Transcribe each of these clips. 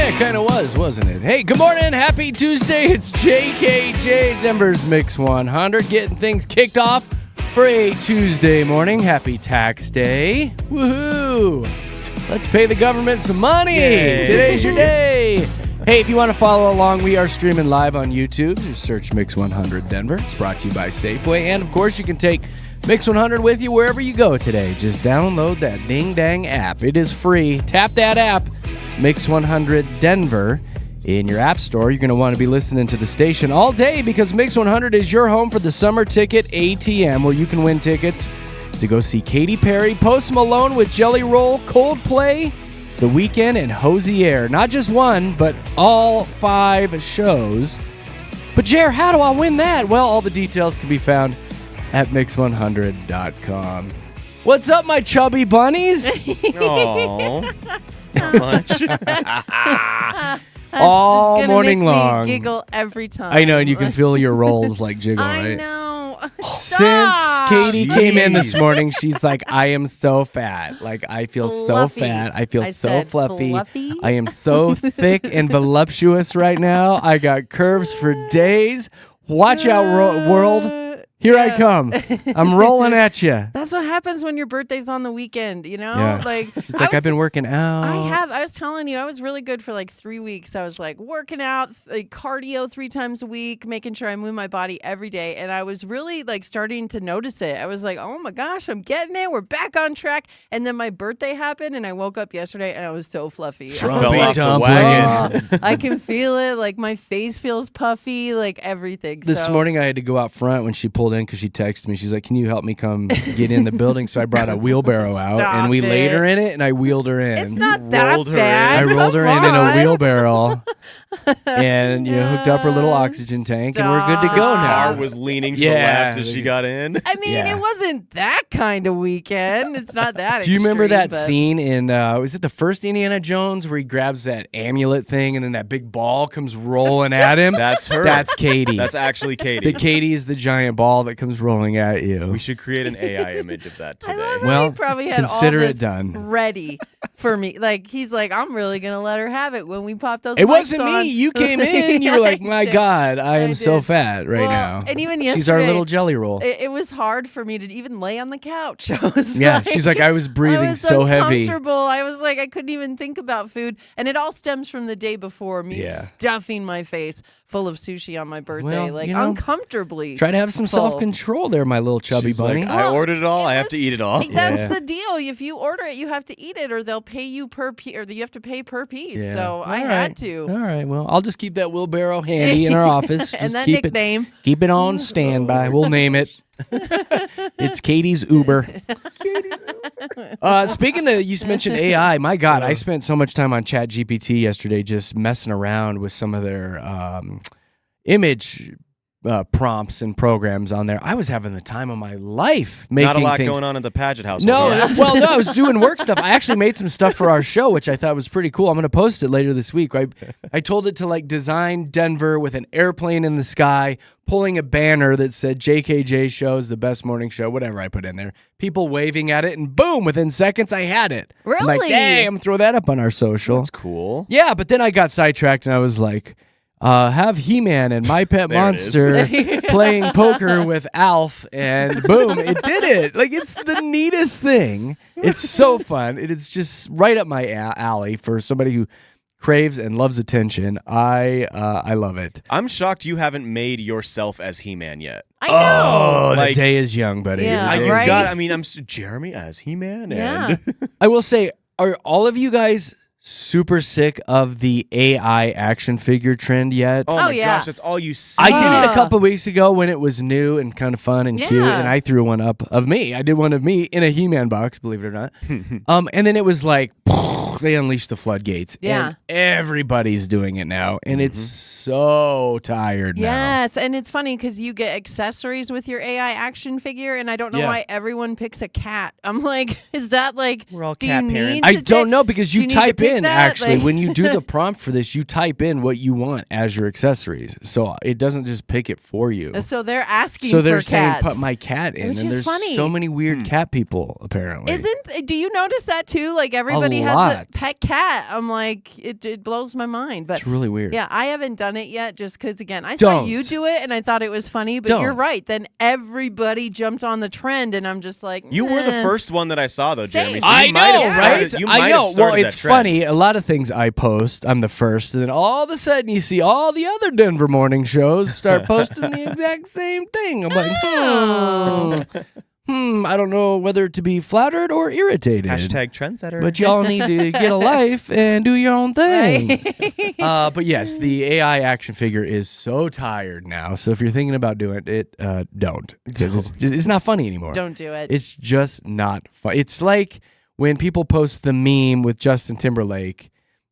Yeah, it kind of was, wasn't it? Hey, good morning. Happy Tuesday. It's JKJ, Denver's Mix 100, getting things kicked off for a Tuesday morning. Happy tax day. Woohoo. Let's pay the government some money. Yay. Today's your day. Hey, if you want to follow along, we are streaming live on YouTube. Just search Mix 100 Denver. It's brought to you by Safeway. And, of course, you can take Mix 100 with you wherever you go today. Just download that ding-dang app. It is free. Tap that app, Mix 100 Denver, in your app store. You're going to want to be listening to the station all day because Mix 100 is your home for the Summer Ticket ATM, where you can win tickets to go see Katy Perry, Post Malone with Jelly Roll, Coldplay, The Weeknd, and Hosier. Not just one, but all 5 shows. But, Jer, how do I win that? Well, all the details can be found at mix100.com. What's up, my chubby bunnies? Oh, not much. All morning long. Me giggle every time. I know, and you can feel your rolls like jiggle, right? I know. Since Katy came in this morning, she's like, I am so fat. Like, I feel Fluffy. so fat. I feel I so said fluffy. fluffy? I am so thick and voluptuous right now. I got curves for days. Watch out, world. Here I come. I'm rolling at you. That's what happens when your birthday's on the weekend, you know? Yeah. Like, She's like, I've been working out. I was telling you, I was really good for like 3 weeks. I was like working out, like cardio 3 times a week, making sure I move my body every day. And I was really like starting to notice it. I was like, oh my gosh, I'm getting it. We're back on track. And then my birthday happened and I woke up yesterday and I was so fluffy. Fell off the wagon. I can feel it. Like my face feels puffy, like everything. This morning I had to go out front when she pulled in because she texted me. She's like, can you help me come get in the building? So I brought a wheelbarrow out and we laid her in it and I wheeled her in. It's not that bad. I rolled her in a wheelbarrow and hooked up her little oxygen tank and we're good to go now. Car was leaning to the left as she got in. I mean, it wasn't that kind of weekend. It's not that Do you remember extreme, that scene in, was it the first Indiana Jones where he grabs that amulet thing and then that big ball comes rolling at him? That's her. That's Katy. That's actually Katy. Katy is the giant ball that comes rolling at you. We should create an AI image of that today. Well, he probably had consider all it this done. ready for me. Like, he's like, I'm really going to let her have it when we pop those It lights wasn't on. me. You came in. You were like, my God, I am so fat right now. And even yesterday, she's our little jelly roll. It was hard for me to even lay on the couch. I was she's like, I was breathing so heavy. I was like, I couldn't even think about food. And it all stems from the day before, me stuffing my face full of sushi on my birthday, uncomfortably. Try to have some self-control there, my little chubby bunny. Like, I ordered it all. I have to eat it all. That's the deal. If you order it, you have to eat it, or they'll pay you per piece, or you have to pay per piece. Yeah. So I had to. All right. Well, I'll just keep that wheelbarrow handy in our office. And just that keep nickname. Keep it on standby. We'll name it. It's Katie's Uber. Speaking of, you mentioned AI. My God, I spent so much time on ChatGPT yesterday just messing around with some of their image prompts and programs on there. I was having the time of my life making Not a lot things. going on at the Paget household. No, I was doing work stuff. I actually made some stuff for our show, which I thought was pretty cool. I'm going to post it later this week. I told it to like design Denver with an airplane in the sky, pulling a banner that said JKJ shows the best morning show, whatever I put in there. People waving at it, and boom, within seconds I had it. Really? I'm like, dang, I'm going to throw that up on our social. That's cool. Yeah, but then I got sidetracked and I was like, have He-Man and My Pet Monster playing poker with Alf, and boom, it did it. Like, it's the neatest thing. It's so fun. It is just right up my alley for somebody who craves and loves attention. I love it. I'm shocked you haven't made yourself as He-Man yet. I know. Oh, Like, the day is young, buddy. Yeah, I'm Jeremy as He-Man. Yeah. And I will say, are all of you guys super sick of the AI action figure trend yet? Oh my yeah. gosh, that's all you see. I did it a couple weeks ago when it was new and kind of fun and cute, and I threw one up of me. I did one of me in a He-Man box, believe it or not. And then it was like, they unleashed the floodgates. Yeah. And everybody's doing it now, and it's so tired now. Yes, and it's funny because you get accessories with your AI action figure, and I don't know why everyone picks a cat. I'm like, is that like, We're all do cat you parents. need I to don't take- know, because do you need to type pick in, that? actually, Like- when you do the prompt for this, you type in what you want as your accessories. So it doesn't just pick it for you. So they're asking So they're for saying, cats. put my cat in. Which And is there's funny. so many weird cat people, apparently. Do you notice that too? Like everybody A has lot. facts. pet cat. I'm like, it blows my mind. But It's really weird. yeah, I haven't done it yet just because, again, I saw you Don't. do it and I thought it was funny, but you're Don't. right. Then everybody jumped on the trend and I'm just like, You were the "Nah." first one that I saw, though, Jeremy. Same. So you I might know, have right? started- You I might know. have started Well, it's that trend. funny. A lot of things I post, I'm the first, and then all of a sudden you see all the other Denver morning shows start posting the exact same thing. I'm like, I don't know whether to be flattered or irritated. Hashtag trendsetter. But y'all need to get a life and do your own thing. But yes, the AI action figure is so tired now. So if you're thinking about doing it, don't. Because it's not funny anymore. Don't do it. It's just not fun. It's like when people post the meme with Justin Timberlake,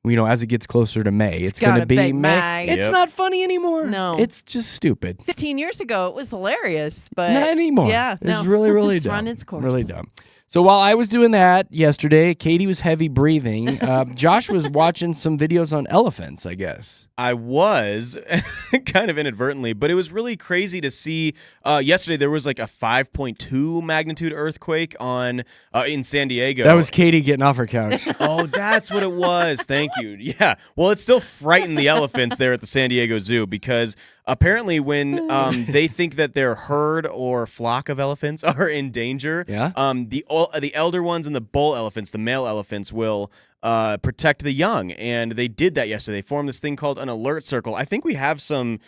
as it gets closer to May, it's got going a to be big May. mag. It's Yep. not funny anymore. No. It's just stupid. 15 years ago, it was hilarious, but Not anymore. Yeah, It's no. really, really It's dumb. run its course. Really dumb. So while I was doing that yesterday, Katie was heavy breathing. Josh was watching some videos on elephants, I guess. I was kind of inadvertently, but it was really crazy to see. Yesterday there was like a 5.2 magnitude earthquake in San Diego. That was Katie getting off her couch. Oh, that's what it was. Thank you. Yeah. Well, it still frightened the elephants there at the San Diego Zoo because apparently when they think that their herd or flock of elephants are in danger, Yeah. the elder ones and the bull elephants, the male elephants, will protect the young. And they did that yesterday. They formed this thing called an alert circle. I think we have some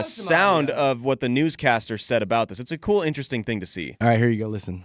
sound of what the newscaster said about this. It's a cool, interesting thing to see. All right, here you go. Listen.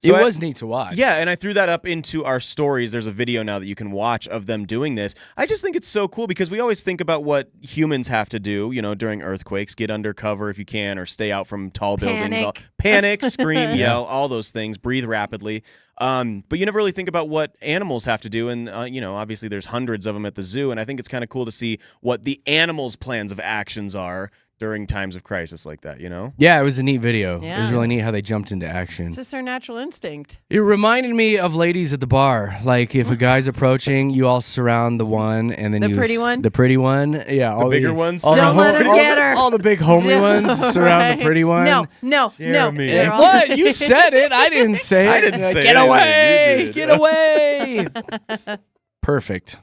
So It was neat to watch. Yeah, and I threw that up into our stories. There's a video now that you can watch of them doing this. I just think it's so cool because we always think about what humans have to do, during earthquakes, get under cover if you can, or stay out from tall buildings. Panic, scream, yell, all those things, breathe rapidly. But you never really think about what animals have to do. And, obviously there's hundreds of them at the zoo. And I think it's kind of cool to see what the animals' plans of actions are during times of crisis like that, Yeah, it was a neat video. It was Yeah. really neat how they jumped into action. It's just their natural instinct. It reminded me of ladies at the bar. Like if a guy's approaching, you all surround the one, and then The you pretty one? the pretty one, yeah, all bigger ones? all the Don't let him all get the- her. all the big homely ones surround Right. the pretty one. No. Jeremy. They're all- What? You said it. I didn't say it. I didn't say Get anything. away! You did. Get away! Perfect.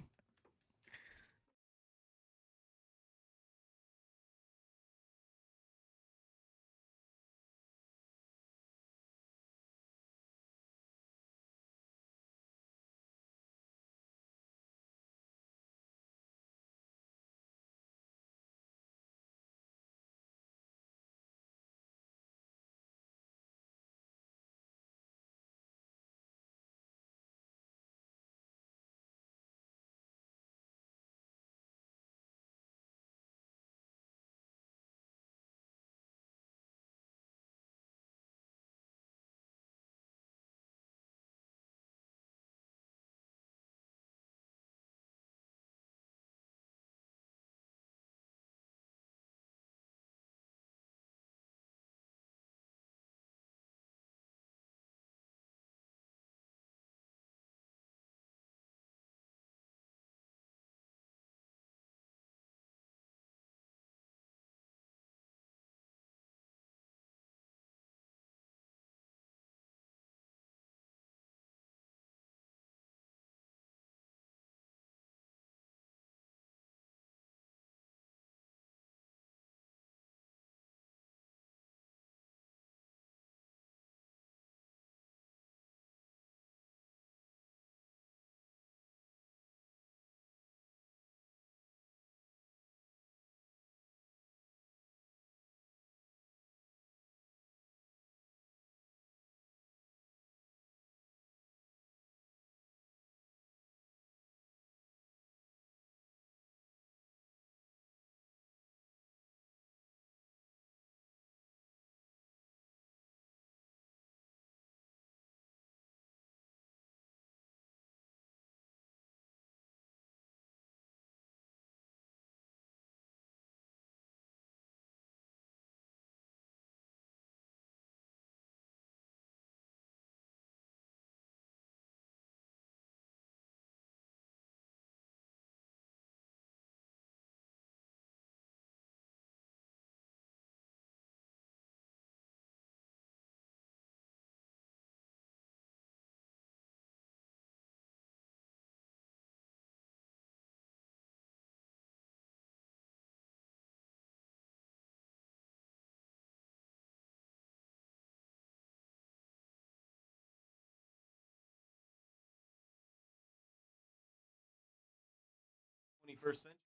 21st century.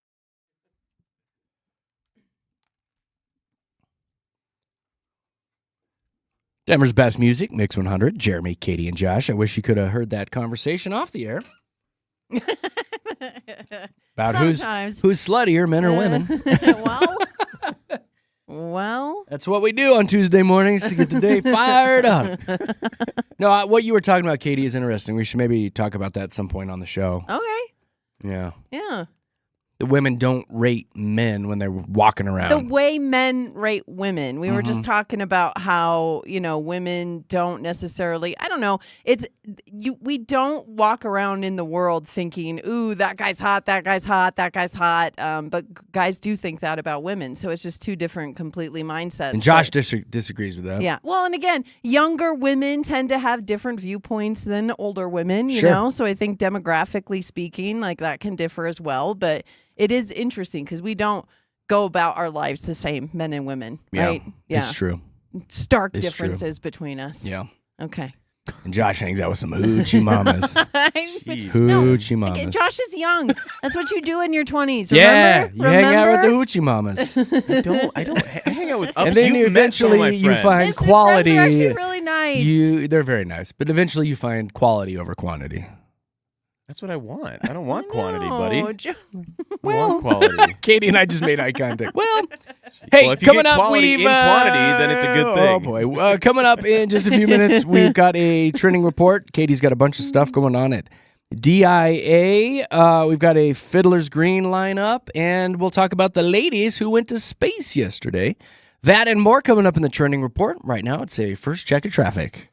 Denver's best music, Mix 100. Jeremy, Katy, and Josh. I wish you could have heard that conversation off the air about who's Sometimes. sluttier, men or women. well. That's what we do on Tuesday mornings to get the day fired up. No, what you were talking about, Katy, is interesting. We should maybe talk about that at some point on the show. Okay. Yeah. Yeah. The women don't rate men when they're walking around. The way men rate women. We were just talking about how, women don't necessarily, I don't know. We don't walk around in the world thinking, ooh, that guy's hot, that guy's hot, that guy's hot. But guys do think that about women. So it's just two different completely mindsets. And Josh disagrees with that. Yeah. Well, and again, younger women tend to have different viewpoints than older women, you Sure. know? So I think demographically speaking, like that can differ as well. But it is interesting because we don't go about our lives the same, men and women, right? Yeah, it's true. Stark It's differences between us. Yeah. Okay. And Josh hangs out with some hoochie mamas. Jeez. Hoochie mamas. Josh is young. That's what you do in your 20s. Yeah, Remember? you hang out with the hoochie mamas. I hang out with And then you've met some of my eventually you friends. find His friends quality. are actually really nice. They're very nice. But eventually you find quality over quantity. That's what I want. I don't want quantity, buddy. I Well, want quality. Katy and I just made eye contact. Well, hey, Well, if you coming get up, quality we've in quantity, then it's a good Oh thing. boy, coming up in just a few minutes, we've got a trending report. Katy's got a bunch of stuff going on at DIA. We've got a Fiddler's Green lineup, and we'll talk about the ladies who went to space yesterday. That and more coming up in the trending report. Right now, it's a first check of traffic.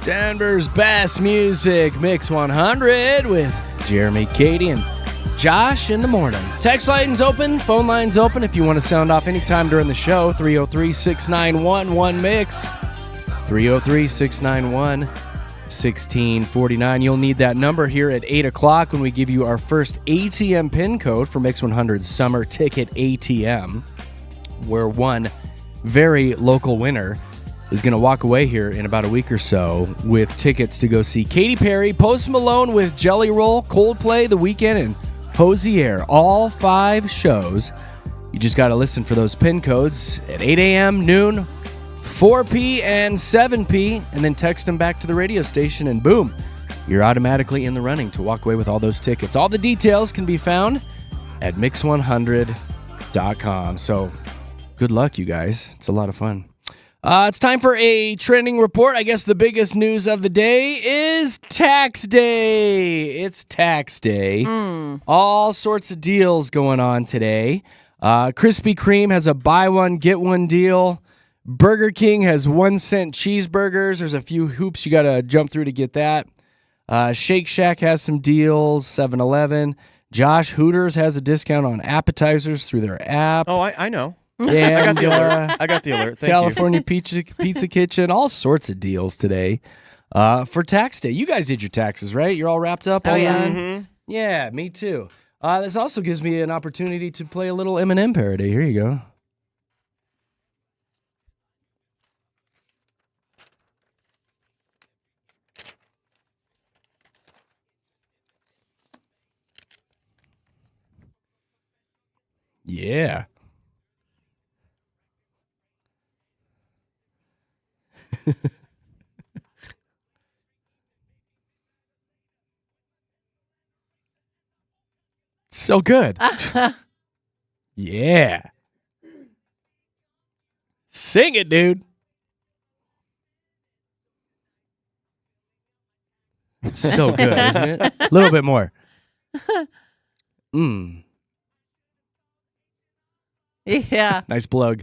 Denver's best music, Mix 100 with Jeremy, Katy, and Josh in the morning. Text lines open, phone lines open. If you want to sound off anytime during the show, 303-691-1Mix. 303-691-1649. You'll need that number here at 8 o'clock when we give you our first ATM PIN code for Mix 100's Summer Ticket ATM, where one very local winner is going to walk away here in about a week or so with tickets to go see Katy Perry, Post Malone with Jelly Roll, Coldplay, The Weeknd, and Hosier. All 5 shows. You just got to listen for those pin codes at 8 a.m., noon, 4p, and 7p, and then text them back to the radio station, and boom, you're automatically in the running to walk away with all those tickets. All the details can be found at mix100.com. So good luck, you guys. It's a lot of fun. It's time for a trending report. I guess the biggest news of the day is tax day. It's tax day. All sorts of deals going on today. Krispy Kreme has a buy one, get one deal. Burger King has 1-cent cheeseburgers. There's a few hoops you got to jump through to get that. Shake Shack has some deals. 7-Eleven. Josh, Hooters has a discount on appetizers through their app. Oh, I know. And, I got the alert. I got the alert. Thank California Pizza Kitchen, all sorts of deals today for tax day. You guys did your taxes, right? You're all wrapped up? All yeah. done? Yeah, me too. This also gives me an opportunity to play a little Eminem parody. Here you go. Yeah. So good. Yeah. Sing it, dude. It's so good, isn't it? A little bit more. Yeah. Nice plug.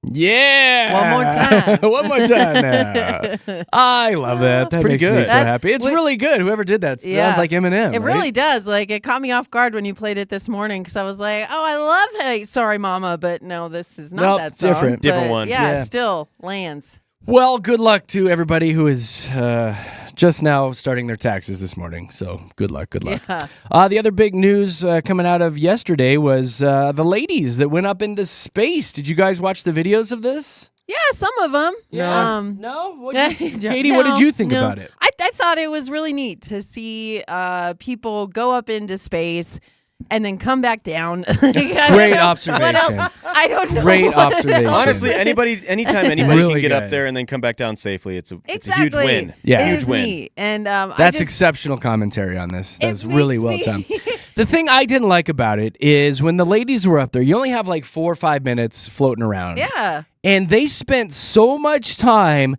Yeah. One more time. One more time now. I love that. That pretty makes me good. so happy. It's Wait. really good. Whoever did that sounds like Eminem. It right? really does. Like, it caught me off guard when you played it this morning because I was like, oh, I love Hey, Sorry Mama, but no, this is not Nope, that song. different. Different But one. Yeah, Yeah. still lands. Well, good luck to everybody who is just now starting their taxes this morning. So good luck. Good luck. Yeah. The other big news coming out of yesterday was the ladies that went up into space. Did you guys watch the videos of this? Yeah, some of them. No? Katy, what did you think about it? I thought it was really neat to see people go up into space and then come back down. Great observation. What else? I don't know. Great observation. Honestly, anytime anybody Really can get good. up there and then come back down safely, it's a Exactly. huge win. Yeah. It Huge is win. neat. And That's exceptional commentary on this. That's really makes well me- done. The thing I didn't like about it is when the ladies were up there, you only have like 4 or 5 minutes floating around. Yeah. And they spent so much time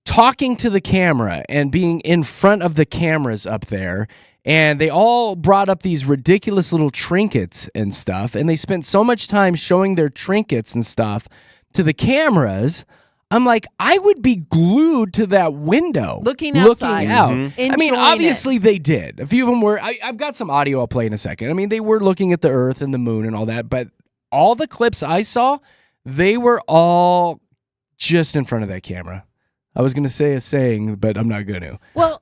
talking to the camera and being in front of the cameras up there. And they all brought up these ridiculous little trinkets and stuff. And they spent so much time showing their trinkets and stuff to the cameras. I'm like, I would be glued to that window. Looking outside. out. Mm-hmm. I mean, Enjoying obviously they did. A few of them were. I've got some audio I'll play in a second. I mean, they were looking at the earth and the moon and all that. But all the clips I saw, they were all just in front of that camera. I was going to say a saying, but I'm not going to. Well,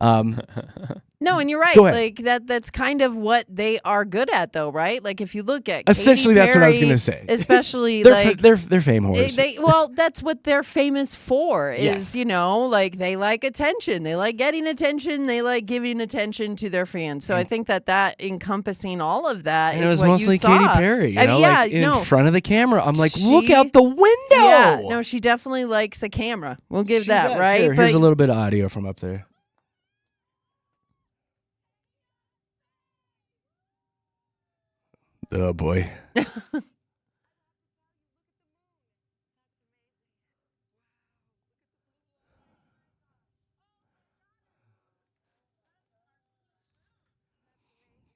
no, and you're right. Go ahead. Like that's kind of what they are good at, though, right? Like if you look at Essentially, Katy that's what I was Perry, gonna say. Especially They're fame whores. well, that's what they're famous for. Is Yes. like they like attention, they like getting attention, they like giving attention to their fans. So I think that encompassing all of that and is it was what mostly you saw. Katy Perry, you I know, mean, yeah, like in no. front of the camera. I'm like, look She- out the window. Yeah, no, she definitely likes a camera. We'll give She that, does. right? Here's a little bit of audio from up there. Oh boy.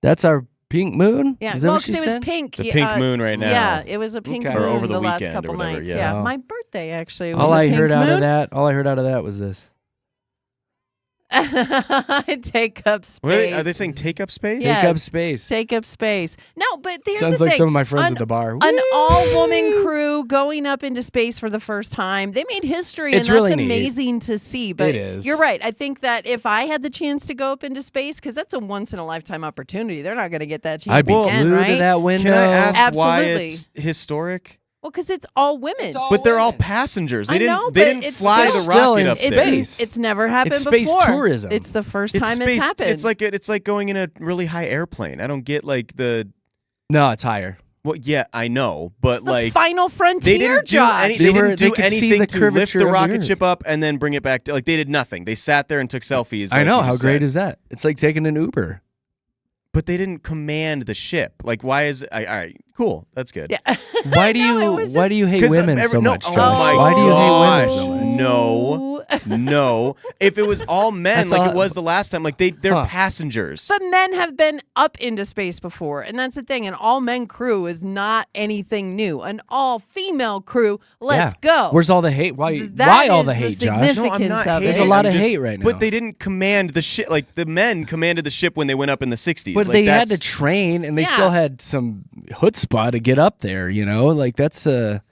That's our Pink moon? Yeah, Is that well, what she because it was said? pink. It's a pink moon right now. Yeah, it was a pink Okay. moon Or over the last weekend or couple whatever, nights. yeah. Oh. My birthday actually. Was All a I pink heard out moon. of that, was this. Take up space. Are they saying take up space? Yeah. Take up Yes. space. Take up space. No, but here's Sounds the like thing. some of my friends An- at the bar. An all-woman crew going up into space for the first time. They made history, and It's that's really neat. amazing to see. But It is. you're right. I think that if I had the chance to go up into space, because that's a once-in-a-lifetime opportunity, they're not going to get that chance I'd be again, glued right? to that window. Can I ask why Absolutely. it's historic? Well, because it's all women. But they're all passengers. I know, They but didn't it's fly still- the rocket in up space. there. Space. It's never happened It's space before. tourism. It's the first It's time space. it's happened. It's like going in a really high airplane. I don't get like the. No, it's higher. Well, yeah, I know, but It's the like final frontier, they didn't do Josh. any, They they were- didn't they do could see anything the to lift curvature the of the rocket Earth. ship up and then bring it back. Like they did nothing. They sat there and took selfies. I like know. you How just great said. is that? It's like taking an Uber. But they didn't command the ship. Like, why is? All right, cool. That's good. Yeah. Why do No, it you was Why just- do you hate 'Cause women so no, much, oh Josh? my Why do you hate women so gosh. much? No, no. If it was all men, That's like all- it was the last time, like they're Huh. passengers. But men have been up into space before, and that's the thing. An all-men crew is not anything new. An all-female crew, let's go. Where's all the hate? Why That all is the the hate, Josh? significance No, I'm not of it. hating. There's a lot I'm of just- hate right now. But they didn't command the ship. Like the men commanded the ship when they went up in the 60s. But like, they had that's- to train, and they Yeah. still had some chutzpah to get up there. You know, like that's a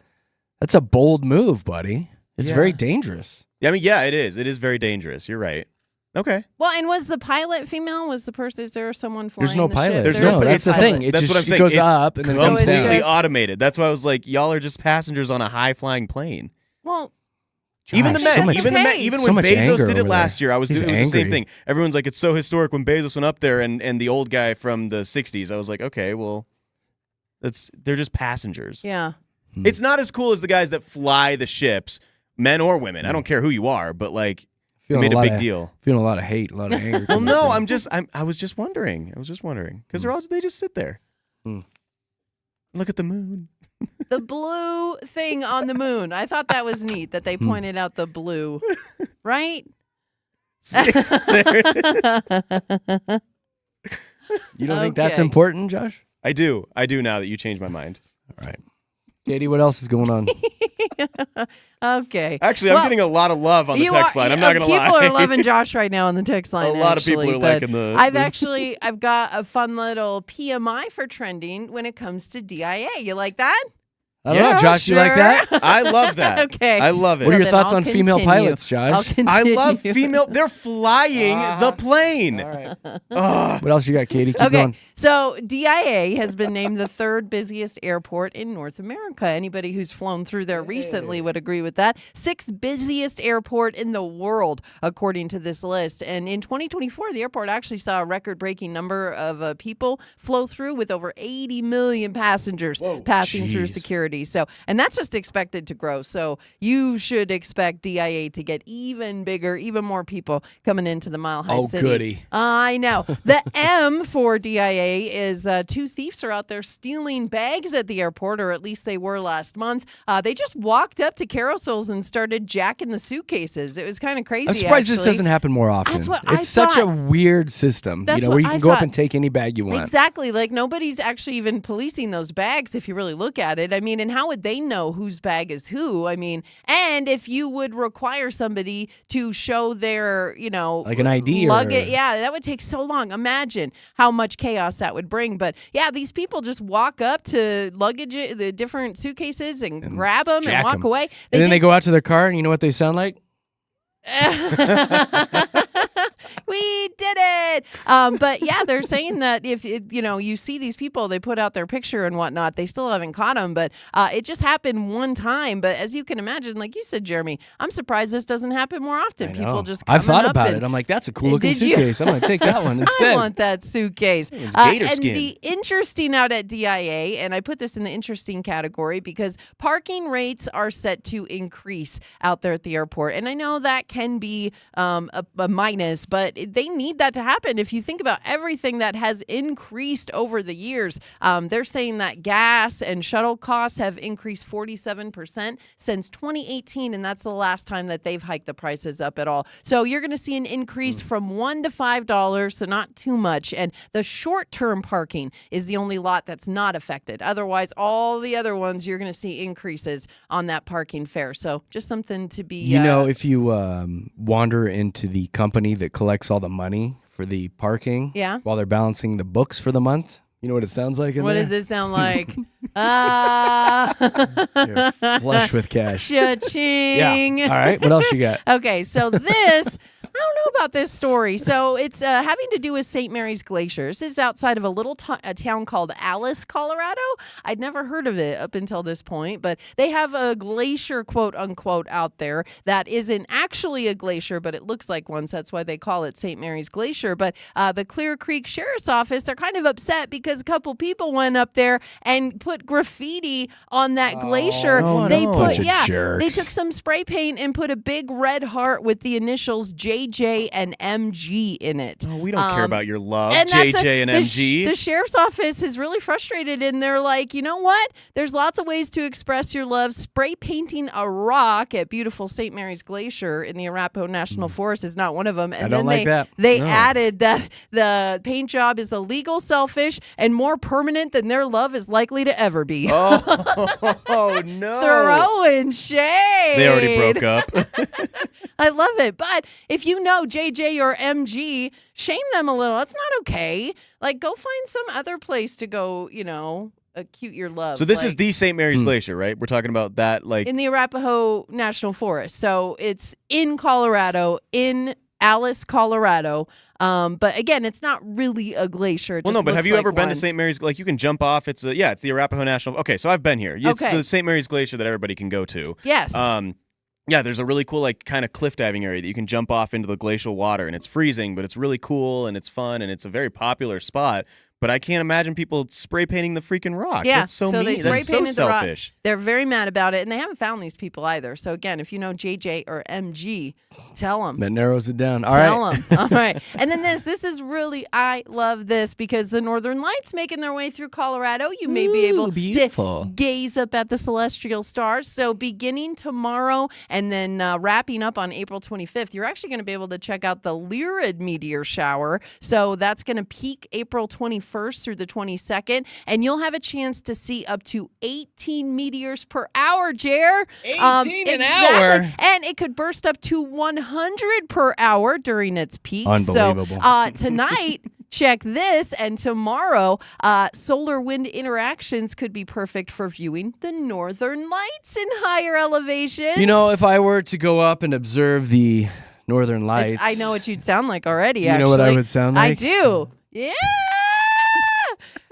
bold move, buddy. It's Yeah. very dangerous. I mean, yeah, it is. It is very dangerous. You're right. Okay. Well, and was the pilot female? Was the person? Is there someone flying? There's no the pilot. ship? There's There no is no. That's the pilot. thing. It That's just what I'm saying. goes It's up and then comes it's completely down. just- automated. That's why I was like, y'all are just passengers on a high flying plane. Well, Even the Josh, men, so much- even the men, okay. even So when much Bezos anger did it over last there. year, it was He's the same angry. thing. Everyone's like, it's so historic when Bezos went up there and the old guy from the 60s. I was like, okay, well, they're just passengers. yeah. It's not as cool as the guys that fly the ships, men or women. I don't care who you are, but like, they Feeling made a lot big of- deal. Feeling a lot of hate, a lot of anger. Well, coming no, through. I was just wondering. Because they just sit there. Hmm. Look at the moon. The blue thing on the moon. I thought that was neat that they pointed out the blue, right? See? There- You don't think that's Okay. important, Josh? I do now that you changed my mind. All right. Katie, what else is going on? Okay. Actually, Well, I'm getting a lot of love on the You text are- line. I'm not gonna lie. People are loving Josh right now on the text line. A lot of people actually, are but liking the- I've got a fun little PMI for trending when it comes to DIA. You like that? I don't know, Yeah, Josh. You like that? I love that. Okay. I love it. What are your then thoughts I'll on female continue. pilots, Josh? I'll I continue. love female. They're flying the plane. All right. Ugh. What else you got, Katie? Keep Okay, going. so DIA has been named the third busiest airport in North America. Anybody who's flown through there recently would agree with that. Sixth busiest airport in the world, according to this list. And in 2024, the airport actually saw a record-breaking number of people flow through with over 80 million passengers passing through Jeez. security. So, and that's just expected to grow. So you should expect DIA to get even bigger, even more people coming into the Mile High Oh, City. goody. I know. The M for DIA is two thieves are out there stealing bags at the airport, or at least they were last month. They just walked up to carousels and started jacking the suitcases. It was kind of crazy. I'm surprised this actually. doesn't happen more often. That's what I it's such a thought. weird system, That's where what you I can go up thought. and take any bag you want. Exactly. Like nobody's actually even policing those bags if you really look at it. I mean, and how would they know whose bag is who? I mean, and if you would require somebody to show their, Like an ID or- luggage, yeah, that would take so long. Imagine how much chaos that would bring. But yeah, these people just walk up to luggage, the different suitcases and grab them and jack walk 'em. away. And then they did- go out to their car, and you know what they sound like? We did it. But yeah, they're saying that if you see these people, they put out their picture and whatnot. They still haven't caught them, but it just happened one time. But as you can imagine, like you said, Jeremy, I'm surprised this doesn't happen more often. I People know. just I've coming thought up about and- it. I'm like, that's a cool looking Did you? suitcase. I'm gonna take that one instead. I want that suitcase. gator and skin. the interesting out at DIA, and I put this in the interesting category because parking rates are set to increase out there at the airport. And I know that can be a minus, but they need that to happen. If you think about everything that has increased over the years, they're saying that gas and shuttle costs have increased 47% since 2018, and that's the last time that they've hiked the prices up at all. So you're going to see an increase from $1 to $5, so not too much. And the short-term parking is the only lot that's not affected. Otherwise, all the other ones, you're going to see increases on that parking fare. So just something to be... if you wander into the company that collects all the money for the parking while they're balancing the books for the month, you know what it sounds like in What there? does it sound like? You're flush with cash. Cha-ching. Yeah. All right. What else you got? Okay, so this, I don't know about this story. So it's having to do with St. Mary's Glacier. This is outside of a little a town called Alice, Colorado. I'd never heard of it up until this point, but they have a glacier, quote unquote, out there that isn't actually a glacier, but it looks like one. So that's why they call it St. Mary's Glacier. But the Clear Creek Sheriff's Office, they're kind of upset because a couple people went up there and put graffiti on that glacier. They Bunch of jerks. they took some spray paint and put a big red heart with the initials JJ and MG in it. Oh, we don't care about your love, And that's JJ and MG. The sheriff's office is really frustrated, and they're like, you know what? There's lots of ways to express your love. Spray painting a rock at beautiful St. Mary's Glacier in the Arapahoe National Forest is not one of them. And I don't like that. They added that the paint job is illegal, selfish, and more permanent than their love is likely to ever be. Oh no. Throwing shade. They already broke up. I love it. But if you know JJ or MG, shame them a little. That's not okay. Like, go find some other place to go, acute your love. So this is the St. Mary's Glacier, right? We're talking about that, like... in the Arapahoe National Forest. So it's in Colorado, in Alice, Colorado. But again, it's not really a glacier. Well, no, but have you ever been to St. Mary's? Like, you can jump off. It's the Arapahoe National... Okay, so I've been here. It's the St. Mary's Glacier that everybody can go to. Yes. Yeah, there's a really cool, like, kind of cliff diving area that you can jump off into the glacial water, and it's freezing, but it's really cool, and it's fun, and it's a very popular spot. But I can't imagine people spray painting the freaking rock. Yeah, That's so they mean. spray That's so painted the rock. selfish. They're very mad about it, and they haven't found these people either. So again, if you know JJ or MG, tell them. That narrows it down. All right. Tell them. All right. And then this is really, I love this because the Northern Lights making their way through Colorado. You may be able beautiful. to gaze up at the celestial stars. So beginning tomorrow and then wrapping up on April 25th, you're actually going to be able to check out the Lyrid meteor shower. So that's going to peak April 21st through the 22nd, and you'll have a chance to see up to 18 meteors per hour, Jer. 18 an hour? And it could burst up to 100 per hour during its peak. Unbelievable. So tonight, check this, and tomorrow, solar wind interactions could be perfect for viewing the Northern Lights in higher elevations. If I were to go up and observe the Northern Lights... I know what you'd sound like already, You know what I would sound like? I do. Yeah.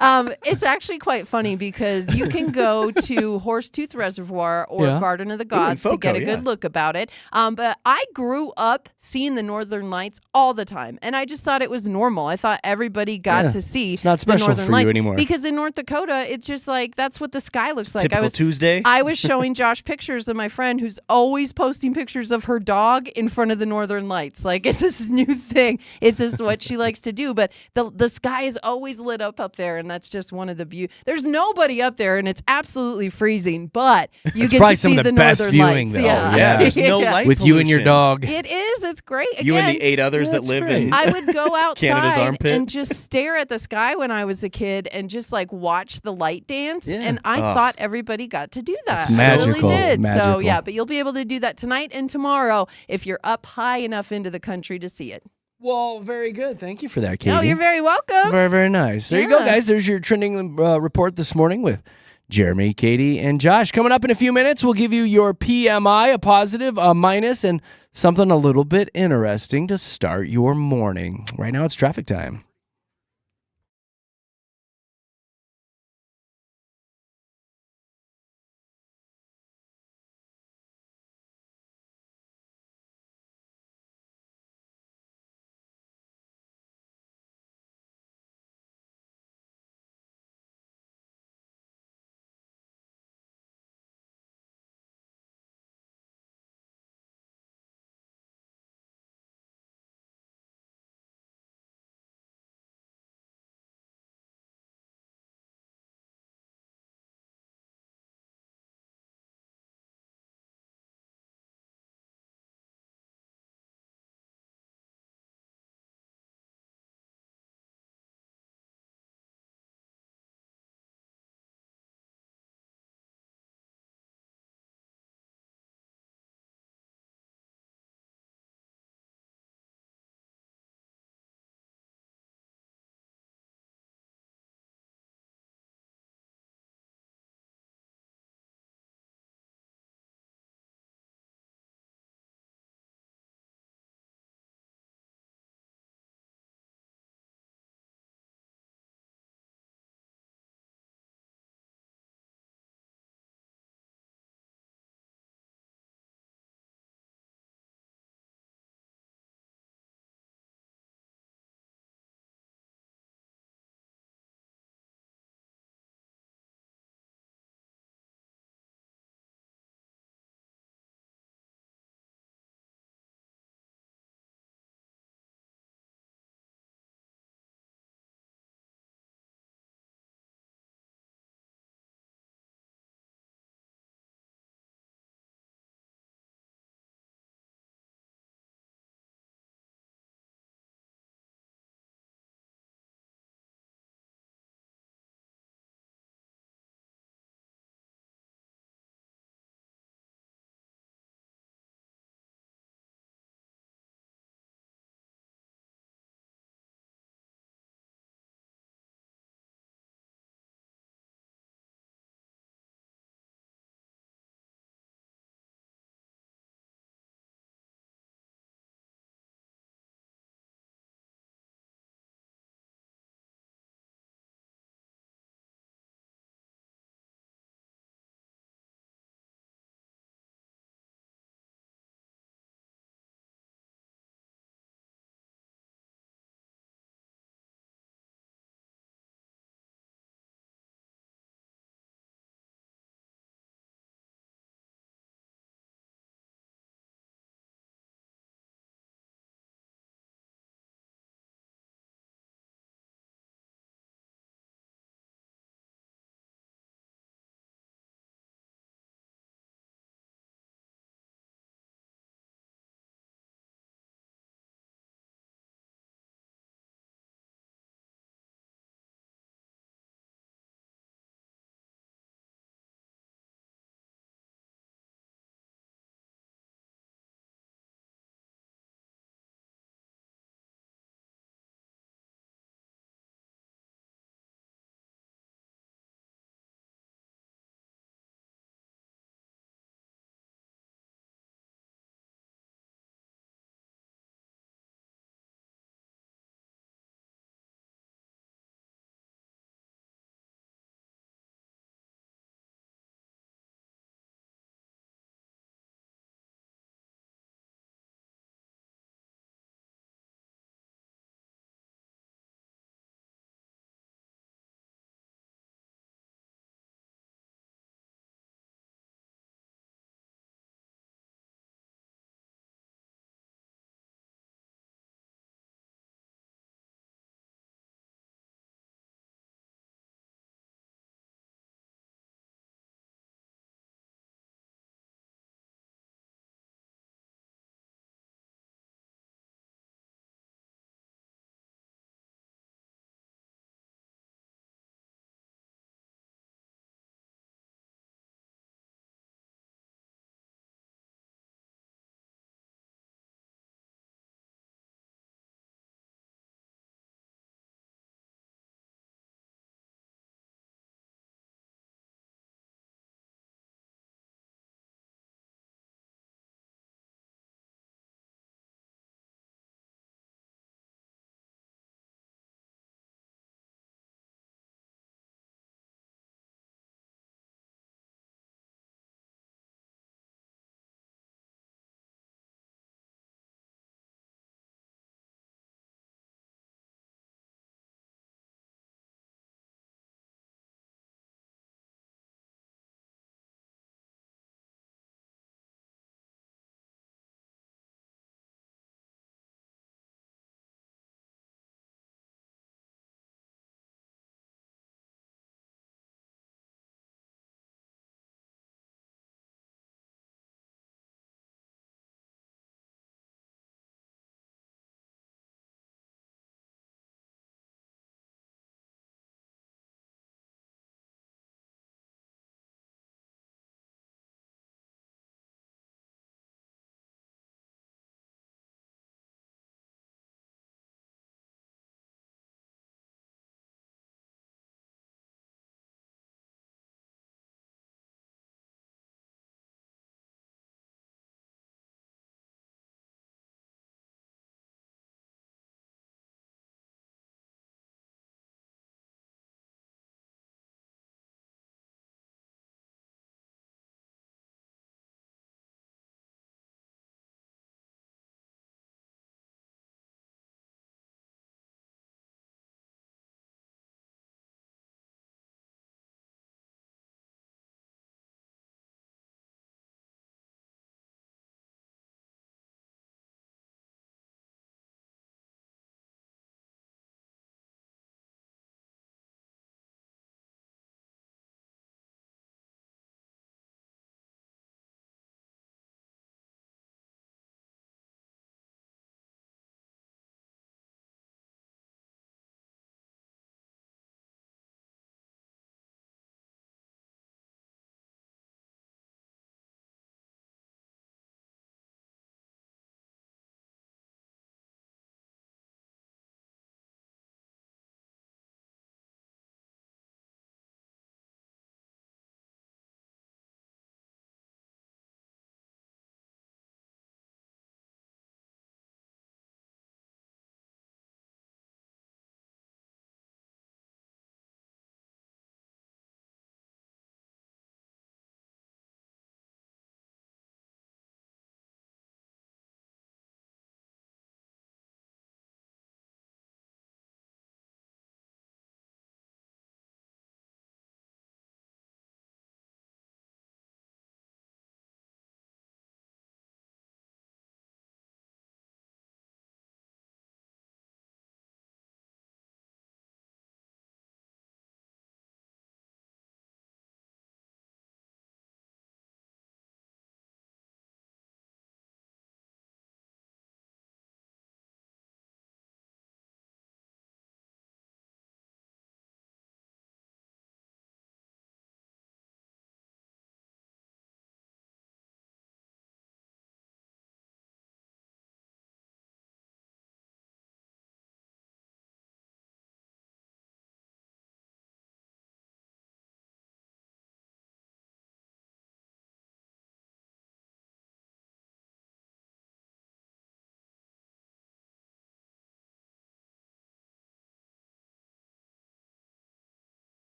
It's actually quite funny because you can go to Horsetooth Reservoir or Garden of the Gods to get a good look about it. But I grew up seeing the Northern Lights all the time, and I just thought it was normal. I thought everybody got to see It's not special the Northern for Lights you anymore. because in North Dakota, it's just like that's what the sky looks like. Typical Tuesday. I was showing Josh pictures of my friend who's always posting pictures of her dog in front of the Northern Lights. Like, it's this new thing. It's just what she likes to do. But the sky is always lit up there, and that's just one of the beauty. There's nobody up there, and it's absolutely freezing, but you It's get probably to some see of the the best Northern viewing, Lights. though. Yeah, there's no light With you and your pollution. dog. It is. It's great. You and the Again, 8 others that That's live great. in I would go Canada's outside armpit. and just stare at the sky when I was a kid and just like watch the light dance. Yeah. And I thought everybody got to do that. It's I magical, really did. So magical. yeah, but you'll be able to do that tonight and tomorrow if you're up high enough into the country to see it. Well, very good. Thank you for that, Katie. Oh, you're very welcome. Very, very nice. There you go, Yeah. guys. There's your trending report this morning with Jeremy, Katie, and Josh. Coming up in a few minutes, we'll give you your PMI, a positive, a minus, and something a little bit interesting to start your morning. Right now, it's traffic time.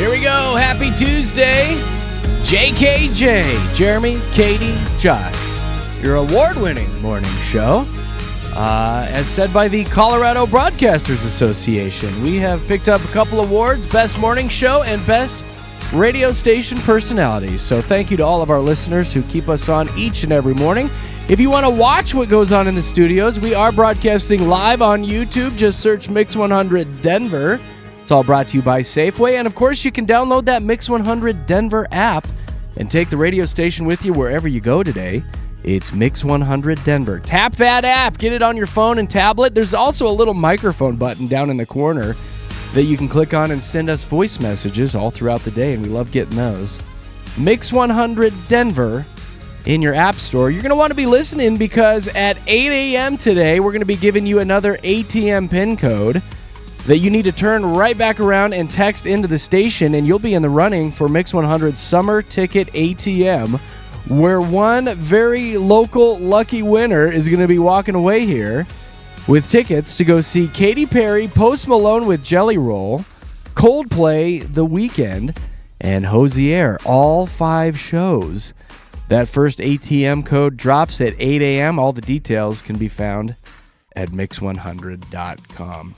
Here we go. Happy Tuesday. It's JKJ, Jeremy, Katy, Josh, your award-winning morning show. As said by the Colorado Broadcasters Association, we have picked up a couple awards, Best Morning Show and Best Radio Station Personalities. So thank you to all of our listeners who keep us on each and every morning. If you want to watch what goes on in the studios, we are broadcasting live on YouTube. Just search Mix 100 Denver. It's all brought to you by Safeway. And of course, you can download that Mix 100 Denver app and take the radio station with you wherever you go today. It's Mix 100 Denver. Tap that app. Get it on your phone and tablet. There's also a little microphone button down in the corner that you can click on and send us voice messages all throughout the day, and we love getting those. Mix 100 Denver in your app store. You're going to want to be listening because at 8 a.m. today, we're going to be giving you another ATM PIN code that you need to turn right back around and text into the station, and you'll be in the running for Mix 100 Summer Ticket ATM, where one very local lucky winner is going to be walking away here with tickets to go see Katy Perry, Post Malone with Jelly Roll, Coldplay, The Weeknd, and Hosier. All 5 shows. That first ATM code drops at 8 a.m. All the details can be found at mix100.com.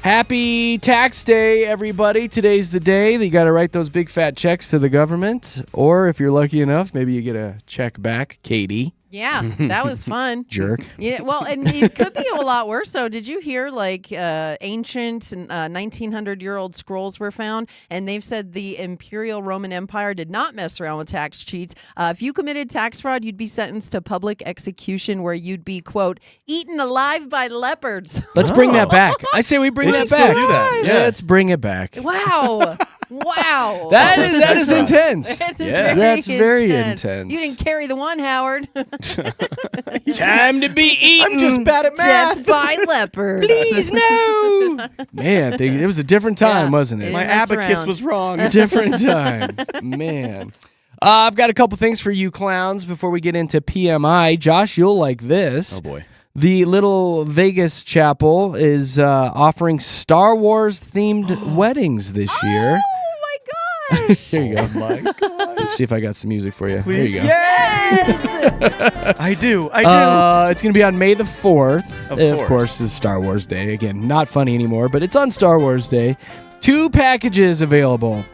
Happy tax day, everybody. Today's the day that you got to write those big fat checks to the government. Or if you're lucky enough, maybe you get a check back, Katy. Yeah, that was fun. Jerk. Yeah, well, and it could be a lot worse. So, did you hear ancient 1900-year-old scrolls were found, and they've said the Imperial Roman Empire did not mess around with tax cheats. If you committed tax fraud, you'd be sentenced to public execution, where you'd be, quote, eaten alive by leopards. Let's bring that back. I say we bring that back. Do that. Yeah, let's bring it back. Wow. Wow. That is intense. That is That's very intense. You didn't carry the one, Howard. Time to be eaten. I'm just bad at math. Death by leopards. Please, no. Man, it was a different time, wasn't it? My mess abacus around. was wrong. Different time. Man. I've got a couple things for you clowns before we get into PMI. Josh, you'll like this. Oh, boy. The Little Vegas Chapel is offering Star Wars-themed weddings this year. Oh, my gosh. Here you go. Oh, my God. Let's see if I got some music for you. Please. Here you go. Yes. I do. It's going to be on May the 4th. Of course, it's Star Wars Day. Again, not funny anymore, but it's on Star Wars Day. 2 packages available.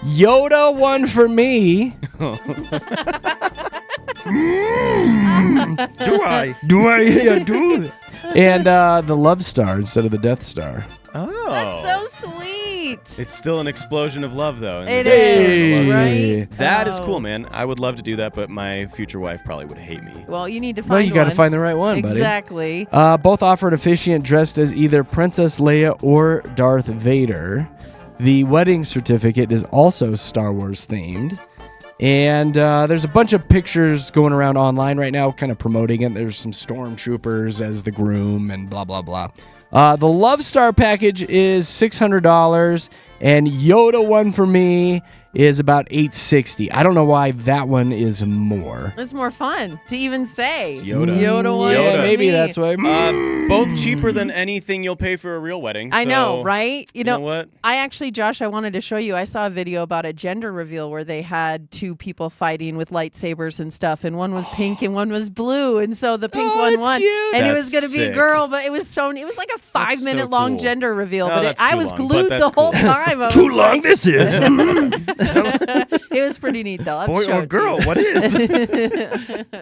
Yoda, one for me. Do I? Do I? Yeah, do. And the Love Star instead of the Death Star. Oh. That's so sweet. It's still an explosion of love, though. It is, right? That is Oh. cool, man. I would love to do that, but my future wife probably would hate me. Well, you need to find Well, you got to one. find the right one, buddy. Exactly. Both offer an officiant dressed as either Princess Leia or Darth Vader. The wedding certificate is also Star Wars themed. And there's a bunch of pictures going around online right now kind of promoting it. There's some stormtroopers as the groom and blah, blah, blah. The Love Star package is $600, and Yoda one for me is about $860. I don't know why that one is more. It's more fun to even say. It's Yoda. Yoda one. Yoda. for Maybe me. that's why. Both cheaper than anything you'll pay for a real wedding. I know, so, right? You know what? I actually, Josh, I wanted to show you. I saw a video about a gender reveal where they had 2 people fighting with lightsabers and stuff, and one was pink and one was blue, and so the pink one that's won, cute. and it That's was going to be a sick. girl, but it was like a 5-minute so long cool. gender reveal, Oh, but that's I too was long, but glued that's the whole cool. time. I was Too long this is. It was pretty neat though. I'll Boy show or it to you. girl, what is?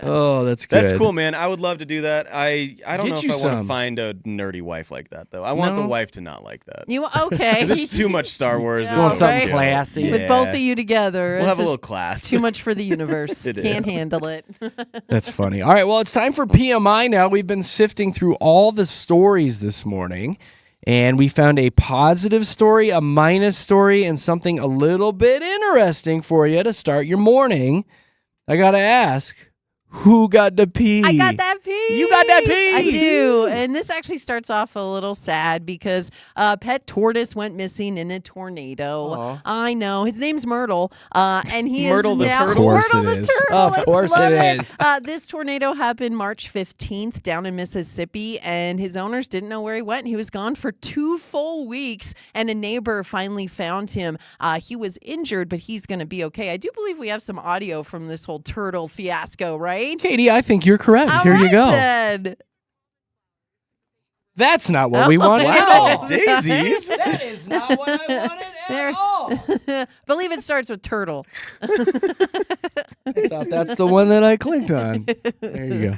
Oh, that's good. That's cool, man. I would love to do that. I don't Get know if you I want some. to find a nerdy wife like that, though. I want No? the wife to not like that. You okay? 'Cause it's too much Star Wars. Yeah, It's want too something much. classy. With both of you together. We'll it's have a just little class. Too much for the universe. It Can't is. handle it. That's funny. All right, well, it's time for PMI now. We've been sifting through all the stories this morning, and we found a positive story, a minus story, and something a little bit interesting for you to start your morning. I got to ask, Who got the pee? I got that pee. You got that pee. I do. And this actually starts off a little sad because a pet tortoise went missing in a tornado. Aw. I know. His name's Myrtle. And he Myrtle is the now turtle? Myrtle Of course the it is. turtle. Of I course love it is. This tornado happened March 15th down in Mississippi, and his owners didn't know where he went. He was gone for 2 full weeks, and a neighbor finally found him. He was injured, but he's going to be okay. I do believe we have some audio from this whole turtle fiasco, right? Katie, I think you're correct. All Here you right, go. then. That's not what we wanted at Wow, all. daisies. That is not what I wanted There. at all. Believe it starts with turtle. I thought that's the one that I clicked on. There you go.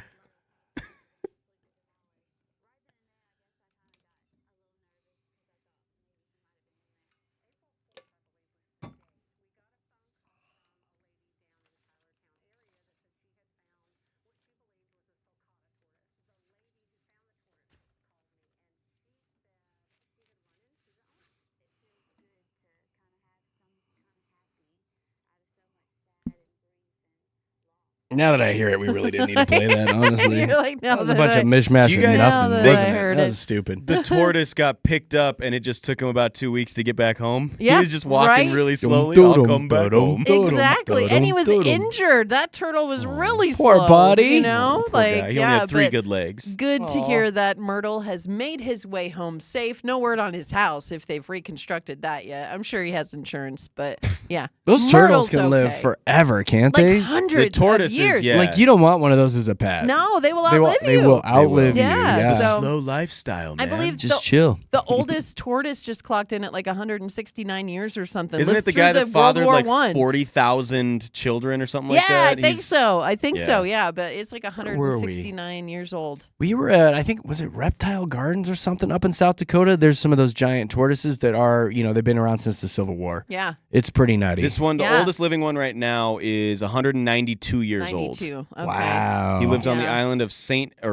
Now that I hear it, we really didn't need to play that, honestly. You're like, no, That was a bunch of mishmash Do you of guys- nothing, Now that wasn't I it? heard That it. was stupid. The tortoise got picked up, and it just took him about 2 weeks to get back home. Yeah, he was just walking right? really slowly. I'll come back home. Exactly. And he was injured. That turtle was really Poor slow. buddy. You know? Poor like, guy. He yeah, only had 3 but good legs. good to Aw. hear that Myrtle has made his way home safe. No word on his house if they've reconstructed that yet. I'm sure he has insurance, but yeah. Those turtles Myrtle's can live okay. forever, can't Like they? hundreds tortoises, of years. yeah. Like, you don't want one of those as a pet. No, they will They will, outlive they you. will outlive you. Yeah, Yeah. so- Slow lifestyle, I man. believe Just chill. the oldest tortoise just clocked in at like 169 years or something. Isn't Lived it the through guy that World fathered War like I. 40,000 children or something Yeah, like that? I think He's- so. I think so. yeah. Yeah, but it's like were we? 169 years old. We were at, I think, was it Reptile Gardens or something up in South Dakota? There's some of those giant tortoises that are, they've been around since the Civil War. Yeah, It's pretty nutty. This one, the Yeah. oldest living one right now, is 192 years 92. old. Okay. Wow. He lives on the Yeah. island of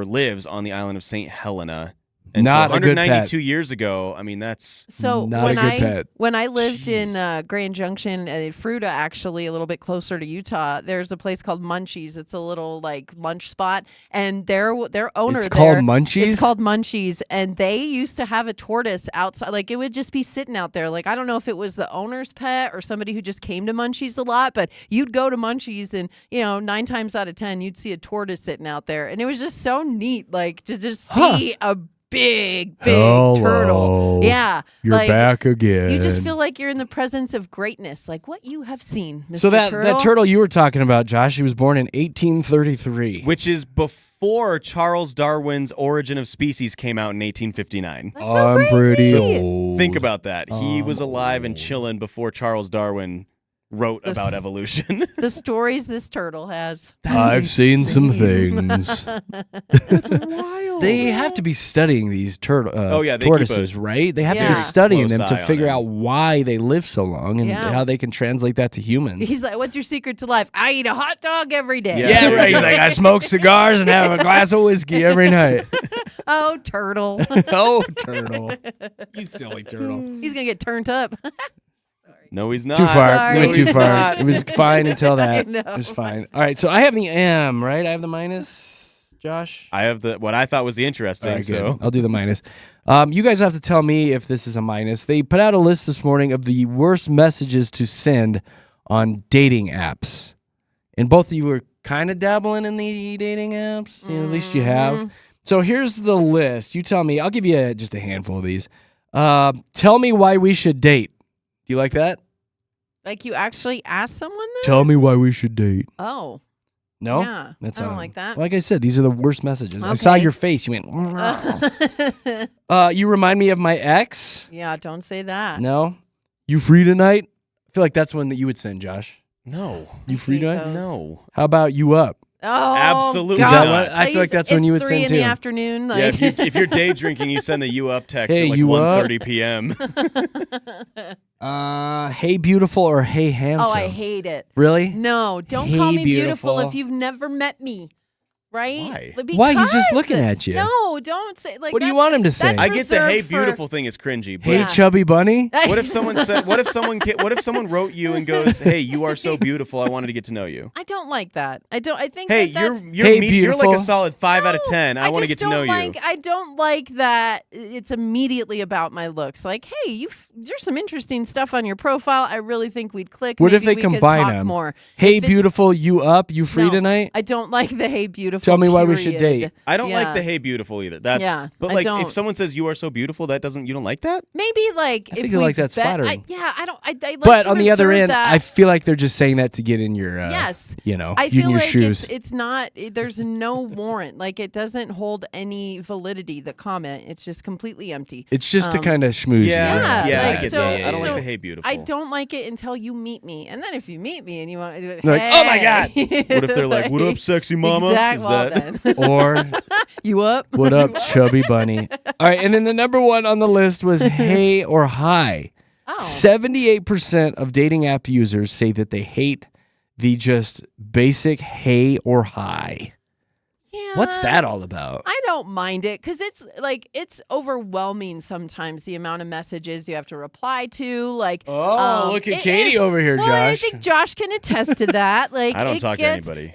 lives on the island of St. Helena. And Not so a good 192 years ago, I mean, that's So Not when a good pet. when I lived in Jeez. Grand Junction, Fruta, actually a little bit closer to Utah, there's a place called Munchies. It's a little like lunch spot, and their owner It's there, called Munchies? It's called Munchies, and they used to have a tortoise outside. Like it would just be sitting out there. Like I don't know if it was the owner's pet or somebody who just came to Munchies a lot, but you'd go to Munchies, and 9 times out of 10 you'd see a tortoise sitting out there, and it was just so neat, like to just see a big Hello. turtle. Yeah. You're like, back again. You just feel like you're in the presence of greatness, like what you have seen, Mr. So that Turtle. turtle you were talking about, Josh, he was born in 1833. which is before Charles Darwin's Origin of Species came out in 1859. That's so I'm crazy. pretty old. Think about that. He was I'm alive and old. chilling before Charles Darwin wrote This- about evolution. The stories this turtle has. I've seen some insane. things. Wild. They have to be studying these Oh, yeah, they keep tortoises, a right? They have to Yeah. be studying close them to eye on figure them. out why they live so long and Yeah. how they can translate that to humans. He's like, "What's your secret to life? I eat a hot dog every day." Yeah. Yeah, right. He's like, I smoke cigars and have a glass of whiskey every night. Oh, turtle. Oh, turtle. You silly turtle. He's gonna get turned up. No, he's not. Too far. Sorry. Went too he's far. not. It was fine until I that. know. It was fine. All right, so I have the M, right? I have the minus, Josh? I have what I thought was the All interesting. right, good. So I'll do the minus. You guys have to tell me if this is a minus. They put out a list this morning of the worst messages to send on dating apps. And both of you were kind of dabbling in the dating apps. At least you have. So here's the list. You tell me. I'll give you just a handful of these. Tell me why we should date. Do you like that? Like you actually asked someone that? Tell me why we should date. Oh. No? Yeah. I don't like that. Like I said, these are the worst messages. I saw Okay. your face. You went, you remind me of my ex. Yeah, don't say that. No? You free tonight? I feel like that's one that you would send, Josh. no, You free hate tonight? those. no. How about you up? Oh, Absolutely Is God. that what- I feel like that's Please, when you would it's send 3 in too. the afternoon. Like, Yeah, if you're day drinking, you send the "you up" text Hey, at like you up? 1:30 p.m. Hey beautiful or hey handsome? oh, I hate it. Really? No, don't Hey, call me beautiful beautiful. if you've never met me. right? Why? Why? He's just Because- looking at you. No, don't say like. What do you that- want him to say? that's I get the "Hey, reserved for- beautiful" thing is cringy, but Hey, Yeah. chubby bunny. what if someone said? What if someone wrote you and goes, "Hey, you are so beautiful. I wanted to get to know you." I don't like that. I don't. I think. Hey, that that's, you're like a beautiful. solid 5 out of 10. I want to just get to know don't like, you. I don't like that it's immediately about my looks. Like, hey, there's some interesting stuff on your profile. I really think we'd click. What if Maybe they we could combine talk them? more. Hey, If it's- beautiful, you up? You free No, tonight? I don't like the hey beautiful. Tell me why we should period. date. I don't like Yeah. the "Hey, beautiful" either. That's Yeah, but I like don't. if someone says you are so beautiful, you don't like that? Maybe like I if think we like that's flattering. I don't. I like But to on the other reserve end, that. I feel like they're just saying that to get in your, Yes. you know, I in feel your like shoes. it's not. There's no warrant. Like it doesn't hold any validity. The comment. It's just completely empty. It's just to kind of schmooze Yeah, you. Yeah, yeah, like, I get so- that. I don't so like the "Hey, beautiful." I don't like it until you meet me, and then if you meet me and you want, They're like, "Oh my God." What if they're like, "What up, sexy mama?" Exactly. Is Well, that- then. Or, You up? what up, chubby bunny? All right, and then the number one on the list was hey or hi. Oh. 78% of dating app users say that they hate the just basic hey or hi. Yeah. What's that all about? I don't mind it because it's overwhelming sometimes the amount of messages you have to reply to. Like, Oh, look at it Katie is- over here, well, I Josh. think Josh can attest to that. Like, I don't it talk to gets- anybody.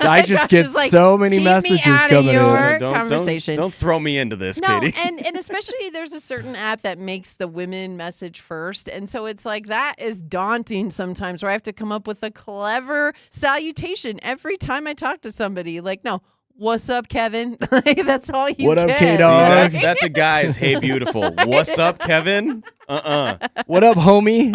I just Josh get is like, so many "Keep me messages out of coming in." your Don't conversation. don't throw me into this, No, Katie. and especially there's a certain app that makes the women message first. And so it's like that is daunting sometimes where I have to come up with a clever salutation every time I talk to somebody. Like, no, what's up, Kevin? Like, that's all you What up, get. K-Dog? See, that's a guy's "Hey, beautiful." What's up, Kevin? What up, homie?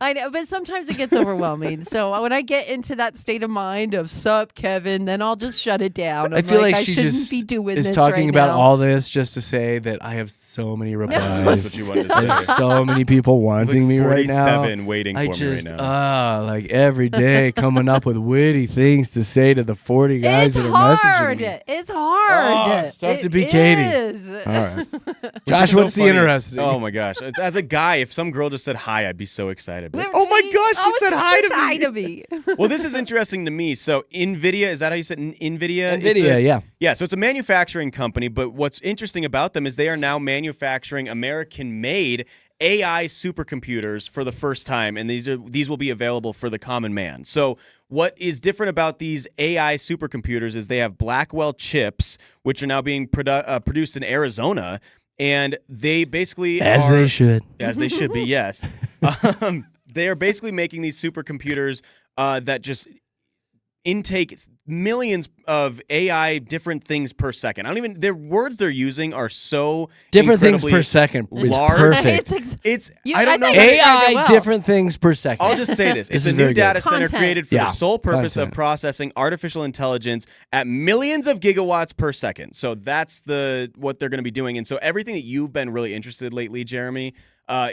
I know, but sometimes it gets overwhelming. So when I get into that state of mind of "sup, Kevin," then I'll just shut it down. I I'm feel like I she shouldn't just be doing is this talking right about now. all this just to say that I have so many replies. That's what you wanted to say. There's so many people wanting me right now. 47 waiting I for just, me right now. like every day coming up with witty things to say to the 40 guys It's that are hard. messaging me. It's hard. Oh, it's tough It to be Katie. is. All right. Which Josh, is so what's the funny. interesting? Oh my gosh! As a guy, if some girl just said hi, I'd be so excited. Like, See? oh my gosh, she said hi to me. Hi to me. Well, this is interesting to me. So, NVIDIA, is that how you said NVIDIA? NVIDIA, yeah. Yeah, so it's a manufacturing company, but what's interesting about them is they are now manufacturing American-made AI supercomputers for the first time, and these will be available for the common man. So what is different about these AI supercomputers is they have Blackwell chips, which are now being produced in Arizona, and they basically As they should. As they should be, yes. They are basically making these supercomputers that just intake millions of AI different things per second. Their words they're using are so Different things incredibly per second is large. perfect. I don't know. think it's AI, described it well. different things per second. I'll just say this. This It's a is new very good. data center Content. created for Yeah. the sole purpose Content. of processing artificial intelligence at millions of gigawatts per second. So that's what they're going to be doing. And so everything that you've been really interested lately, Jeremy,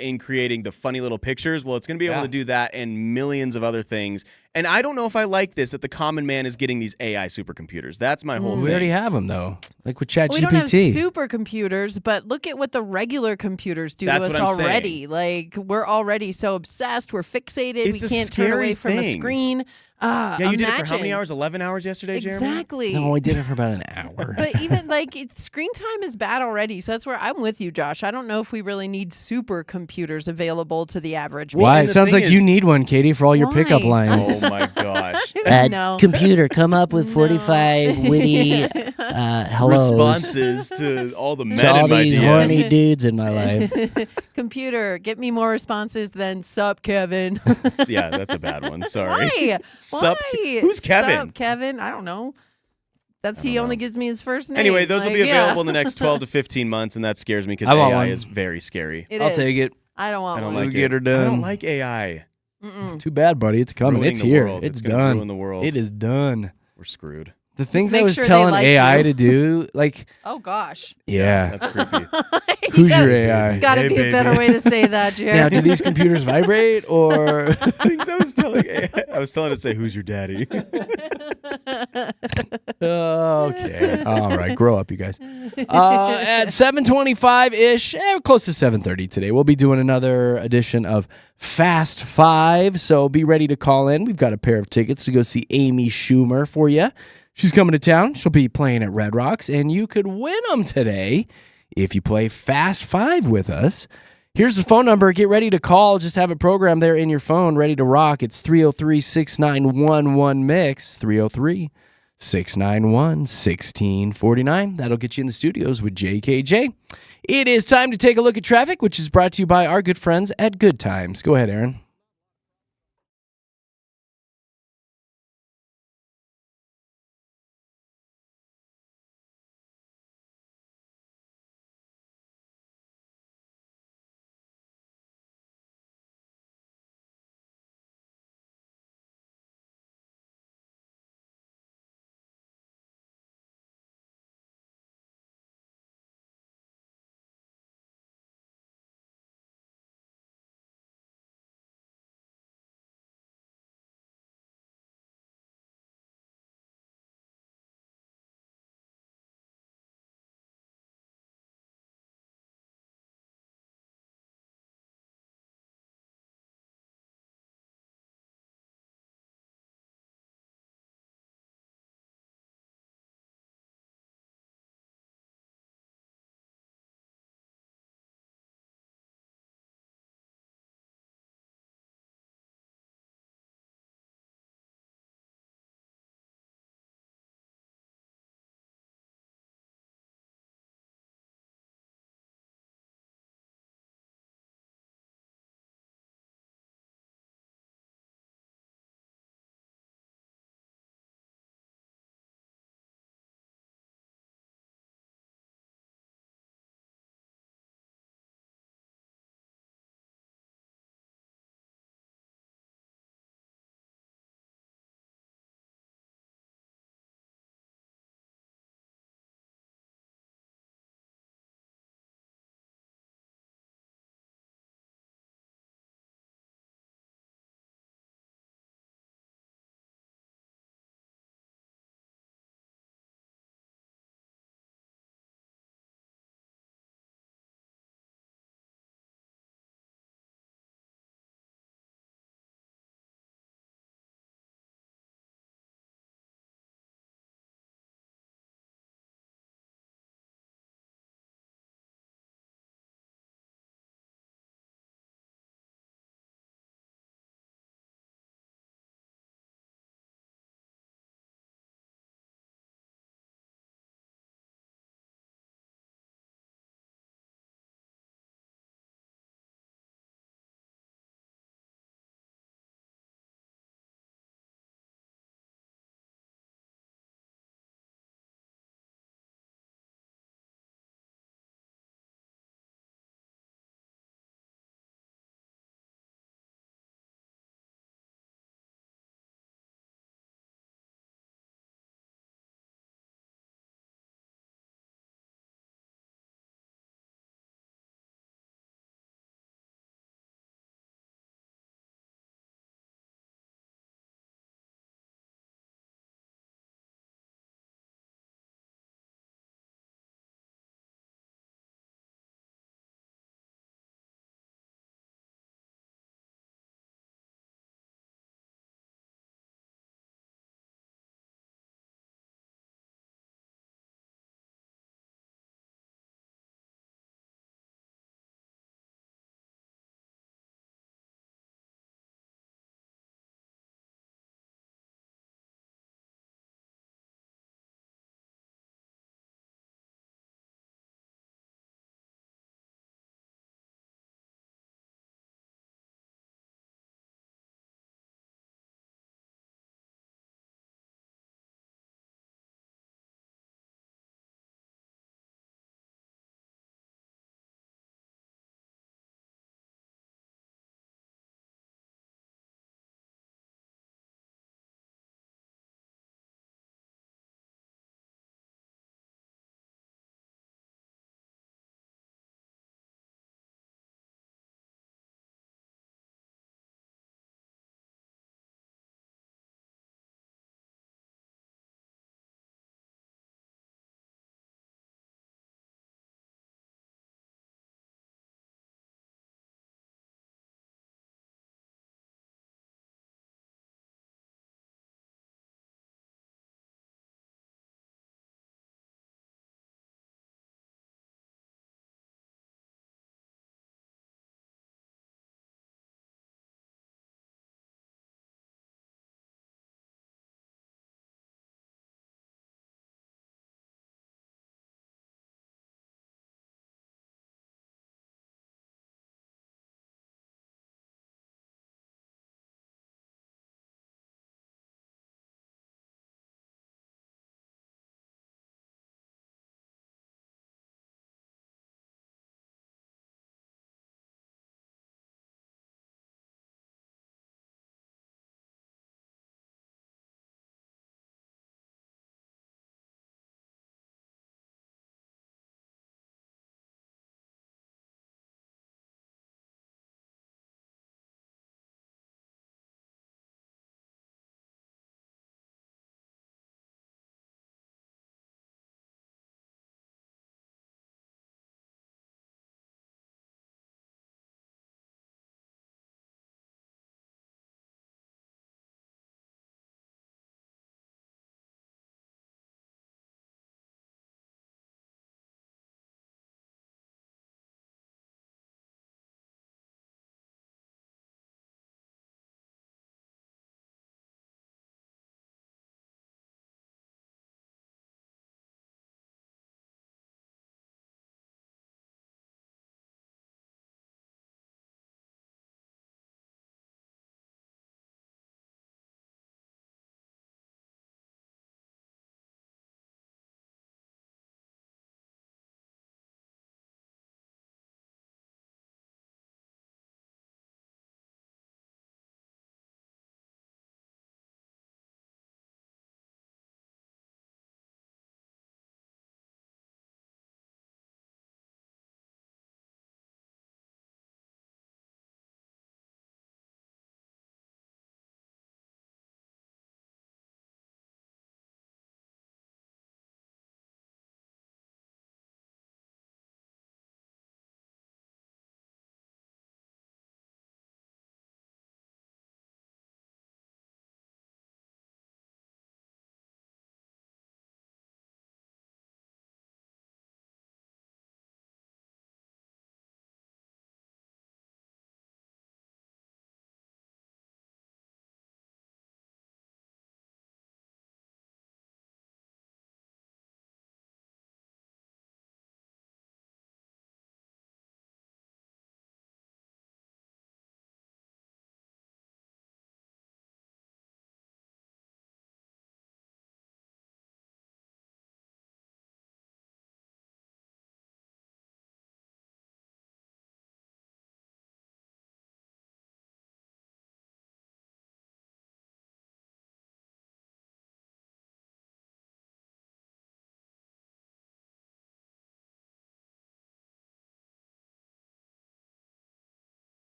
in creating the funny little pictures, well, it's going to be able to do that and millions of other things. And I don't know if I like this, that the common man is getting these AI supercomputers. That's my whole We thing. already have them, though. Like with We don't have ChatGPT. supercomputers, but look at what the regular computers do That's to us what I'm already. saying. Like we're already so obsessed, we're fixated, It's a we can't turn scary away from a thing. screen. Yeah, you did it for how many imagine. hours? 11 hours yesterday, Jeremy? Exactly. No, I did it for about an hour. But even screen time is bad already. So that's where I'm with you, Josh. I don't know if we really need supercomputers available to the average man. Why? and It the sounds thing like you is- need one, Katie, for all your pickup Why? lines. Oh my gosh. No. Computer, come up with 45 witty hellos Responses to all the men to all in my these DMs. horny dudes in my life. Computer, get me more responses than sup, Kevin. Yeah, that's a bad one. Sorry. Why? Sup? Why? Who's Kevin? Sup, Kevin? I don't know. He only gives me his first name. Anyway, those will be Like, yeah. available in the next 12 to 15 months, and that scares me because I want AI one. is very scary. It I'll is. take it. I don't want I don't one. like get it. her done. I don't like AI. Too bad, buddy. It's coming. Ruining It's the here. world. It's gonna done. ruin the world. It is done. We're screwed. The things make I was sure they telling like AI you. to do, like, Oh gosh. yeah. That's creepy. Who's your AI? It's got to Hey, be a better baby. way to say that, Jared. Now, do these computers vibrate or? Things I was telling AI. I was telling it to say, "Who's your daddy?" Okay. All right. Grow up, you guys. At 7:25-ish, close to 7:30 today, we'll be doing another edition of Fast Five. So be ready to call in. We've got a pair of tickets to go see Amy Schumer for you. She's coming to town. She'll be playing at Red Rocks, and you could win them today if you play Fast 5 with us. Here's the phone number. Get ready to call. Just have it programmed there in your phone, ready to rock. It's 303-691-1-MIX, 303-691-1649. That'll get you in the studios with JKJ. It is time to take a look at traffic, which is brought to you by our good friends at Good Times. Go ahead, Aaron.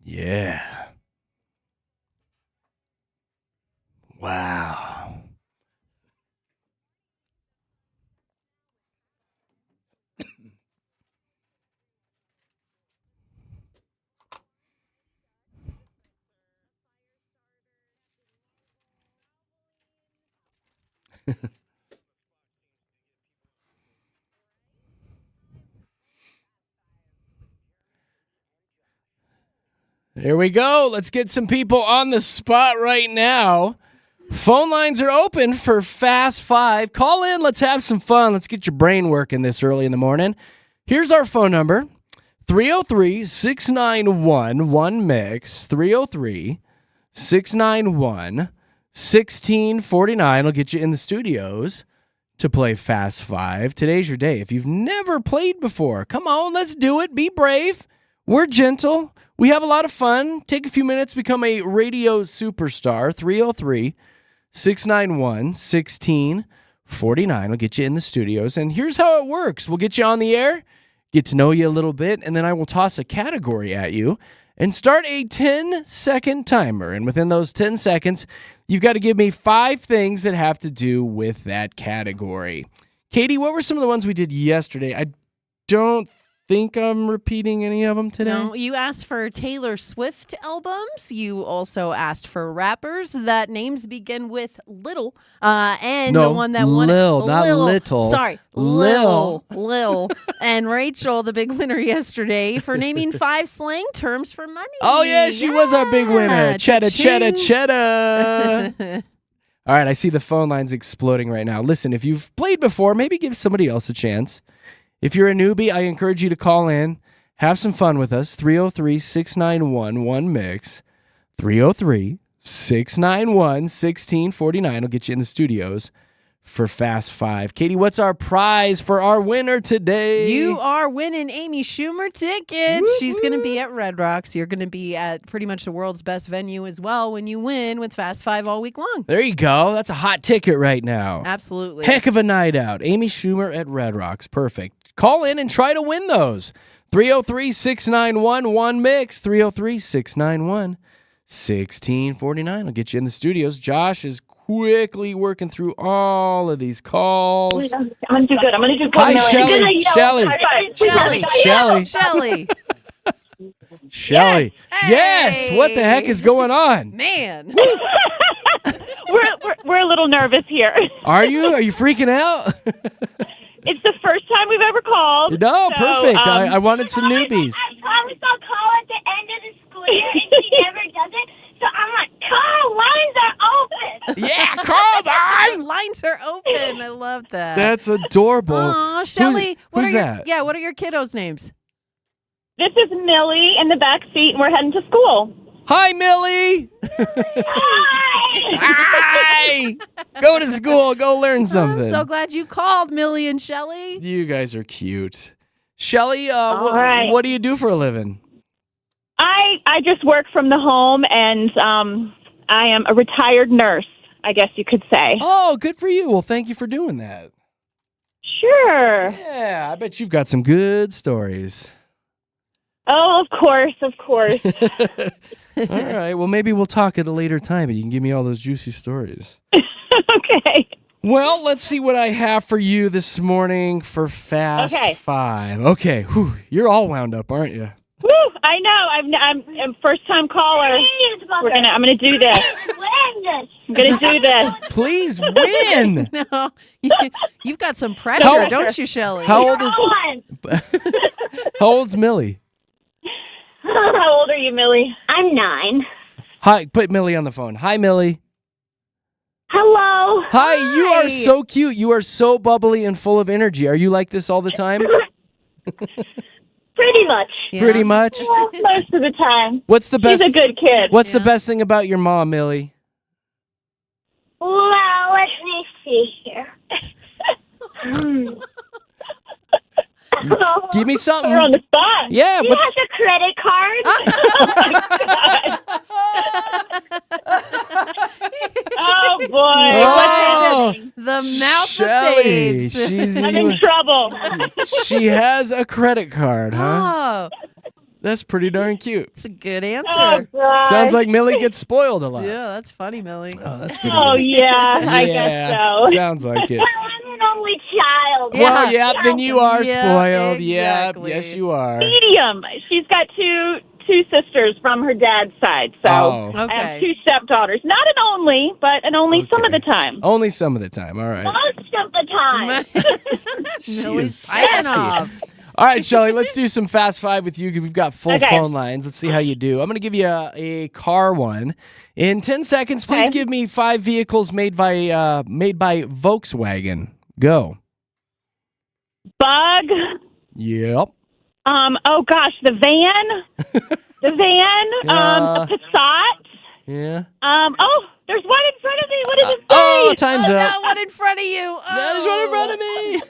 Yeah. Wow. Here we go. Let's get some people on the spot right now. Phone lines are open for Fast Five. Call in. Let's have some fun. Let's get your brain working this early in the morning. Here's our phone number, 303-691-1MIX, 303-691-1649. Will get you in the studios to play Fast Five. Today's your day. If you've never played before, come on, let's do it. Be brave. We're gentle. We have a lot of fun. Take a few minutes, become a radio superstar. 303-691-1649 will get you in the studios. And here's how it works. We'll get you on the air, get to know you a little bit, and then I will toss a category at you and start a 10-second timer. And within those 10 seconds, you've got to give me 5 things that have to do with that category. Katie, what were some of the ones we did yesterday? I don't think I'm repeating any of them today. No, you asked for Taylor Swift albums. You also asked for rappers that names begin with little. And No, the one that won Lil, not little. Sorry, Lil. Lil. And Rachel, the big winner yesterday, for naming 5 slang terms for money. Oh, yeah, she was our big winner. Cheddar, cheddar, cheddar. All right, I see the phone lines exploding right now. Listen, if you've played before, maybe give somebody else a chance. If you're a newbie, I encourage you to call in. Have some fun with us. 303-691-1MIX. 303-691-1649 will get you in the studios for Fast Five. Katie, what's our prize for our winner today? You are winning Amy Schumer tickets. She's going to be at Red Rocks. You're going to be at pretty much the world's best venue as well when you win with Fast Five all week long. There you go. That's a hot ticket right now. Absolutely. Heck of a night out. Amy Schumer at Red Rocks. Perfect. Call in and try to win those. 303-691-1MIX. 303-691-1649. I'll get you in the studios. Josh is quickly working through all of these calls. I'm going to do good. I'm going to do good. Hi, Shelly. Shelly. Shelly. Shelly. Hey. Yes. What the heck is going on? Man. We're a little nervous here. Are you? Are you freaking out? It's the first time we've ever called. No, so, perfect. I wanted some newbies. I promised I'll call at the end of the school year, and she never does it. So I'm like, call, lines are open. Yeah, come on. Lines are open. I love that. That's adorable. Aw, Shelly. Who's that? Yeah, what are your kiddos' names? This is Millie in the back seat, and we're heading to school. Hi, Millie. Hi. Go to school. Go learn something. I'm so glad you called, Millie and Shelly. You guys are cute. Shelly, right. what do you do for a living? I just work from the home, and I am a retired nurse, I guess you could say. Oh, good for you. Well, thank you for doing that. Sure. Yeah, I bet you've got some good stories. Oh, of course. All right. Well, maybe we'll talk at a later time and you can give me all those juicy stories. Okay. Well, let's see what I have for you this morning for Fast Five. Okay. Whew, you're all wound up, aren't you? Woo! I know. I'm a first-time caller. I'm gonna do this. I'm gonna do this. Please win. No, you've got some pressure, don't you, Shelly? How old's Millie? How old are you, Millie? I'm 9. Hi, put Millie on the phone. Hi, Millie. Hello. Hi, you are so cute. You are so bubbly and full of energy. Are you like this all the time? Pretty much. Yeah. Pretty much. Well, most of the time. What's the best? She's a good kid. What's the best thing about your mom, Millie? Well, let me see here. Give me something. We're on the spot. Yeah. She has a credit card. Oh, boy. Oh, The mouth Shelly. of babes. She's I'm in trouble. she has a credit card, huh? Oh, That's pretty darn cute. It's a good Oh, answer. God. Sounds like Millie gets spoiled a lot. Yeah, that's funny, Millie. Oh, that's pretty Oh, good. yeah, I guess Yeah, so. sounds like it. I'm an only child. Well, yeah, then you are Yeah, spoiled. exactly. Yeah, yes, you are. Medium. She's got two sisters from her dad's side, so Oh. I have Okay. two stepdaughters. Not an only, but an only some of Okay. the time. Only some of the time. All right. Most of the time. Millie's is fighting sassy. off. All right, Shelly, let's do some Fast Five with you. We've got full Okay. phone lines. Let's see how you do. I'm going to give you a car one. In 10 seconds, please Okay. give me 5 vehicles made by Volkswagen. Go. Bug. Yep. Oh gosh, the van. The van. Yeah. The Passat. Yeah. Oh, there's one in front of me. What does it say? Oh, time's Oh, up. no, one in front of you. There's one in front of me.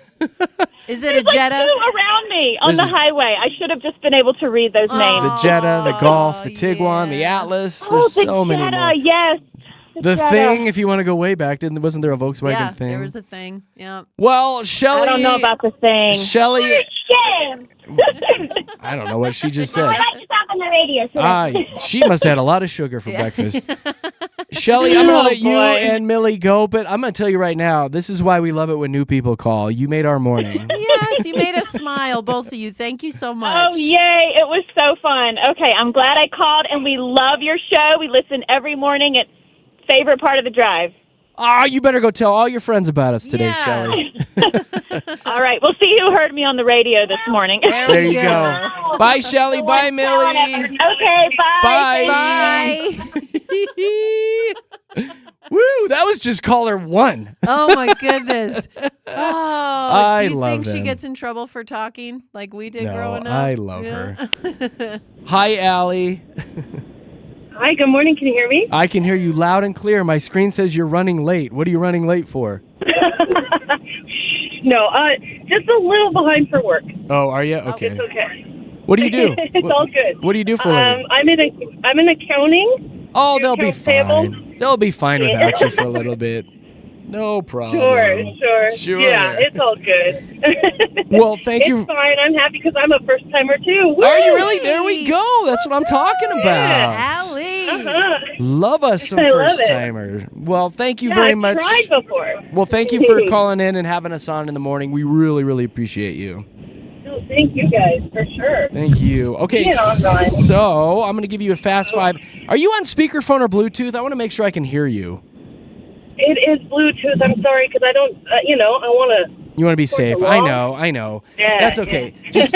Is it a There's Jetta? like two around me on There's the highway. I should have just been able to read those names. The Jetta, the Golf, the Tiguan, the yeah. Atlas. Oh, There's the so many Jetta, more. yes. The Jetta. Thing, if you want to go way back, wasn't there a Volkswagen Yeah, Thing? there was a thing. Yeah. Well, Shelly. I don't know about the thing. Shelly, Shame. I don't know what she just I said. like to talk on the radio. So She must have had a lot of sugar for breakfast. Shelly, I'm going to Oh, let you boy. and Millie go, but I'm going to tell you right now, this is why we love it when new people call. You made our morning. Yes, you made us smile, both of you. Thank you so much. Oh, yay. It was so fun. Okay, I'm glad I called, and we love your show. We listen every morning. It's favorite part of the drive. You better go tell all your friends about us today, Yeah. Shelly. All right, we'll see who heard me on the radio this morning. There you go. Bye, Shelly. Bye, Millie. Okay, bye. Bye. Bye. Woo, that was just caller 1. Oh my goodness. Oh, I do you love think she them. gets in trouble for talking like we did No, growing up? I love Yeah. her. Hi, Allie. Hi, good morning. Can you hear me? I can hear you loud and clear. My screen says you're running late. What are you running late for? No, just a little behind for work. Oh, are you? Okay. It's okay. What do you do? It's all good. What do you do for a living? I'm in accounting. Oh, they'll be accounts payable. fine. They'll be fine without you for a little bit. No problem. Sure. Yeah, it's all good. Well, thank you. It's fine. I'm happy because I'm a first timer too. Woo! Are you really? There we go. That's what I'm talking about. Allie. Uh-huh. Love us some I love first it. timers. Well, thank you Yeah, very I've much. tried before. Well, thank you for calling in and having us on in the morning. We really, really appreciate you. No, thank you guys for sure. Thank you. Okay, Yeah, I'm fine. so I'm going to give you a fast 5. Are you on speakerphone or Bluetooth? I want to make sure I can hear you. It is Bluetooth. I'm sorry because I don't. I want to. You want to be safe. along? I know. Yeah, That's okay. Just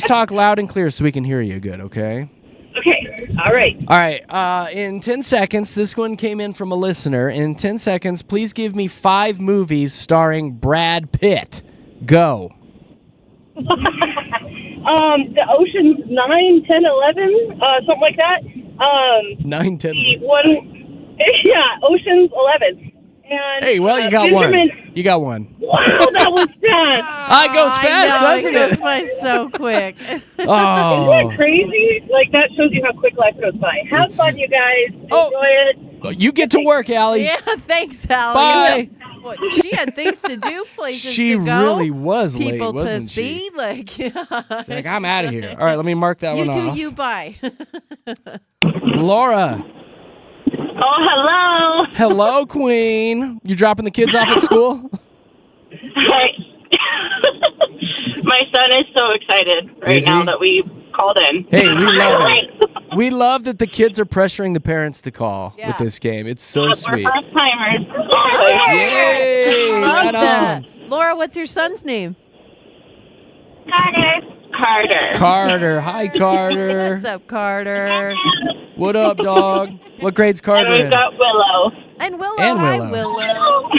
talk loud and clear so we can hear you good, okay? Okay. All right. All right. In 10 seconds, this one came in from a listener. In 10 seconds, please give me 5 movies starring Brad Pitt. Go. The Oceans 9, 10, 11, something like that. 9, 10. The one, yeah, Oceans 11. And, Hey, well, you got one. Benjamin- You got one. Wow, that was fast. It goes fast, I know, doesn't it? goes it? by so quick. Oh. Isn't that crazy? Like, that shows you how quick life goes by. Have It's- fun, you guys. Oh. Enjoy it. You get to work, Allie. Yeah, thanks, Allie. Bye. What, she had things to do, places She to go. really was late, people wasn't to she? see. Like, yeah. She's like, I'm out of here. All right, let me mark that You one do off. you, bye. Laura. Oh, hello. Hello, Queen. You dropping the kids off at school? My son is so excited right Is he? now that we called in. Hey, we love it. We love that the kids are pressuring the parents to call with Yeah. this game. It's so We're sweet. first timers. Yay! Love Right that. on. Laura, what's your son's name? Carter. Carter. Hi, Carter. What's up, Carter? What up, dog? What grade's And Carter we've in? got Willow. And Willow. And Hi, Willow. Willow.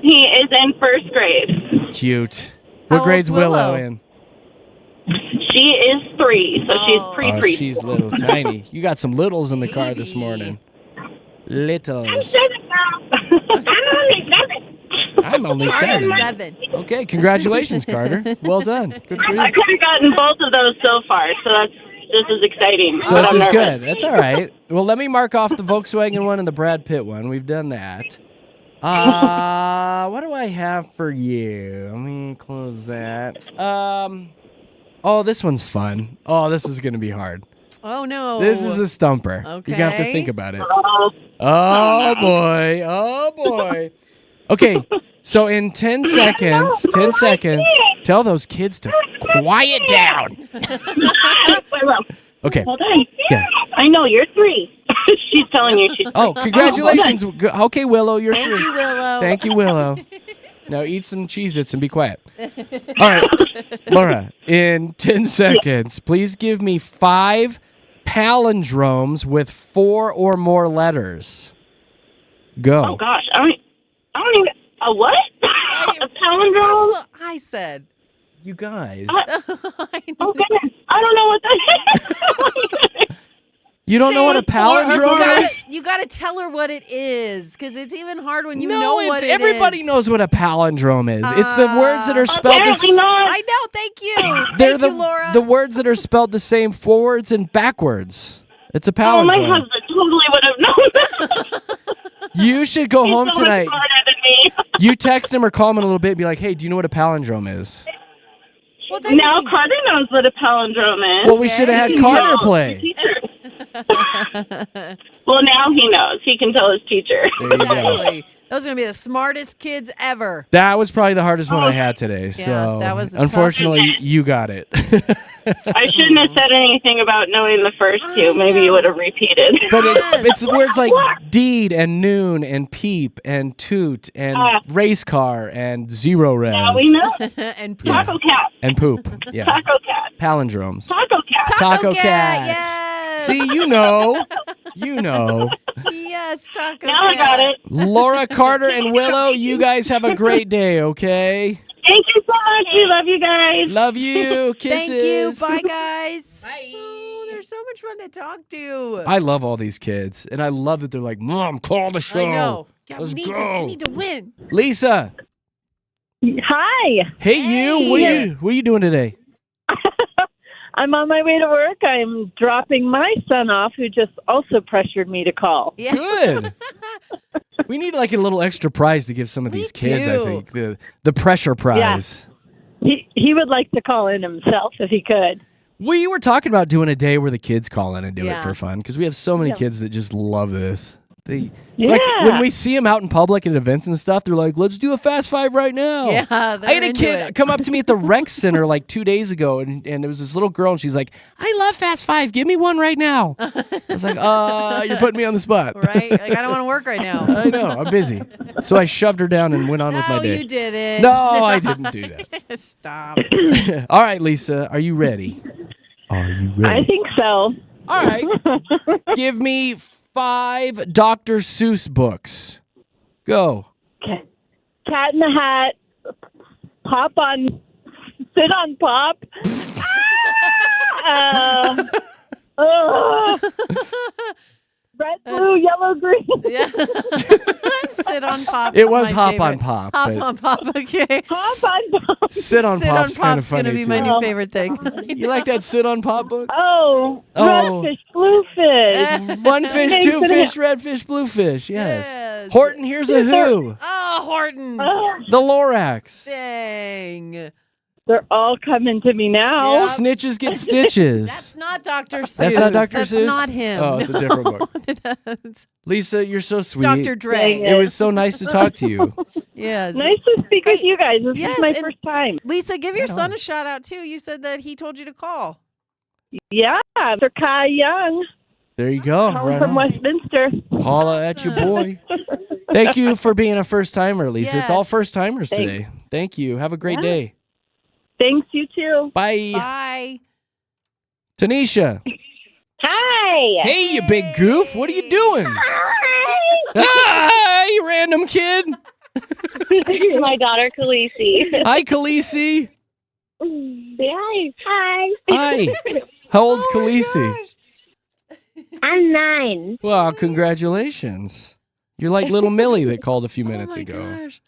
He is in first grade. Cute. How What grade's old's Willow Willow? in? She is 3, so she's Oh. Oh, pre-pre. she's little tiny. You got some littles in the car this morning. Littles. I'm only Carter's 7. 7. Okay, congratulations, Carter. Well done. Good for I you. could have gotten both of those so far, so this is exciting. So but this I'm is nervous. good. That's all right. Well, let me mark off the Volkswagen one and the Brad Pitt one. We've done that. What do I have for you? Let me close that. Oh, this one's fun. Oh, this is going to be hard. Oh, no. This is a stumper. Okay. You're going to have to think about it. Oh, Oh, boy. Oh, boy. Okay, so in 10 seconds, tell those kids to quiet down. I will. Okay. Hold on. Yeah. I know, you're 3. She's telling you she's 3. Oh, congratulations. Okay, Willow, you're Thank free. you, Willow. Thank you, Willow. Now eat some Cheez-Its and be quiet. All right, Laura, in 10 seconds, please give me 5 palindromes with 4 or more letters. Go. Oh, gosh. I don't even... A what? A palindrome? That's what I said. You guys. I Oh, goodness. I don't know what that is. You don't know what a palindrome is? You got to tell her what it is, because it's even hard when you No, know what it is. everybody knows what a palindrome is. It's the words that are spelled Apparently not. I know. Thank you. They're Thank you, Laura. the words that are spelled the same forwards and backwards. It's a Oh, my palindrome. husband totally would have known that. You should go home He's so much tonight. smarter than me. You text him or call him in a little bit and be like, hey, do you know what a palindrome is? Well, then Now you can- Carter knows what a palindrome is. Well, we should have had Carter No, play. teacher. Well, now he knows. He can tell his teacher. There you go. Exactly. Those are going to be the smartest kids ever. That was probably the hardest one I had today. Yeah, So that was a tough unfortunately, you got it. I shouldn't have said anything about knowing the first 2. Maybe you would have repeated. But it's words like deed and noon and peep and toot and race car and zero res Now we know. And poop. Taco cat. and poop. Yeah. Taco cat. Palindromes. Taco cat. Taco Cat. cats. Yes. See, you know. You know. Yes, Taco Now I got it. Laura, Carter, and Willow, you guys have a great day, okay? Thank you so much. We love you guys. Love you. Kisses. Thank you. Bye, guys. Bye. Oh, they're so much fun to talk to. I love all these kids, and I love that they're like, Mom, call the show. I know. Yeah, Let's we go. need to win. Lisa. Hi. Hey, you. What are you doing today? I'm on my way to work. I'm dropping my son off, who just also pressured me to call. Yeah. Good. We need like a little extra prize to give some of Me these kids, I too. think. The pressure prize. He would like to call in himself if he could. We were talking about doing a day where the kids call in and do it Yeah. for fun because we have so many kids that just love this. Like Yeah. when we see them out in public at events and stuff, they're like, "Let's do a Fast Five right now." Yeah, I they're had a into kid it. come up to me at the rec center like 2 days ago, and there was this little girl, and she's like, "I love Fast Five. Give me one right now." I was like, "You're putting me on the spot." Right? Like, I don't want to work right now. I know, I'm busy. So I shoved her down and went on with my No, day. you didn't. No, I didn't do that. Stop. All right, Lisa, are you ready? Are you I ready? think so. All right. Give me 5 Dr. Seuss books. Go. Cat in the Hat. Sit on Pop. Red, blue, yellow, green. Yeah. Sit on Pop. It is was my Hop favorite. on Pop. Hop but on Pop. Okay. Hop on Pop. Sit on Sit on Pop's kind of Pop's gonna funny be too. my new favorite thing. You like that Sit on Pop book? Oh, Oh. red fish, blue fish. One fish, Thanks two for fish, red fish, blue fish. Yes. Yes. Horton, here's a who. Oh, Horton. The Lorax. Dang. They're all coming to me now. Yeah. Snitches get stitches. That's not Dr. Seuss. That's not Dr. That's Seuss? not him. Oh, it's a different book. That's Lisa, you're so sweet. Dr. Dre. It was so nice to talk to you. Yes. Nice to speak with you guys. This Yes, is my and- first time. Lisa, give your Right son on. a shout out too. You said that he told you to call. Yeah, for Kai Young. There you go. Home Right from on. Westminster. Holla at your boy. Thank you for being a first timer, Lisa. It's all Yes. first timers Thanks. today. Thank you. Have a great Yeah. day. Thanks, you too. Bye. Bye. Tanisha. Hi. Hey, you big goof. What are you doing? Hi, you random kid. My daughter, Khaleesi. Hi, Khaleesi. Hi. Hi. Hi. How old's Khaleesi? I'm 9. Well, congratulations. You're like little Millie that called a few minutes Oh my ago. gosh.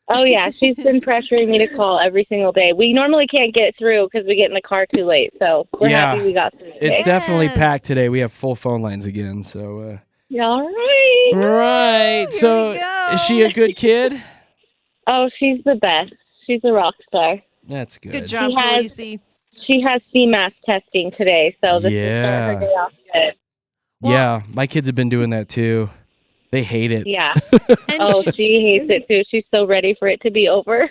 Oh, yeah. She's been pressuring me to call every single day. We normally can't get through because we get in the car too late. So we're Yeah. happy we got through It's today. definitely Yes. packed today. We have full phone lines again. So, All right. right. So, we go. is she a good kid? Oh, she's the best. She's a rock star. That's good. Good job, He has- Khaleesi. She has CMAS testing today, so this is her day off good. Yeah, my kids have been doing that too. They hate it. Yeah. And She hates it too. She's so ready for it to be over.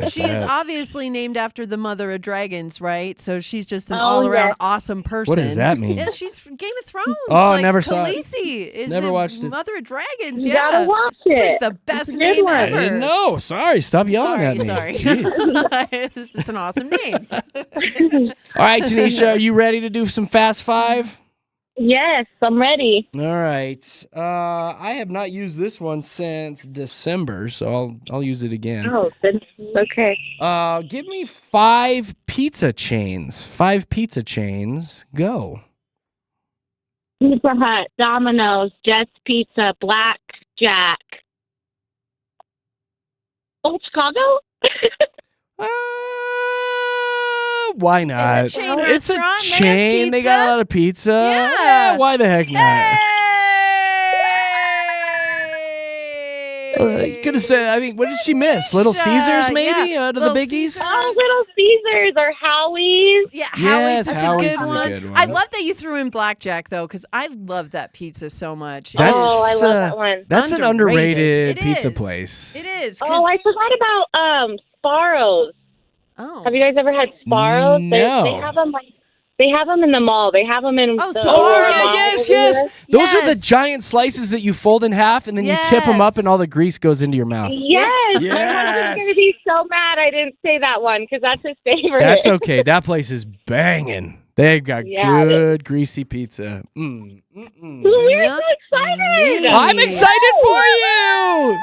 she is obviously named after the mother of dragons, right? So she's just an Oh, all-around yes. awesome person. What does that mean? Yeah, she's from Game of Thrones. Oh, like never saw it. Khaleesi is Never the watched it. mother of dragons. You Yeah, gotta watch it's it. like the best It's a good name one. I ever. didn't know. Sorry. Stop yelling at me. Sorry. Jeez. It's an awesome name. All right, Tanisha, are you ready to do some Fast Five? Yes, I'm ready. All right. I have not used this one since December, so I'll use it again. Oh, that's okay. Give me 5 pizza chains. 5 pizza chains. Go. Pizza Hut, Domino's, Jets Pizza, Black Jack. Old Chicago? Why not? It's a chain It's a restaurant. chain. They got a lot of pizza. Yeah. Why the heck not? You could have said, I mean, what did she miss? Little Caesars, maybe? yeah. Out of Little the biggies? Caesars. Oh, Little Caesars or Howie's. Yeah, Yes, Howie's is Howie's a is good a one. good one. I love that you threw in blackjack though, because I love that pizza so much. That's, Oh, I love that one. That's an Underrated. underrated It pizza is. place. It is. 'cause- Oh, I forgot about Sparrows. oh. Have you guys ever had Sparrows? No. They have them they have them in the mall. They have them in Oh, the so- Oh, Sparrows. yeah, mall yes, over yes. here. Those are the Yes. giant slices that you fold in half and then you tip them up Yes. and all the grease goes into your mouth. Yes, my Yes. husband's gonna be so mad I didn't say that one because that's his favorite. That's okay. That place is banging. They've got Yeah, good, greasy pizza. We're so excited. I'm excited for you.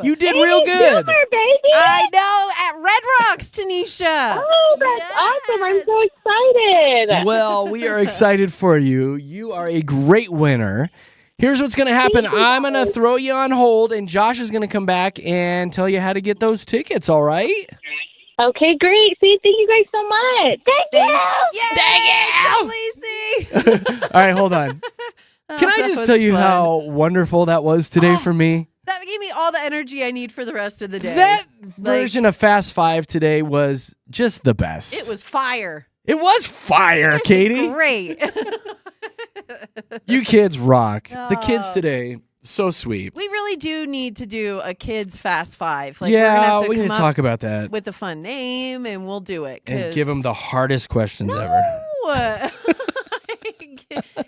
You did real good. Super, baby. I know at Red Rocks, Tanisha. Oh, that's awesome! I'm so excited. Well, we are excited for you. You are a great winner. Here's what's going to happen. I'm going to throw you on hold, and Josh is going to come back and tell you how to get those tickets, all right? Okay, great. See, thank you guys so much. Thank you. Yay, Khaleesi. All right, hold on. Can I that just was tell you fun. how wonderful that was today for me? That gave me all the energy I need for the rest of the day. That version of Fast Five today was just the best. It was fire. It was fire, Katie. Great. You kids rock. The kids Oh. today, so sweet. We really do need to do a kids Fast Five. Like, we're Yeah, gonna have to we need come to up talk about that with a fun name, and we'll do it. and give them the hardest questions ever.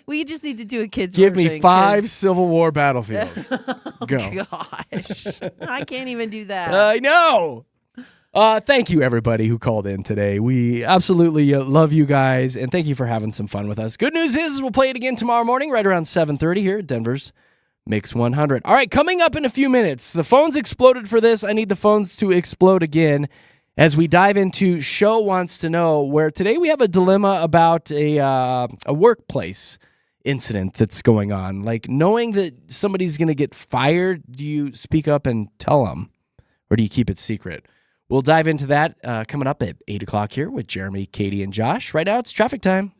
We just need to do a kids. Give me version, 5 'cause- Civil War battlefields. Go. Gosh, I can't even do that. I know. Thank you, everybody who called in today. We absolutely love you guys, and thank you for having some fun with us. Good news is we'll play it again tomorrow morning, right around 7:30 here at Denver's Mix 100. All right, coming up in a few minutes. The phones exploded for this. I need the phones to explode again as we dive into Show Wants to Know, where today we have a dilemma about a workplace incident that's going on. Like, knowing that somebody's going to get fired, do you speak up and tell them, or do you keep it secret? We'll dive into that coming up at 8 o'clock here with Jeremy, Katy, and Josh. Right now, it's traffic time.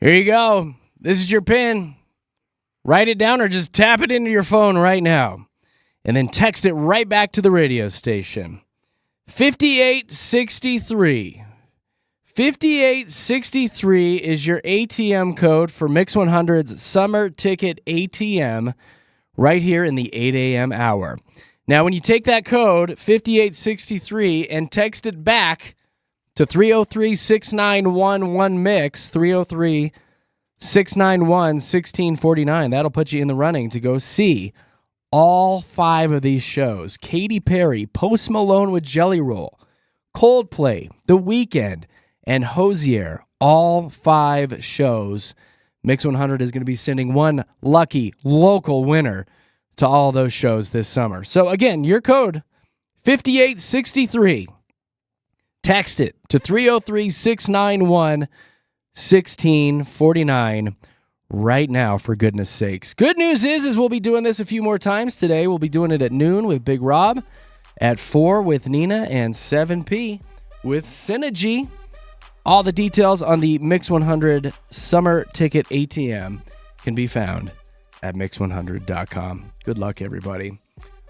Here you go. This is your PIN. Write it down or just tap it into your phone right now. And then text it right back to the radio station. 5863. 5863 is your ATM code for Mix 100's Summer Ticket ATM right here in the 8 a.m. hour. Now, when you take that code, 5863, and text it back to 303-6911-MIX, 303-691-1649, that'll put you in the running to go see all 5 of these shows. Katy Perry, Post Malone with Jelly Roll, Coldplay, The Weeknd, and Hozier. All 5 shows. Mix 100 is going to be sending one lucky local winner to all those shows this summer. So again, your code, 5863. Text it to 303-691-1649 right now, for goodness sakes. Good news is we'll be doing this a few more times today. We'll be doing it at noon with Big Rob, at 4 with Nina, and 7 with Synergy. All the details on the Mix 100 Summer Ticket ATM can be found at mix100.com. Good luck, everybody.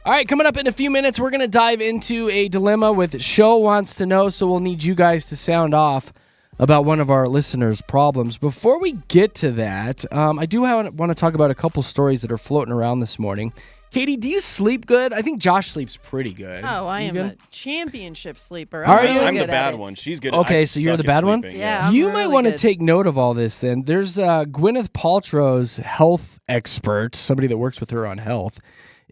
All right, coming up in a few minutes, we're going to dive into a dilemma with Show Wants to Know, so we'll need you guys to sound off about one of our listeners' problems. Before we get to that, I do want to talk about a couple stories that are floating around this morning. Katie, do you sleep good? I think Josh sleeps pretty good. Oh, I am good? a championship sleeper. Are you? I'm good the bad at it. one. She's good. Okay, I so you're suck the at bad one? sleeping, Yeah. I'm You might really want to good. take note of all this then. There's Gwyneth Paltrow's health expert, somebody that works with her on health,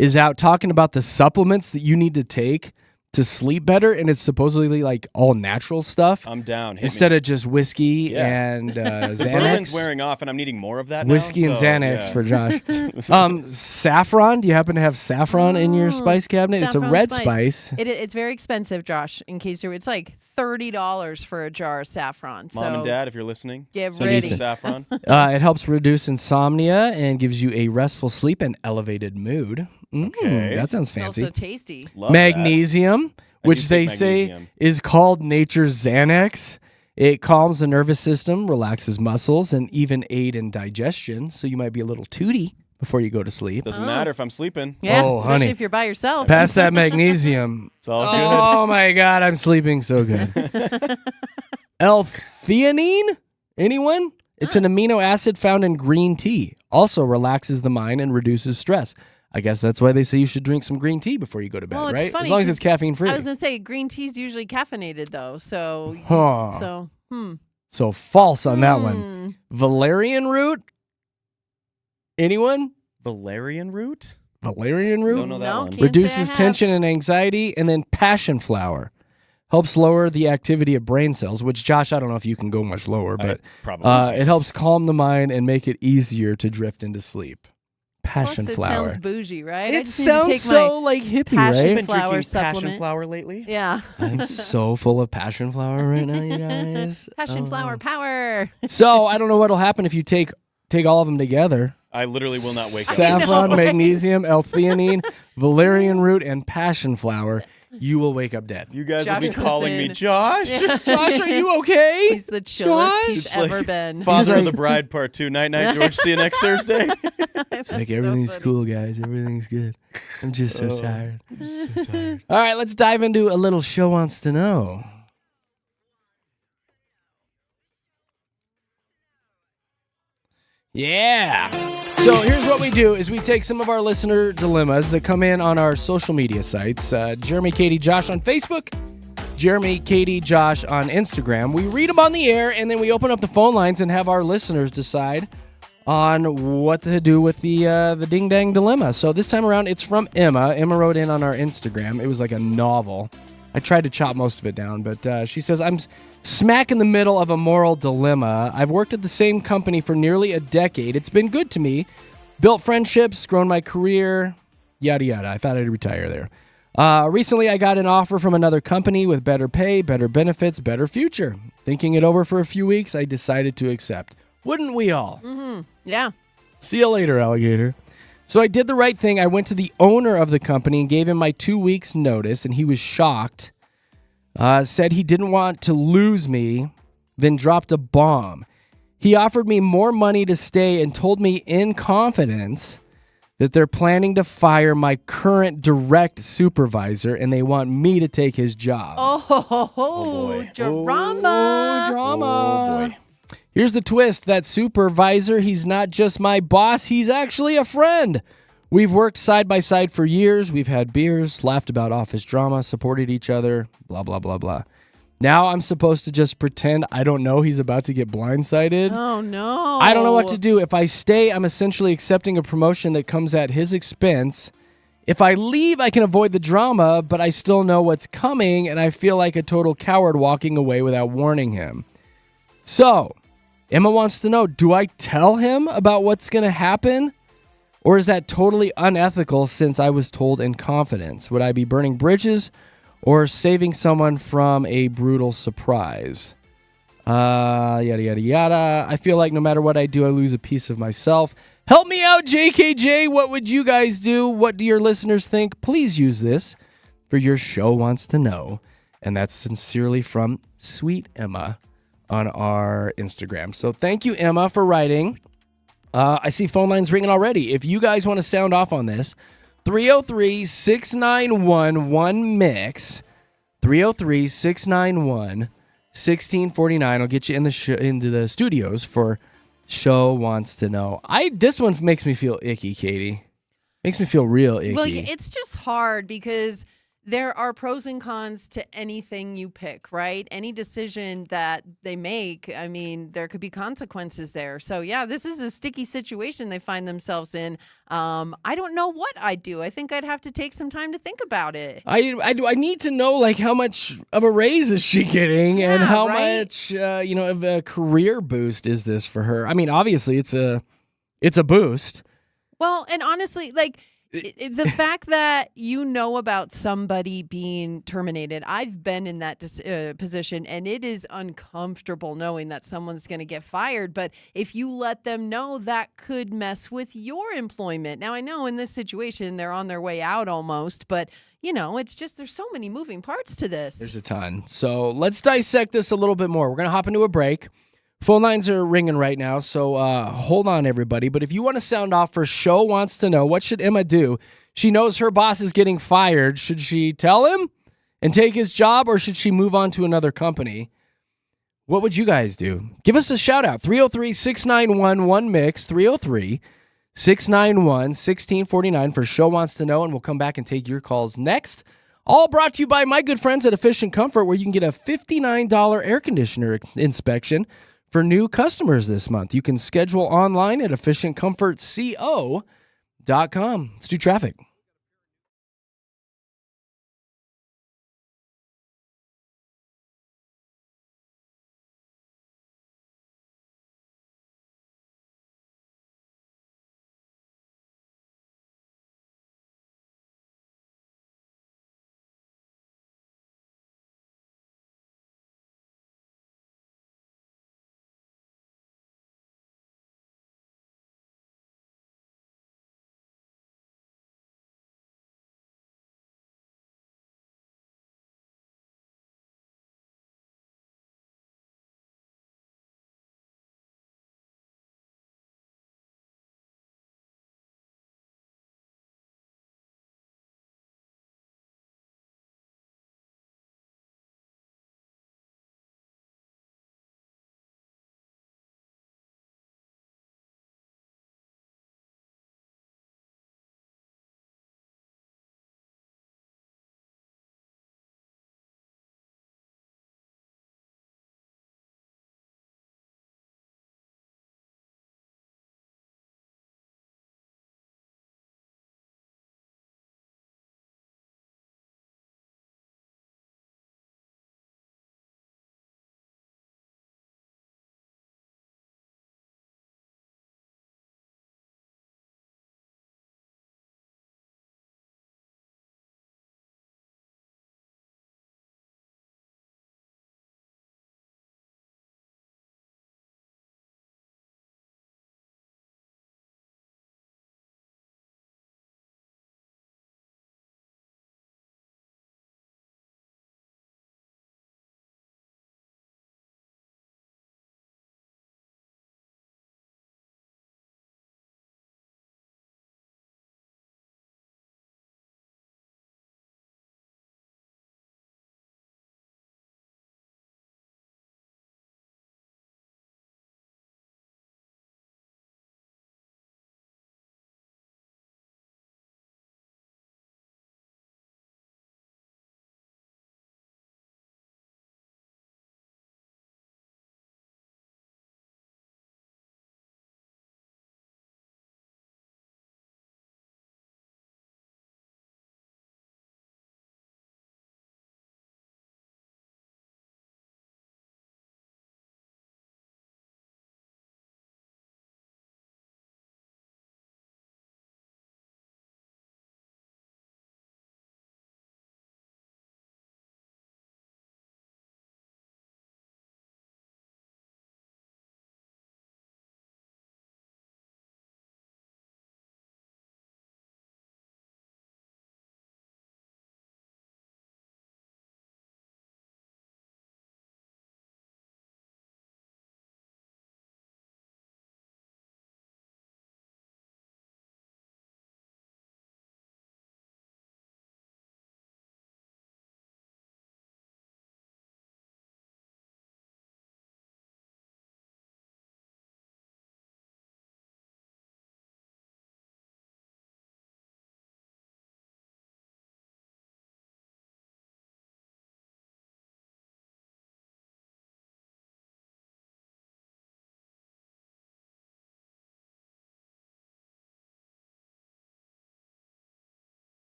is out talking about the supplements that you need to take to sleep better, and it's supposedly like all natural stuff I'm down. Hit instead me. of just whiskey Yeah. and The Berlin's Xanax. wearing off, and I'm needing more of that Whiskey now. and so, Xanax yeah. for Josh. Saffron. Do you happen to have saffron in your spice cabinet? It's a Saffron red spice. It's very expensive, Josh. In case it's like $30 for a jar of saffron. So Mom and Dad, if you're listening, get send me ready. some saffron. It helps reduce insomnia and gives you a restful sleep and elevated mood. Okay. That sounds It's fancy. also tasty. Love Magnesium, which do they take say magnesium. is called nature's Xanax. It calms the nervous system, relaxes muscles, and even aid in digestion. So you might be a little tooty before you go to sleep. That. Doesn't matter if I'm sleeping. Yeah, Oh, especially honey. if you're by yourself. Pass that magnesium. It's all good. Oh my God, I'm sleeping so good. L-theanine? Anyone? It's an amino acid found in green tea. Also relaxes the mind and reduces stress. I guess that's why they say you should drink some green tea before you go to bed, Well, it's right? funny As long as 'cause it's caffeine free. I was gonna say green tea's usually caffeinated though, so Huh. So false on that one. Valerian root? Anyone? Valerian root? Valerian root? Don't know that No, one. can't say I Reduces have. tension and anxiety. And then passion flower. Helps lower the activity of brain cells, which, Josh, I don't know if you can go much lower, but probably can't. it helps calm the mind and make it easier to drift into sleep. Passion Plus, it flower. sounds bougie, right? I It just need to sounds take so like hippie, passion right? Been flower drinking supplement. passion flower lately? Yeah. I'm so full of passion flower right now, you guys. Passion Oh. flower power. So I don't know what'll happen if you take all of them together. I literally will not wake up. Saffron, magnesium, L-theanine, valerian root, and passion flower. You will wake up dead. You guys Josh will be comes calling me in. Josh. Josh, are you okay? He's the chillest Josh? he's It's like ever been. Father of like- the Bride Part 2. Night, night, George. See you next Thursday. It's like everything's cool, guys. Everything's good. I'm just so tired. All right, let's dive into a little Show Wants to Know. Yeah. So here's what we do is we take some of our listener dilemmas that come in on our social media sites. Jeremy, Katy, Josh on Facebook. Jeremy, Katy, Josh on Instagram. We read them on the air, and then we open up the phone lines and have our listeners decide on what to do with the ding dang dilemma. So this time around, it's from Emma. Emma wrote in on our Instagram. It was like a novel. I tried to chop most of it down, but she says, I'm smack in the middle of a moral dilemma. I've worked at the same company for nearly a decade. It's been good to me. Built friendships, grown my career, yada, yada. I thought I'd retire there. Recently, I got an offer from another company with better pay, better benefits, better future. Thinking it over for a few weeks, I decided to accept. Wouldn't we all? Yeah. See you later, alligator. So I did the right thing. I went to the owner of the company and gave him my 2 weeks notice, and he was shocked. Said he didn't want to lose me, then dropped a bomb. He offered me more money to stay and told me in confidence that they're planning to fire my current direct supervisor and they want me to take his job. boy. Drama. Drama. Oh, boy. Here's the twist. That supervisor, he's not just my boss, he's actually a friend. We've worked side by side for years. We've had beers, laughed about office drama, supported each other, blah, blah, blah, blah. Now I'm supposed to just pretend I don't know he's about to get blindsided. Oh, no. I don't know what to do. If I stay, I'm essentially accepting a promotion that comes at his expense. If I leave, I can avoid the drama, but I still know what's coming, and I feel like a total coward walking away without warning him. So, Emma wants to know, do I tell him about what's going to happen? Or is that totally unethical since I was told in confidence? Would I be burning bridges or saving someone from a brutal surprise? Yada, yada, yada. I feel like no matter what I do, I lose a piece of myself. Help me out, JKJ. What would you guys do? What do your listeners think? Please use this for your show wants to know. And that's sincerely from Sweet Emma on our Instagram. So thank you, Emma, for writing. I see phone lines ringing already. If you guys want to sound off on this, 303-691-1MIX, 303-691-1649. I'll get you into the studios for Show Wants to Know. This one makes me feel icky, Katie. Makes me feel real icky. Well, it's just hard because there are pros and cons to anything you pick, right? Any decision that they make, I mean, there could be consequences there. So, yeah, this is a sticky situation they find themselves in. I don't know what I'd do. I think I'd have to take some time to think about it. I need to know, like, how much of a raise is she getting and how much, of a career boost is this for her? I mean, obviously, it's a boost. Well, and honestly, like, the fact that you know about somebody being terminated, I've been in that position, and it is uncomfortable knowing that someone's going to get fired. But if you let them know, that could mess with your employment. Now, I know in this situation, they're on their way out almost, but, it's just there's so many moving parts to this. There's a ton. So let's dissect this a little bit more. We're going to hop into a break. Phone lines are ringing right now, so hold on, everybody. But if you want to sound off for Show Wants to Know, what should Emma do? She knows her boss is getting fired. Should she tell him and take his job, or should she move on to another company? What would you guys do? Give us a shout-out. 303-691-1MIX, 303-691-1649 for Show Wants to Know, and we'll come back and take your calls next. All brought to you by my good friends at Efficient Comfort, where you can get a $59 air conditioner inspection for new customers this month. You can schedule online at efficientcomfortco.com. Let's do traffic.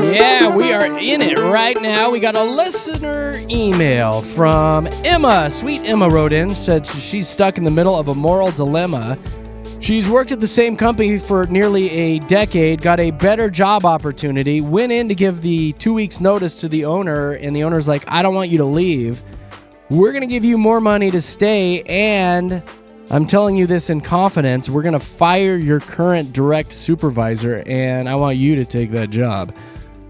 Yeah, we are in it right now. We got a listener email from Emma. Sweet Emma wrote in, said she's stuck in the middle of a moral dilemma. She's worked at the same company for nearly a decade, got a better job opportunity, went in to give the 2 weeks notice to the owner, and the owner's like, I don't want you to leave. We're going to give you more money to stay, and I'm telling you this in confidence, we're going to fire your current direct supervisor, and I want you to take that job.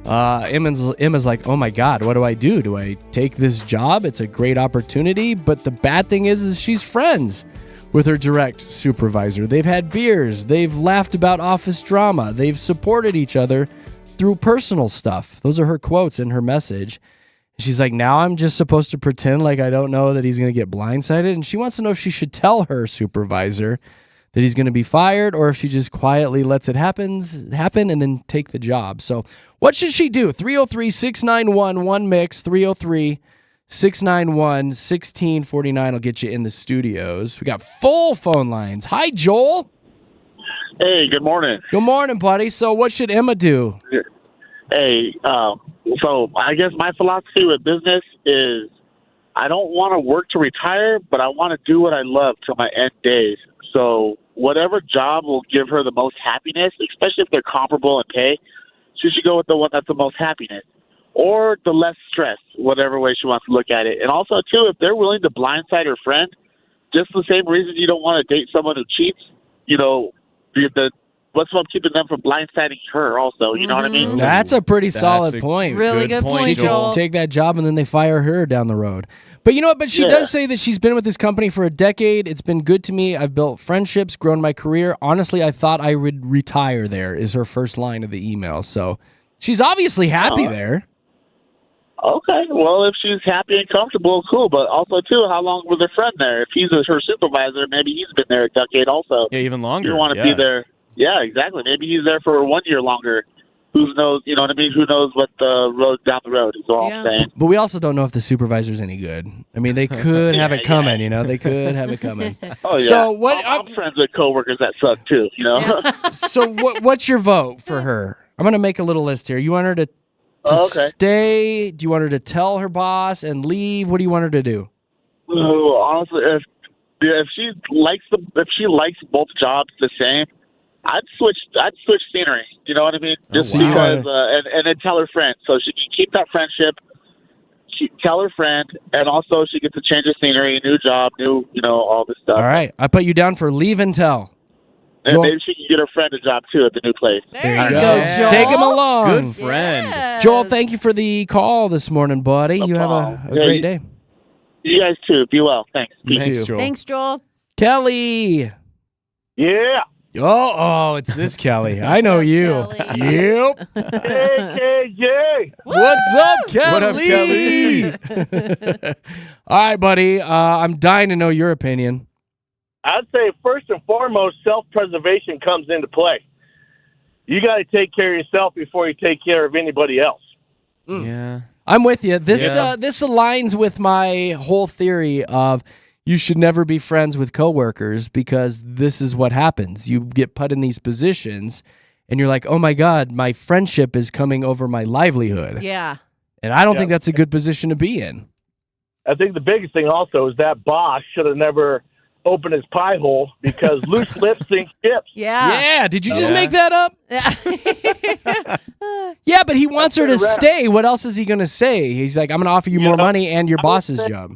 Emma's like, oh my God, what do I do? Do I take this job? It's a great opportunity, but the bad thing is she's friends with her direct supervisor. They've had beers. They've laughed about office drama. They've supported each other through personal stuff. Those are her quotes in her message. She's like, now I'm just supposed to pretend like I don't know that he's going to get blindsided. And she wants to know if she should tell her supervisor that he's going to be fired or if she just quietly lets it happen and then take the job. So what should she do? 303-691-1MIX, 303-691-1649 will get you in the studios. We got full phone lines. Hi, Joel. Hey, good morning. Good morning, buddy. So what should Emma do? Hey, so I guess my philosophy with business is I don't want to work to retire, but I want to do what I love till my end days. So whatever job will give her the most happiness, especially if they're comparable in pay, she should go with the one that's the most happiness or the less stress, whatever way she wants to look at it. And also, too, if they're willing to blindside her friend, just the same reason you don't want to date someone who cheats, what's up keeping them from blindsiding her also, you know what I mean? That's a pretty solid point. Really good point, Joel. Take that job and then they fire her down the road. But you know what? But she does say that she's been with this company for a decade. It's been good to me. I've built friendships, grown my career. Honestly, I thought I would retire there is her first line of the email. So she's obviously happy there. Okay, well, if she's happy and comfortable, cool. But also, too, how long was her friend there? If he's her supervisor, maybe he's been there a decade also. Yeah, even longer. You want to be there. Yeah, exactly. Maybe he's there for 1 year longer. Who knows? You know what I mean? Who knows what the road down the road is all I'm saying. But we also don't know if the supervisor's any good. I mean, they could have it coming, They could have it coming. Oh, yeah. So what? I'm friends with coworkers that suck, too, So what's your vote for her? I'm going to make a little list here. You want her to stay? Do you want her to tell her boss and leave? What do you want her to do? Honestly, if she likes both jobs the same, I'd switch scenery. You know what I mean? Just because, and then tell her friend so she can keep that friendship. Tell her friend, and also she gets to change of scenery, new job, all this stuff. All right, I put you down for leave and tell. And Joel, maybe she can get her friend a job too at the new place. There you go, Joel. Take him along. Good friend. Yes. Joel, thank you for the call this morning, buddy. You have a great day. You guys too. Be well. Thanks. Thanks, Joel. Thanks, Joel. Kelly. Yeah. Oh, it's this Kelly. I know you. Kelly? Yep. Hey, KJ. What's up, Kelly? What up, Kelly? All right, buddy. I'm dying to know your opinion. I'd say first and foremost, self-preservation comes into play. You got to take care of yourself before you take care of anybody else. Yeah. I'm with you. This aligns with my whole theory of you should never be friends with coworkers because this is what happens. You get put in these positions and you're like, oh my God, my friendship is coming over my livelihood. Yeah. And I don't think that's a good position to be in. I think the biggest thing also is that boss should have never opened his pie hole because loose lips sink ships. Yeah. Yeah. Did you just make that up? Yeah, but he wants her to stay. What else is he going to say? He's like, I'm going to offer you more money and your boss's job.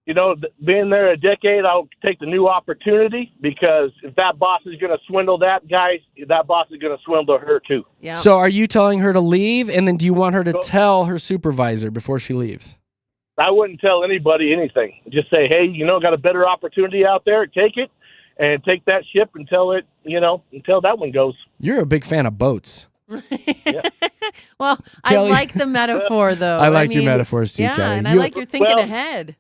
Being there a decade, I'll take the new opportunity because if that boss is going to swindle that guy, that boss is going to swindle her too. Yeah. So are you telling her to leave, and then do you want her to tell her supervisor before she leaves? I wouldn't tell anybody anything. Just say, hey, got a better opportunity out there. Take it and take that ship until that one goes. You're a big fan of boats. Well, Kelly. I like the metaphor, though. I like your metaphors too, Kelly. Yeah, and I like your thinking ahead.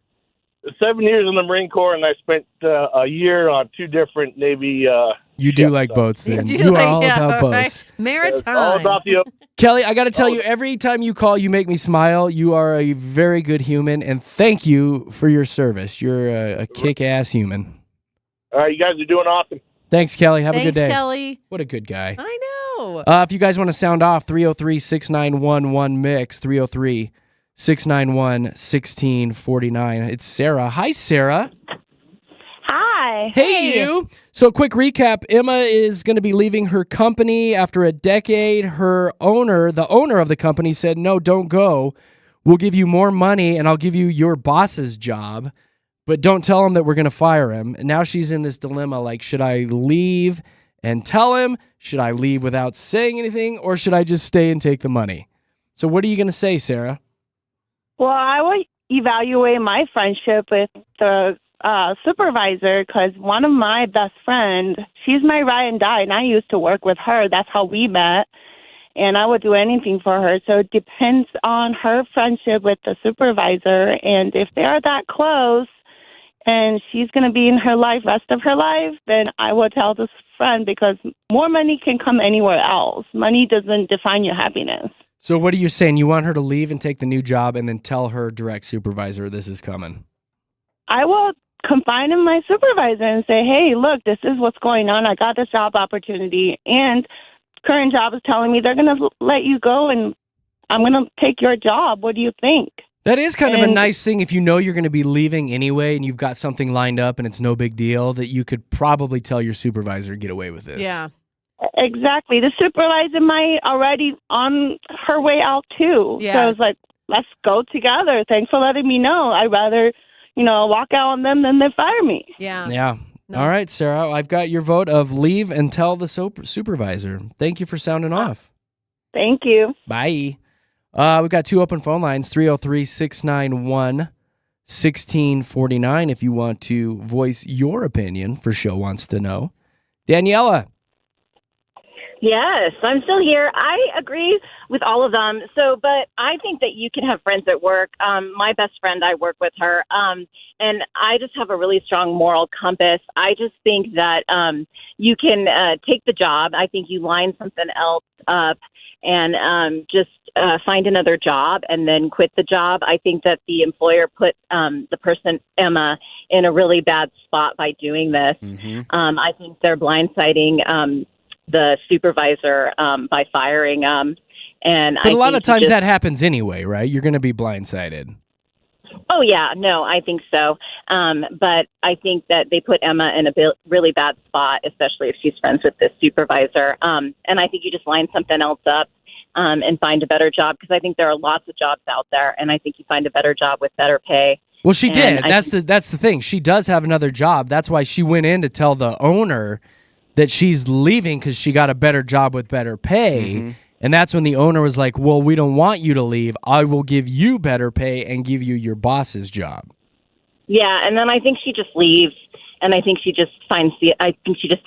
7 years in the Marine Corps, and I spent a year on two different Navy You do like boats, then. You You are all about boats. Right? Maritime. all about the Kelly, I got to tell you, every time you call, you make me smile. You are a very good human, and thank you for your service. You're a kick-ass human. All right, you guys are doing awesome. Thanks, Kelly. Have a good day. Thanks, Kelly. What a good guy. I know. know. If you guys want to sound off, 303-691-1-MIX, 303-691-1649. It's Sarah. Hi, Sarah. Hi. Hey, you. So quick recap. Emma is going to be leaving her company after a decade. The owner of the company said, no, don't go. We'll give you more money and I'll give you your boss's job, but don't tell him that we're going to fire him. And now she's in this dilemma, like, should I leave and tell him? Should I leave without saying anything? Or should I just stay and take the money? So what are you going to say, Sarah? Well, I would evaluate my friendship with the supervisor because one of my best friends, she's my ride and die, and I used to work with her. That's how we met, and I would do anything for her. So it depends on her friendship with the supervisor, and if they are that close and she's going to be in her life rest of her life, then I will tell this friend because more money can come anywhere else. Money doesn't define your happiness. So what are you saying? You want her to leave and take the new job and then tell her direct supervisor this is coming? I will confide in my supervisor and say, hey, look, this is what's going on. I got this job opportunity, and current job is telling me they're going to let you go, and I'm going to take your job. What do you think? That is kind of a nice thing if you know you're going to be leaving anyway and you've got something lined up and it's no big deal, that you could probably tell your supervisor, get away with this. Yeah. Exactly. The supervisor might already on her way out too. Yeah. So I was like, let's go together. Thanks for letting me know. I'd rather, walk out on them than they fire me. Yeah. Yeah. No. All right, Sarah, I've got your vote of leave and tell the supervisor. Thank you for sounding off. Thank you. Bye. We've got 2 open phone lines, 303-691-1649 if you want to voice your opinion for Show Wants to Know. Daniela. Yes, I'm still here. I agree with all of them. But I think that you can have friends at work. My best friend, I work with her, and I just have a really strong moral compass. I just think that you can take the job. I think you line something else up and just find another job and then quit the job. I think that the employer put the person, Emma, in a really bad spot by doing this. Mm-hmm. I think they're blindsiding the supervisor by firing But a lot of times that happens anyway, right? You're going to be blindsided. Oh, yeah. No, I think so. But I think that they put Emma in a really bad spot, especially if she's friends with this supervisor. And I think you just line something else up and find a better job, because I think there are lots of jobs out there, and I think you find a better job with better pay. Well, she did. That's the thing. She does have another job. That's why she went in to tell the owner that she's leaving because she got a better job with better pay. Mm-hmm. And that's when the owner was like, well, we don't want you to leave. I will give you better pay and give you your boss's job. Yeah, and then I think she just leaves, and I think she just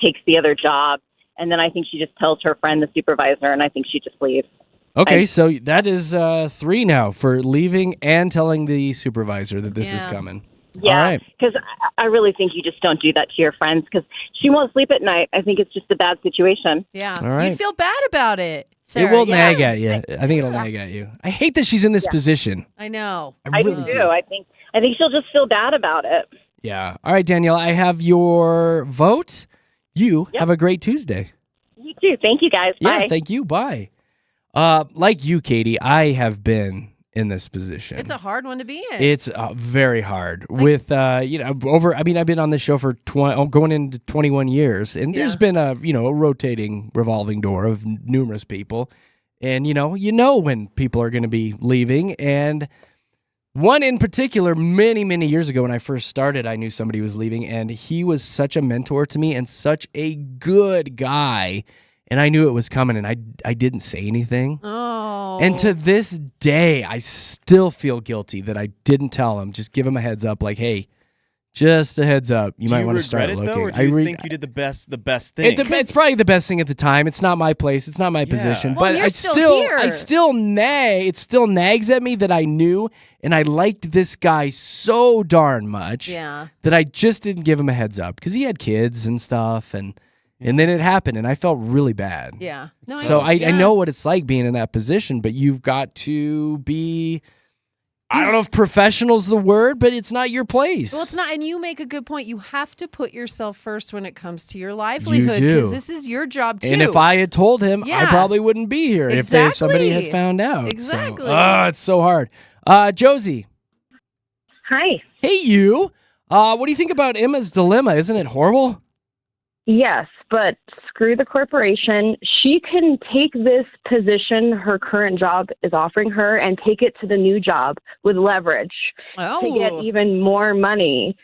takes the other job, and then I think she just tells her friend, the supervisor, and I think she just leaves. Okay, so that is 3 now for leaving and telling the supervisor that this is coming. Yeah, because I really think you just don't do that to your friends, because she won't sleep at night. I think it's just a bad situation. Yeah. All right. You feel bad about it, Sarah. It will nag at you. I think it'll nag at you. I hate that she's in this position. I know. I do too. I think she'll just feel bad about it. Yeah. All right, Danielle, I have your vote. You have a great Tuesday. You too. Thank you, guys. Bye. Yeah, thank you. Bye. Like you, Katie, I have been in this position. It's a hard one to be in. It's very hard. With I've been on this show for going into 21 years, and there's been a rotating revolving door of numerous people, and you know when people are going to be leaving. And one in particular, many years ago when I first started, I knew somebody was leaving, and he was such a mentor to me and such a good guy. And I knew it was coming, and I didn't say anything. Oh. And to this day, I still feel guilty that I didn't tell him. Just give him a heads up, like, hey, just a heads up. You might want to start looking. Though, or do you think you did the best thing? It's probably the best thing at the time. It's not my place. It's not my position. Well, but you're still here. It still nags at me that I knew, and I liked this guy so darn much that I just didn't give him a heads up because he had kids and stuff, and then it happened, and I felt really bad. Yeah. I know what it's like being in that position, but you've got to be I don't know if professional's the word, but it's not your place. Well, it's not. And you make a good point. You have to put yourself first when it comes to your livelihood. You do. Because this is your job, too. And if I had told him, I Yeah. probably wouldn't be here Exactly. if somebody had found out. Exactly. So, it's so hard. Josie. Hi. Hey, you. What do you think about Emma's dilemma? Isn't it horrible? Yes, but screw the corporation. She can take this position her current job is offering her and take it to the new job with leverage to get even more money.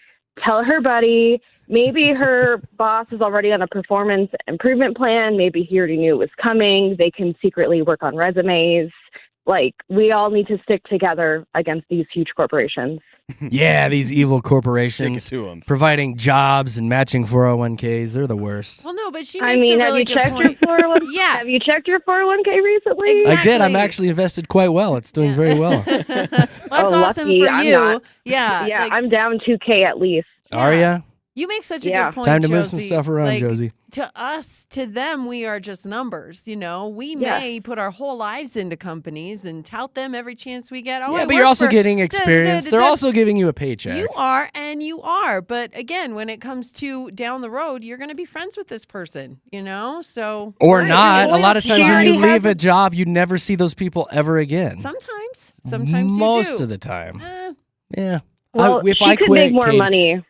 Tell her buddy. Maybe her boss is already on a performance improvement plan. Maybe he already knew it was coming. They can secretly work on resumes. Like, we all need to stick together against these huge corporations. Yeah, these evil corporations Stick it to 'em. providing jobs and matching 401ks. They're the worst. Well, no, but she I makes mean, a have really you good checked point. your 401? Yeah. Have you checked your 401k recently? Exactly. I did. I'm actually invested quite well. It's doing very well. That's awesome lucky. for I'm you. not. Yeah. Yeah, like, I'm down 2K at least. Are ya? you make such a Yeah. good point, Time to move Josie. some stuff around, Like, Josie. To us, to them, we are just numbers. You know, we Yeah. may put our whole lives into companies and tout them every chance we get. Oh, Yeah, I but you're work also for getting da- da- experience. da- They're da- also giving you a paycheck. You are, and you are. But again, when it comes to down the road, you're going to be friends with this person, you know? So Or Right. not. A lot of Loyalty. times She when you already leave has a job, you never see those people ever again. Sometimes Most you do. of the time. Eh, Yeah. Well, if she I could quit, make more Katie- money.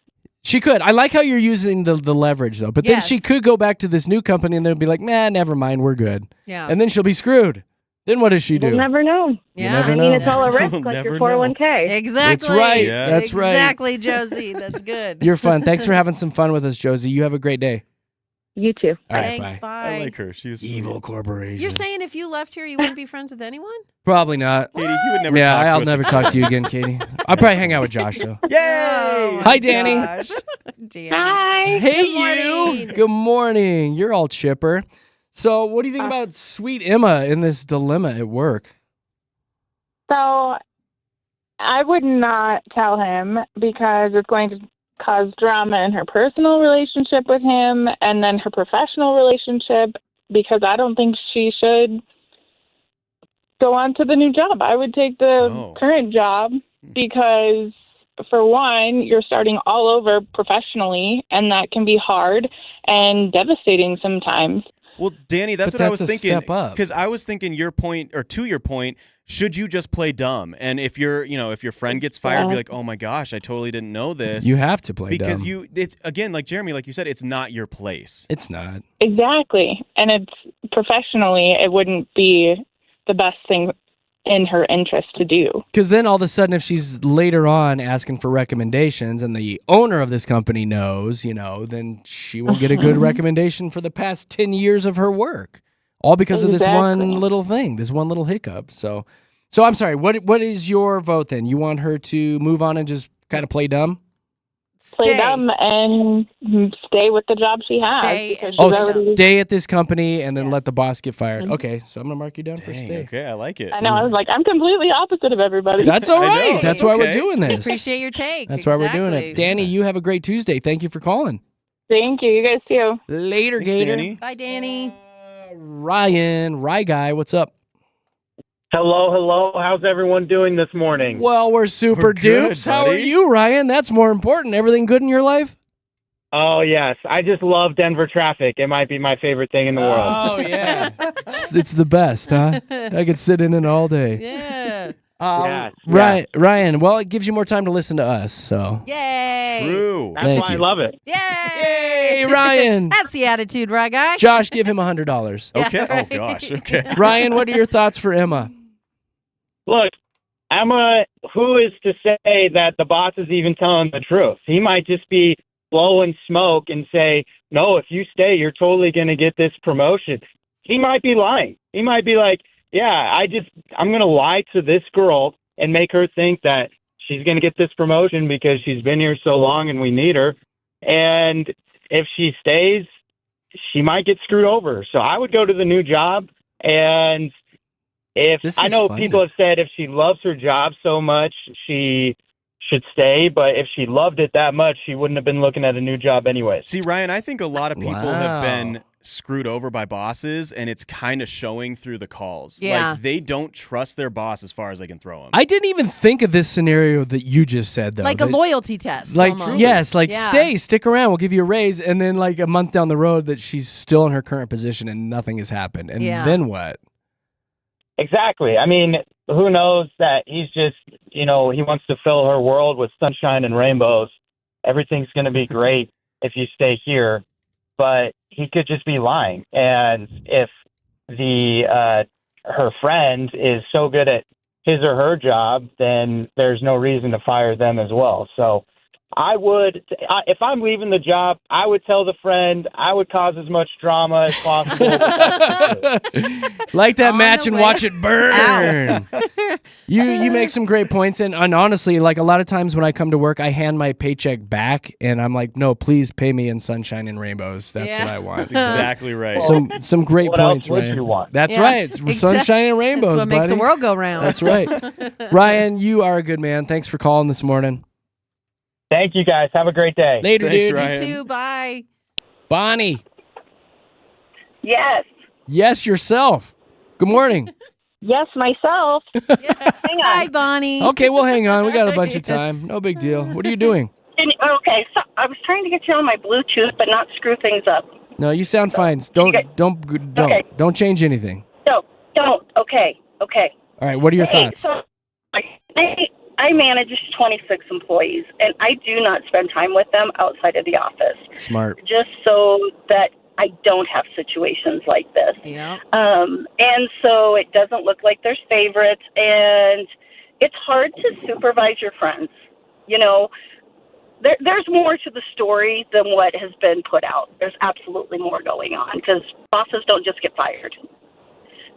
She could. I like how you're using the leverage, though. But then she Yes. could go back to this new company and they'll be like, nah, never mind. We're good. yeah. And then she'll be screwed. Then what does she do? We'll never know. yeah. never I know. mean, it's all a risk, We'll like never your know. 401k. Exactly. That's right. Yeah. That's right. Exactly, Josie. That's good. You're fun. Thanks for having some fun with us, Josie. You have a great day. You too. All right, Thanks. bye. Bye. I like her. She was Evil sweet. corporation. You're saying if you left here, you wouldn't be friends with anyone? Probably not. Katie, he would never Yeah, talk to I'll us never again. talk to you again, Katie. I'll probably hang out with Josh, though. Yay! Oh, Hi, my Danny. gosh. Danny. Hi. Hey, Good morning. you. Good morning. You're all chipper. So, what do you think about sweet Emma in this dilemma at work? So I would not tell him because it's going to cause drama in her personal relationship with him and then her professional relationship because I don't think she should go on to the new job. I would take the current job because, for one, you're starting all over professionally, and that can be hard and devastating sometimes. Well, Danny, that's But what I that's was a thinking. step up. Because I was thinking your point, or to your point, should you just play dumb? And if if your friend gets fired, be like, oh my gosh, I totally didn't know this. You have to play because dumb. it's again, like Jeremy, like you said, it's not your place. It's not. Exactly. And it's professionally, it wouldn't be the best thing in her interest to do. Because then all of a sudden, if she's later on asking for recommendations and the owner of this company knows, then she won't get a good recommendation for the past 10 years of her work. All because of this one little thing, this one little hiccup. So I'm sorry, what is your vote then? You want her to move on and just kind of play dumb? Play dumb and stay with the job she has. Because she's already, stay at this company and then let the boss get fired. Okay, so I'm going to mark you down for Dang, stay. okay, I like it. I know, I was like, I'm completely opposite of everybody. That's all I right. know, That's why we're okay. doing this. Appreciate your take. That's why we're doing it. Danny, you have a great Tuesday. Thank you for calling. Thank you. You guys too. Later, Thanks, Gator. Danny. Bye, Danny. Ryan, Rye Guy, what's up? Hello. How's everyone doing this morning? Well, we're super We're good, dupes. How are buddy. you, Ryan? That's more important. Everything good in your life? Oh, yes. I just love Denver traffic. It might be my favorite thing in the world. Oh, yeah. it's the best, huh? I could sit in it all day. Yeah. Yes, Right, Ryan. Well, it gives you more time to listen to us. So, Yay. True. That's Thank why you. I love it. Yay. hey, Ryan. That's the attitude, right, guy? Josh, give him $100. Okay. Yeah, right. Oh gosh. Okay. Ryan, what are your thoughts for Emma? Look, Emma, who is to say that the boss is even telling the truth? He might just be blowing smoke and say, no, if you stay, you're totally going to get this promotion. He might be lying. He might be like, yeah, I'm going to lie to this girl and make her think that she's going to get this promotion because she's been here so long and we need her. And if she stays, she might get screwed over. So I would go to the new job. And This I is know funny. people have said if she loves her job so much, she should stay. But if she loved it that much, she wouldn't have been looking at a new job anyways. See, Ryan, I think a lot of people have been screwed over by bosses, and it's kind of showing through the calls. Yeah. Like, they don't trust their boss as far as they can throw them. I didn't even think of this scenario that you just said, though. Like a loyalty test. Like, almost. yes, like Yeah. stick around, we'll give you a raise, and then like a month down the road that she's still in her current position and nothing has happened. And then what? Exactly. I mean, who knows that he's just, he wants to fill her world with sunshine and rainbows. Everything's going to be great if you stay here. But he could just be lying. And if her friend is so good at his or her job, then there's no reason to fire them as well. So I would, if I'm leaving the job, I would tell the friend, I would cause as much drama as possible. Like that match and watch it burn. You make some great points, and honestly, like a lot of times when I come to work, I hand my paycheck back, and I'm like, no, please pay me in sunshine and rainbows. That's what I want. That's exactly right. Some great What points, else would Ryan. you want? That's right. It's sunshine and rainbows. That's what makes the buddy. world go round. That's right. Ryan, you are a good man. Thanks for calling this morning. Thank you, guys. Have a great day. Later, Thanks, dude. Ryan. You too. Bye. Bonnie. Yes. Yes, yourself. Good morning. Yes, myself. Hi, Bonnie. Okay, well, hang on. We got a bunch of time. No big deal. What are you doing? Okay, so I was trying to get you on my Bluetooth, but not screw things up. No, you sound fine. Don't change anything. No, don't. Okay. All right, what are your thoughts? So I manage 26 employees, and I do not spend time with them outside of the office. Smart. Just so that I don't have situations like this. Yeah. And so it doesn't look like there's favorites, and it's hard to supervise your friends. There's more to the story than what has been put out. There's absolutely more going on because bosses don't just get fired.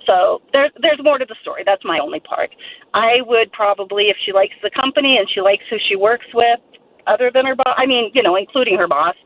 So there's more to the story. That's my only part. I would probably, if she likes the company and she likes who she works with, other than her boss, including her boss,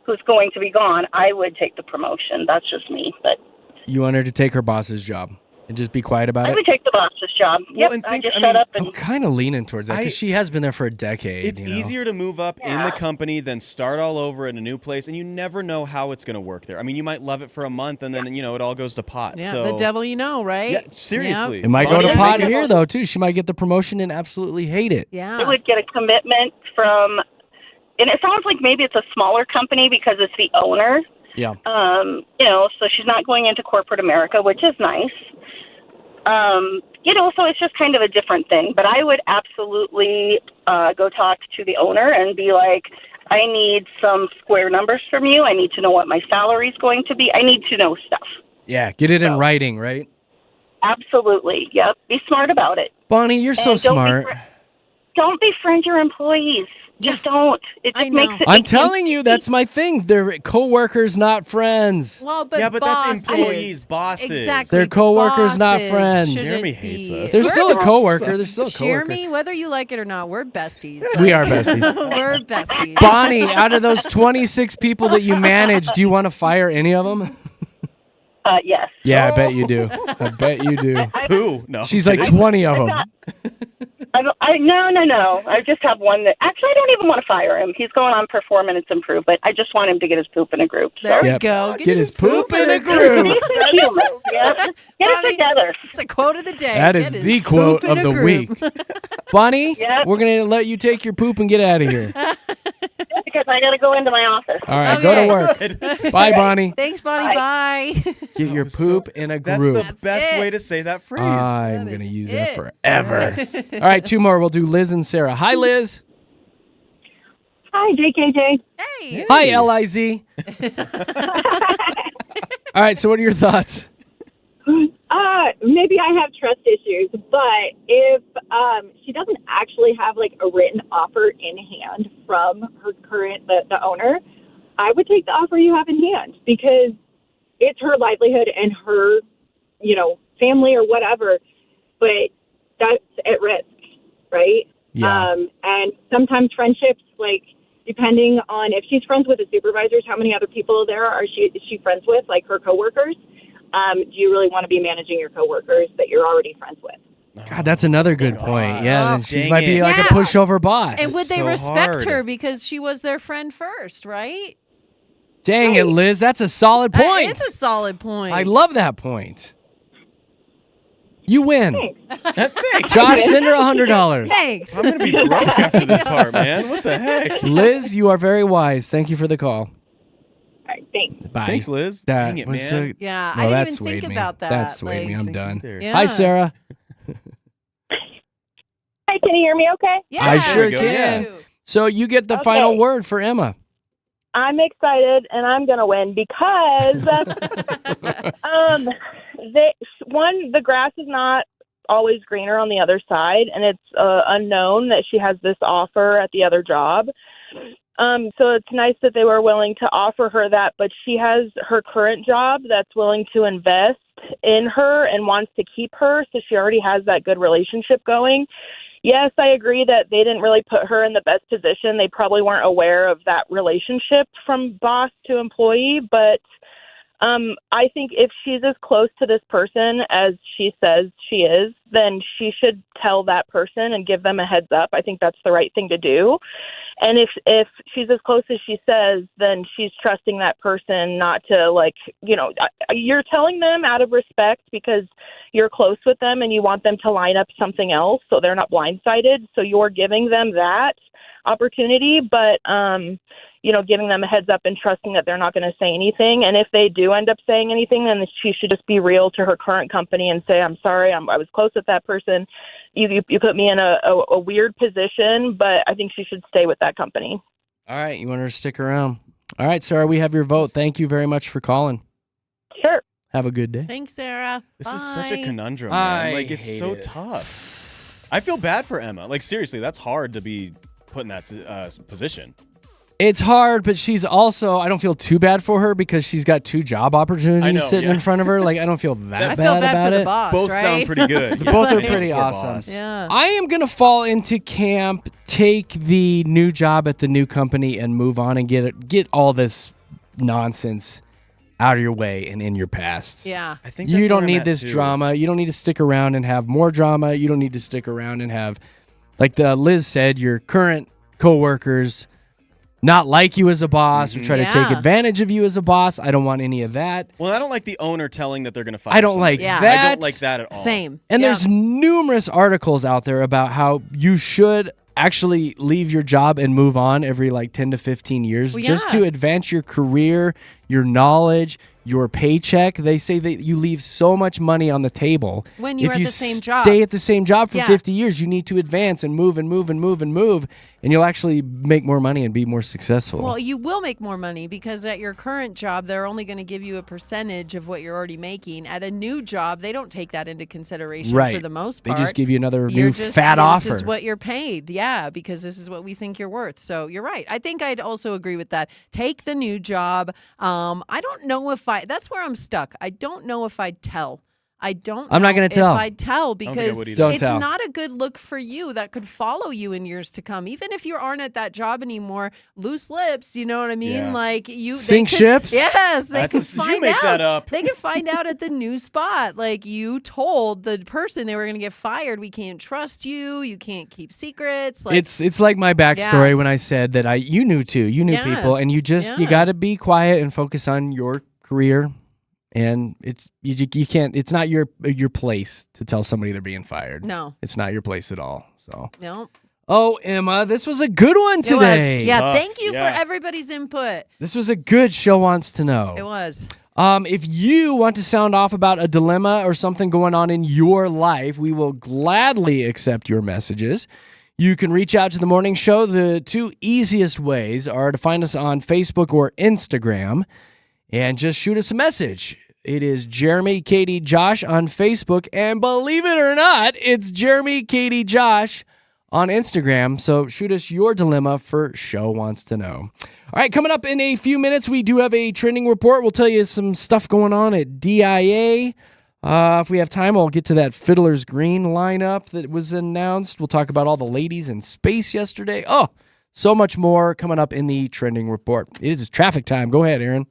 who's going to be gone, I would take the promotion. That's just me. But You want her to take her boss's job and just be quiet about I it? would take the boss's job. Well, Yep, and shut up and I'm kind of leaning towards that because she has been there for a decade. It's easier to move up in the company than start all over in a new place, and you never know how it's going to work there. I mean, you might love it for a month, and then it all goes to pot. Yeah, so the devil you know, right? Yeah, seriously. It might go to pot here, though, too. She might get the promotion and absolutely hate it. Yeah. I would get a commitment from, and it sounds like maybe it's a smaller company because it's the owner. Yeah. So she's not going into corporate America, which is nice. So it's just kind of a different thing. But I would absolutely go talk to the owner and be like, I need some square numbers from you. I need to know what my salary is going to be. I need to know stuff. Yeah, get it in writing, right? Absolutely. Yep. Be smart about it. Bonnie, you're so And don't smart. Don't befriend your employees. Just don't. It just makes it. I'm telling you, that's my thing. They're coworkers, not friends. Well, but Yeah, but that's bosses. employees, bosses. Exactly. They're coworkers, not Bosses friends. shouldn't Jeremy be. hates us. They're still a coworker. They're still a coworker. Jeremy, whether you like it or not, we're besties. We are besties. We're besties. Bonnie, out of those 26 people that you manage, do you want to fire any of them? Yes. Yeah, I bet you do. I bet you do. Who? No. She's like 20 of them. No. I just have one that actually I don't even want to fire him. He's going on performance improvement. I just want him to get his poop in a group. So. There we Yep. go. Get his poop in a group. Get it together. It's a quote of the day. That is Get the his quote poop in of a the group. week. Bonnie, Yep. we're going to let you take your poop and get out of here. Because I got to go into my office. All right, go to work. Bye, Bonnie. Thanks, Bonnie. Bye. Get your poop in a That's group. the best way to say that phrase. I'm going to use that forever. All right, two more. We'll do Liz and Sarah. Hi, Liz. Hi, JKJ. Hey. Hi, LIZ. All right, so what are your thoughts? Maybe I have trust issues, but if she doesn't actually have like a written offer in hand from her current the owner, I would take the offer you have in hand because it's her livelihood and her, family or whatever. But that's at risk, right? Yeah. And sometimes friendships, like depending on if she's friends with the supervisors, how many other people is she friends with, like her coworkers. Do you really want to be managing your coworkers that you're already friends with? God, that's another good point. Yeah, then she Dang might be it. like a Yeah. pushover boss. And would they so respect hard. her because she was their friend first, right? Dang it, Liz. That's a solid point. It's a solid point. I love that point. You win. Thanks. Josh, send her $100. Thanks. I'm going to be broke after this part, man. What the heck? Liz, you are very wise. Thank you for the call. All right, thanks. Bye. Thanks, Liz. That Dang it, was man. Yeah, No, I that didn't even swayed think me. about that. That swayed me. I'm Thank done. you there. Yeah. Hi, Sarah. Hey, can you hear me okay? Yeah, I sure we go. can. Yeah. So you get the Okay. final word for Emma. I'm excited and I'm going to win because the grass is not always greener on the other side, and it's unknown that she has this offer at the other job. So it's nice that they were willing to offer her that, but she has her current job that's willing to invest in her and wants to keep her, so she already has that good relationship going. Yes, I agree that they didn't really put her in the best position. They probably weren't aware of that relationship from boss to employee, but I think if she's as close to this person as she says she is, then she should tell that person and give them a heads up. I think that's the right thing to do. And if she's as close as she says, then she's trusting that person not to, like, you know, you're telling them out of respect because you're close with them and you want them to line up something else so they're not blindsided. So you're giving them that opportunity, but you know, giving them a heads up and trusting that they're not going to say anything. And if they do end up saying anything, then she should just be real to her current company and say, I'm sorry, I was close with that person. You put me in a weird position, but I think she should stay with that company. All right. You want her to stick around? All right, Sarah, we have your vote. Thank you very much for calling. Sure. Have a good day. Thanks, Sarah. This is such a Bye. conundrum, man. I Like, it's hate so it. tough. I feel bad for Emma. Like, seriously, that's hard to be put in that position. It's hard, but she's also, I don't feel too bad for her because she's got 2 job opportunities sitting in front of her. Like, I don't feel that I bad feel bad about for it. the boss, Both right? sound pretty good. Both are Yeah. pretty Poor awesome. boss. Yeah. I am going to fall into camp, take the new job at the new company and move on and get all this nonsense out of your way and in your past. Yeah. I think You that's don't where I'm need at, this too. drama. You don't need to stick around and have more drama. You don't need to stick around and have, like the Liz said, your current coworkers not like you as a boss or try to take Yeah. advantage of you as a boss. I don't want any of that. Well, I don't like the owner telling that they're going to fire I don't somebody. like Yeah. that. I don't like that at all. Same. And Yeah. there's numerous articles out there about how you should actually leave your job and move on every like 10 to 15 years Well, just yeah. to advance your career, your knowledge, your paycheck. They say that you leave so much money on the table. When you're if at you the same job. stay at the same job for Yeah. 50 years, you need to advance and move and move and move and move, and you'll actually make more money and be more successful. Well, you will make more money because at your current job, they're only going to give you a percentage of what you're already making. At a new job, they don't take that into consideration right. for the most They part. just give you another You're new just, fat offer. This is what you're paid. Yeah, because this is what we think you're worth. So you're right. I think I'd also agree with that. Take the new job. I don't know if that's where I'm stuck. I don't know if I'd tell. I don't I'm not know gonna if tell. I'd tell think I because would either. Don't it's tell. not a good look for you. That could follow you in years to come. Even if you aren't at that job anymore, loose lips, you know what I mean? Yeah. Like they Sink could- ships? Yes, they That's could did you find make out. that up? They could find out at the new spot. Like you told the person they were going to get fired. We can't trust you. You can't keep secrets. Like It's like my backstory Yeah. when I said that you knew too. You knew Yeah. people, and you Yeah. got to be quiet and focus on your career. And you can't. It's not your place to tell somebody they're being fired. No. It's not your place at all. So. no. Oh, Emma, this was a good one It today. was. Yeah. Tough. Thank you Yeah. for everybody's input. This was a good show. Wants to know. It was. If you want to sound off about a dilemma or something going on in your life, we will gladly accept your messages. You can reach out to the morning show. The 2 easiest ways are to find us on Facebook or Instagram and just shoot us a message. It is Jeremy, Katy, Josh on Facebook. And believe it or not, it's Jeremy, Katy, Josh on Instagram. So shoot us your dilemma for Show Wants to Know. All right, coming up in a few minutes, we do have a trending report. We'll tell you some stuff going on at DIA. If we have time, I'll get to that Fiddler's Green lineup that was announced. We'll talk about all the ladies in space yesterday. Oh, so much more coming up in the trending report. It is traffic time. Go ahead, Aaron.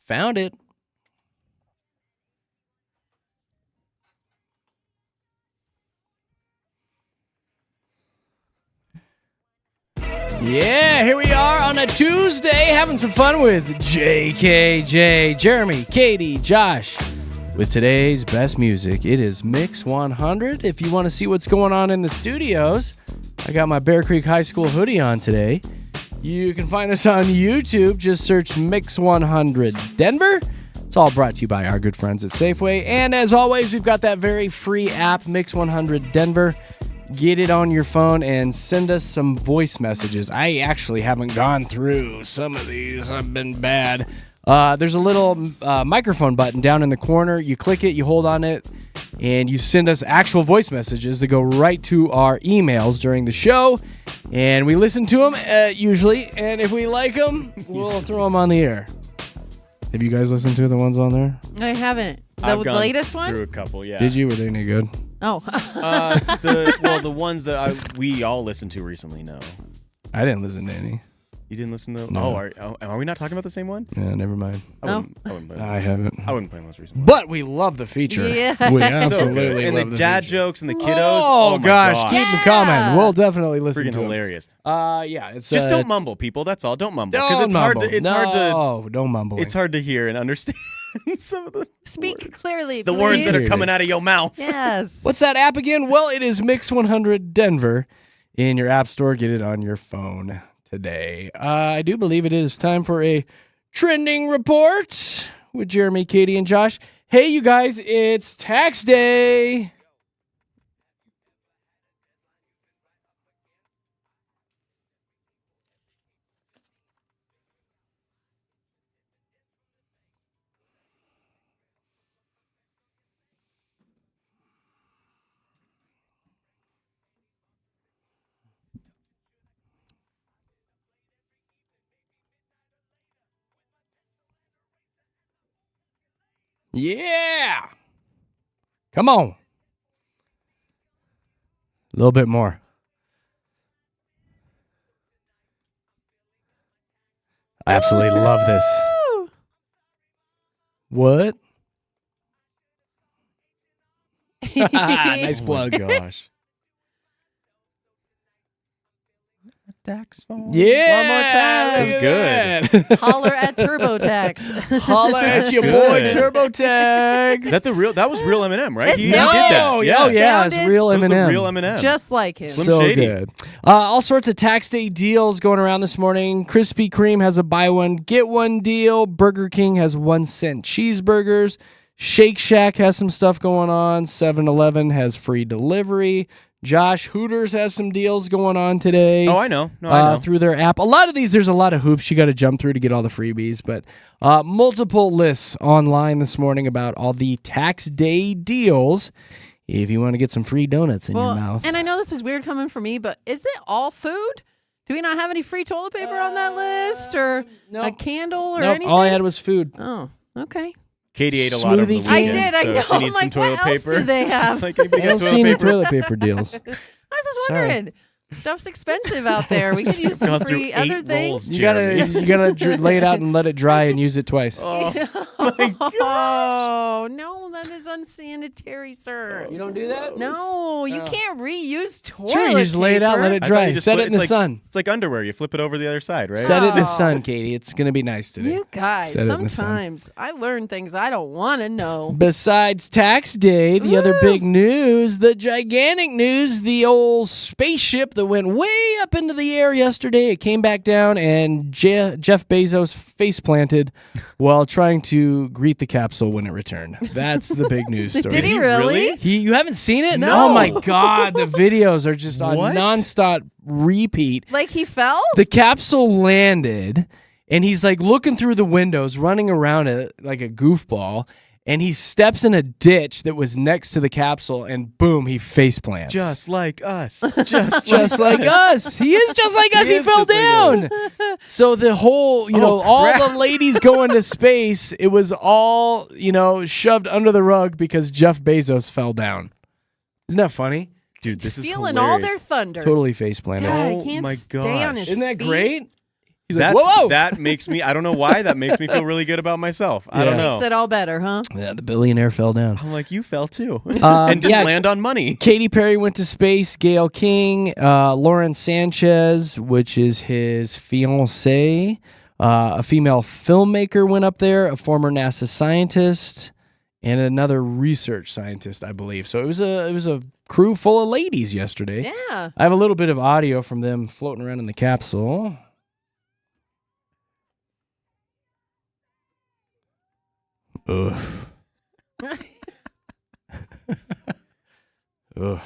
Found it. Yeah, here we are on a Tuesday having some fun with JKJ, Jeremy, Katy, Josh. With today's best music, it is Mix 100. If you want to see what's going on in the studios, I got my Bear Creek High School hoodie on today. You can find us on YouTube. Just search Mix 100 Denver. It's all brought to you by our good friends at Safeway. And as always, we've got that very free app, Mix 100 Denver. Get it on your phone and send us some voice messages. I actually haven't gone through some of these. I've been bad. There's a little microphone button down in the corner. You click it, you hold on it, and you send us actual voice messages that go right to our emails during the show. And we listen to them usually. And if we like them, we'll throw them on the air. Have you guys listened to the ones on there? I haven't. I've The gone latest one? through a couple, yeah. Did you? Were they any good? Oh. The ones that we all listened to recently, no. I didn't listen to any. You didn't listen to? No. Are we not talking about the same one? Yeah, never mind. I haven't. I wouldn't play the most recent one. But we love the feature. Yeah. We So absolutely good. And love the dad feature. jokes and the kiddos. Oh, my gosh, God. keep them coming. We'll definitely listen Freaking to hilarious. them. Yeah, it's Just don't mumble, people. That's all. Don't mumble. Don't It's hard mumble. to. It's hard to. No, don't mumble. It's hard to hear and understand some of the Speak clearly, the words that are please. coming out of your mouth. Yes. What's that app again? Well, it is Mix 100 Denver in your app store. Get it on your phone today. I do believe it is time for a trending report with Jeremy, Katy, and Josh. Hey, you guys, it's tax day. Yeah. Come on. A little bit more. I absolutely love this. What? Nice plug. Oh my gosh. Tax phone. Yeah. One more time. That's good. Holler at TurboTax. Holla at your boy Good. TurboTax. Is that the real? That was real Eminem, right? It's He so- did that. Oh, Yeah. yeah, it's real That was the Eminem. real Eminem. Just like him. Slim So Shady. good. All sorts of tax day deals going around this morning. Krispy Kreme has a buy one, get one deal. Burger King has 1 cent cheeseburgers. Shake Shack has some stuff going on. 7-Eleven has free delivery. Josh, Hooters has some deals going on today. Oh, I know. No, I know. Through their app. A lot of these, there's a lot of hoops you got to jump through to get all the freebies, but multiple lists online this morning about all the tax day deals if you want to get some free donuts in your mouth. And I know this is weird coming from me, but is it all food? Do we not have any free toilet paper on that list or a candle or Nope, anything? all I had was food. Oh, okay. Katie ate a lot of Smoothie the I weekend, did, I so know. she needs I'm some like, toilet what else paper. do they have? She's like, anybody I got don't toilet see any paper? toilet paper deals. I was just Sorry. wondering. Stuff's expensive out there. We could use some Gone through free 8 other things. rolls, You gotta lay it out and let it dry and use it twice. Oh, Oh, no, that is unsanitary, sir. You don't do that? No, you can't reuse toilet Sure, you just lay it out, paper. let it I thought dry. you just Set flip- it in the it's like- sun. It's like underwear. You flip it over the other side, right? Set it in the Oh. sun, Katie. It's gonna be nice today. You guys, Set it in the sun. sometimes I learn things I don't want to know. Besides tax day, the other big news, the gigantic news, the old spaceship that went way up into the air yesterday, it came back down and Jeff Bezos face planted while trying to greet the capsule when it returned. That's the big news story. Did he really? You haven't seen it? No. Oh my God, the videos are just on What? nonstop repeat. Like he fell? The capsule landed, and he's like looking through the windows, running around it like a goofball, and he steps in a ditch that was next to the capsule, and boom, he face plants. Just like us. Just like us. He is just like us. He is fell just like down. So the whole, all crap. the ladies going to space, it was all, shoved under the rug because Jeff Bezos fell down. Isn't that funny? Dude, this Stealing is all hilarious. their thunder. Totally face planted. God, Oh he can't my stay on his Isn't that feet. great? He's like, whoa! That makes me, I don't know why, that makes me feel really good about myself. I don't know. Makes it all better, huh? Yeah, the billionaire fell down. I'm like, you fell too. And didn't land on money. Katy Perry went to space. Gayle King, Lauren Sanchez, which is his fiancée, a female filmmaker went up there, a former NASA scientist, and another research scientist, I believe. So it was a crew full of ladies yesterday. Yeah. I have a little bit of audio from them floating around in the capsule. Ugh. Ugh.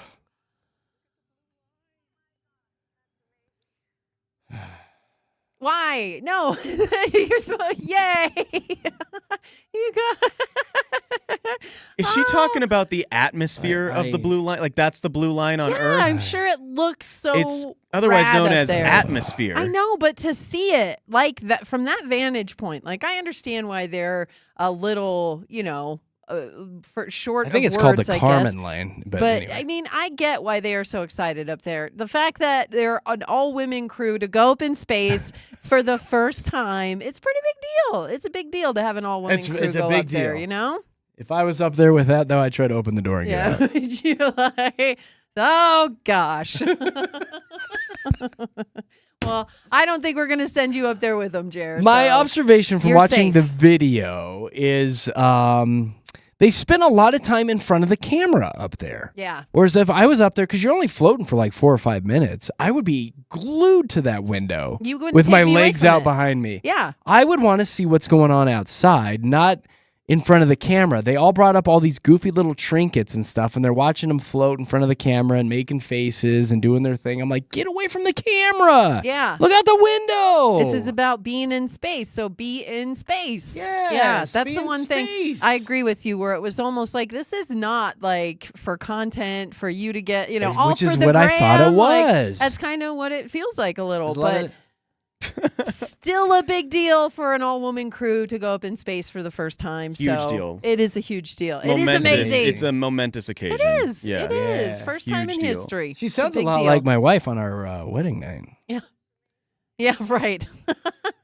Why? No. You're supposed. Yay! You got. Is she talking about the atmosphere of the blue line? Like that's the blue line on Earth? I'm sure it looks so. It's otherwise rad known up as there. atmosphere. I know, but to see it like that from that vantage point, like I understand why they're a little, for short. I think of it's called words, the I Kármán guess. line. But anyway. I mean, I get why they are so excited up there. The fact that they're an all-women crew to go up in space for the first time, it's a pretty big deal. It's a big deal to have an all-women crew it's a go big up there, deal. you know? If I was up there with that, though, I'd try to open the door and get out. Yeah. You're like, oh, gosh. Well, I don't think we're going to send you up there with them, Jared. My so observation from you're watching safe. the video is they spend a lot of time in front of the camera up there. Yeah. Whereas if I was up there, because you're only floating for like 4 or 5 minutes, I would be glued to that window You wouldn't with take my me away legs from out it. behind me. Yeah. I would want to see what's going on outside, not in front of the camera. They all brought up all these goofy little trinkets and stuff, and they're watching them float in front of the camera and making faces and doing their thing. I'm like, get away from the camera. Yeah. Look out the window. This is about being in space, so be in space. Yes, yeah, that's be the in one space. thing I agree with you. Where it was almost like this is not like for content for you to get, all Which for is the what I thought it gram, like, was. that's kind of what it feels like a little, There's a lot but. Still a big deal for an all-woman crew to go up in space for the first time. Huge so deal. It is a huge deal. Momentous. It is amazing. It's a momentous occasion. It is. Yeah. It is. First time Huge in deal. history. She It's sounds a big lot deal. like my wife on our wedding night. Yeah. Yeah, right.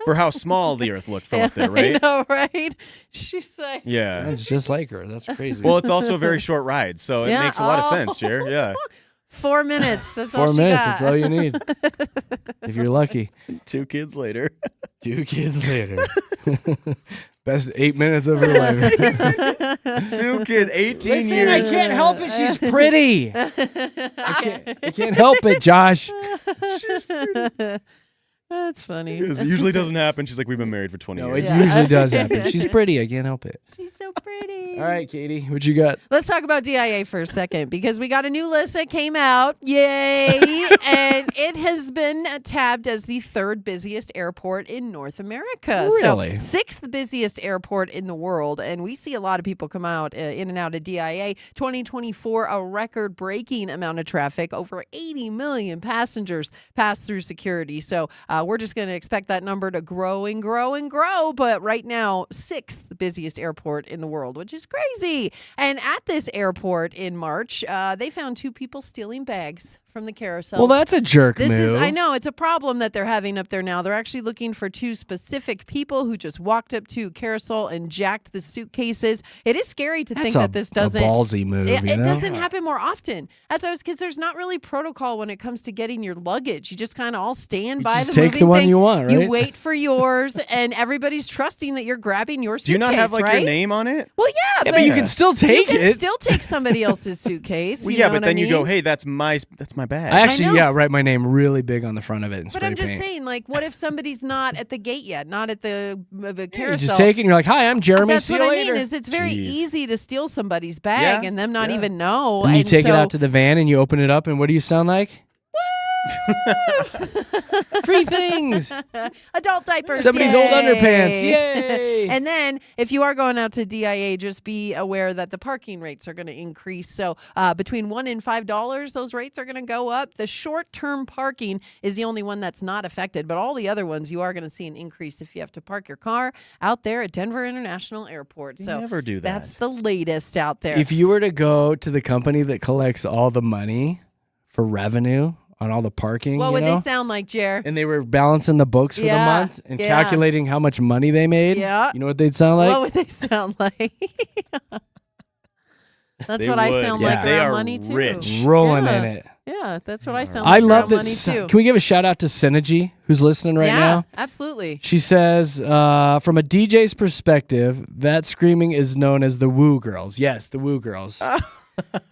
For how small the Earth looked from up there, right? I know, right? She's like, Yeah. That's just like her. That's crazy. Well, it's also a very short ride, so it Yeah. makes a lot of Oh. sense, Jer. Yeah. 4 minutes. That's all 4 she minutes. got. That's all you need. If you're lucky. 2 kids later. 2 kids later. Best 8 minutes of her life. 2 kids, 18 Listen, years. I can't help it. She's pretty. I can't help it, Josh. She's pretty. That's funny. It usually doesn't happen. She's like, we've been married for 20 No, years. it usually does happen. She's pretty. I can't help it. She's so pretty. All right, Katie, what you got? Let's talk about DIA for a second because we got a new list that came out. Yay! And it has been tabbed as the 3rd busiest airport in North America. Really? So 6th busiest airport in the world. And we see a lot of people come out in and out of DIA. 2024, a record-breaking amount of traffic. Over 80 million passengers passed through security. So we're just going to expect that number to grow and grow and grow. But right now, 6th busiest airport in the world, which is crazy. And at this airport in March, they found 2 people stealing bags from the carousel. Well, that's a jerk This is, move. I know, it's a problem that they're having up there now. They're actually looking for 2 specific people who just walked up to carousel and jacked the suitcases. It is scary to think that this doesn't. a ballsy move. It you know? doesn't happen more often. That's always because there's not really protocol when it comes to getting your luggage. You just kind of all stand by just the take moving the one thing. you want, You right? wait for yours, and everybody's trusting that you're grabbing your suitcase. Do you not have like right? your name on it? Well, yeah, but you can still take you can it. still take somebody else's suitcase. Well, you yeah, know but what then I you go, mean? hey, that's my bag. I actually, know. yeah, write my name really big on the front of it and But spray I'm just paint. saying, like, what if somebody's not at the gate yet, not at the carousel? You just take it and you're like, hi, I'm Jeremy. That's See what you I later. mean. Is it's very Jeez. easy to steal somebody's bag Yeah, and them not yeah. even know. And you take it so- out to the van and you open it up, and what do you sound like? Free things. Adult diapers. Somebody's yay. old underpants. Yay. And then if you are going out to DIA, just be aware that the parking rates are going to increase. So between $1 and $5, those rates are going to go up. The short-term parking is the only one that's not affected, but all the other ones you are going to see an increase if you have to park your car out there at Denver International Airport. So never do that. That's the latest out there. If you were to go to the company that collects all the money for revenue on all the parking. What you would know? they sound like, Jer? And they were balancing the books for the month and calculating how much money they made. Yeah. You know what they'd sound like? What would they sound like? That's They what I would. sound Yeah. like They around are money too. rich. Rolling Yeah. in it. Yeah, that's what I sound I like love around that. money too. Can we give a shout out to Synergy, who's listening right yeah, now? absolutely. She says, from a DJ's perspective, that screaming is known as the woo girls. Yes, the woo girls.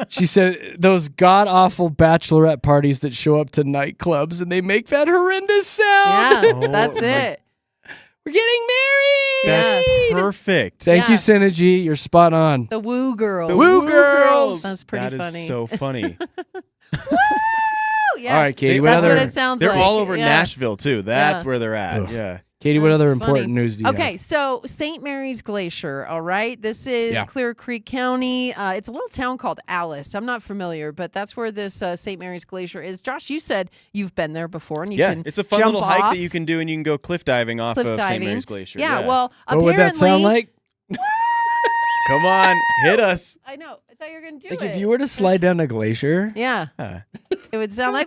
She said those god-awful bachelorette parties that show up to nightclubs and they make that horrendous sound. Yeah, that's it. We're getting married. That's perfect. Thank you, Synergy. You're spot on. The woo girls. The woo girls. That's pretty That funny. is so funny. Yeah. All right, Katie. What That's other? what it sounds They're like. all over Yeah. Nashville too. That's Yeah. where they're at. Ugh. Yeah. Katie, what other That's important funny. news do you Okay, have? so St. Mary's Glacier, all right? This is Yeah. Clear Creek County. It's a little town called Alice. I'm not familiar, but that's where this St. Mary's Glacier is. Josh, you said you've been there before, and you Yeah, can it's a fun jump little hike off. that you can do, and you can go cliff diving off Cliff of St. diving. Mary's Glacier. Yeah, well, What would that sound like? Come on, hit us. I know. I thought you were going to do Like it. if you were to slide down a glacier. Yeah. Huh. It would sound like,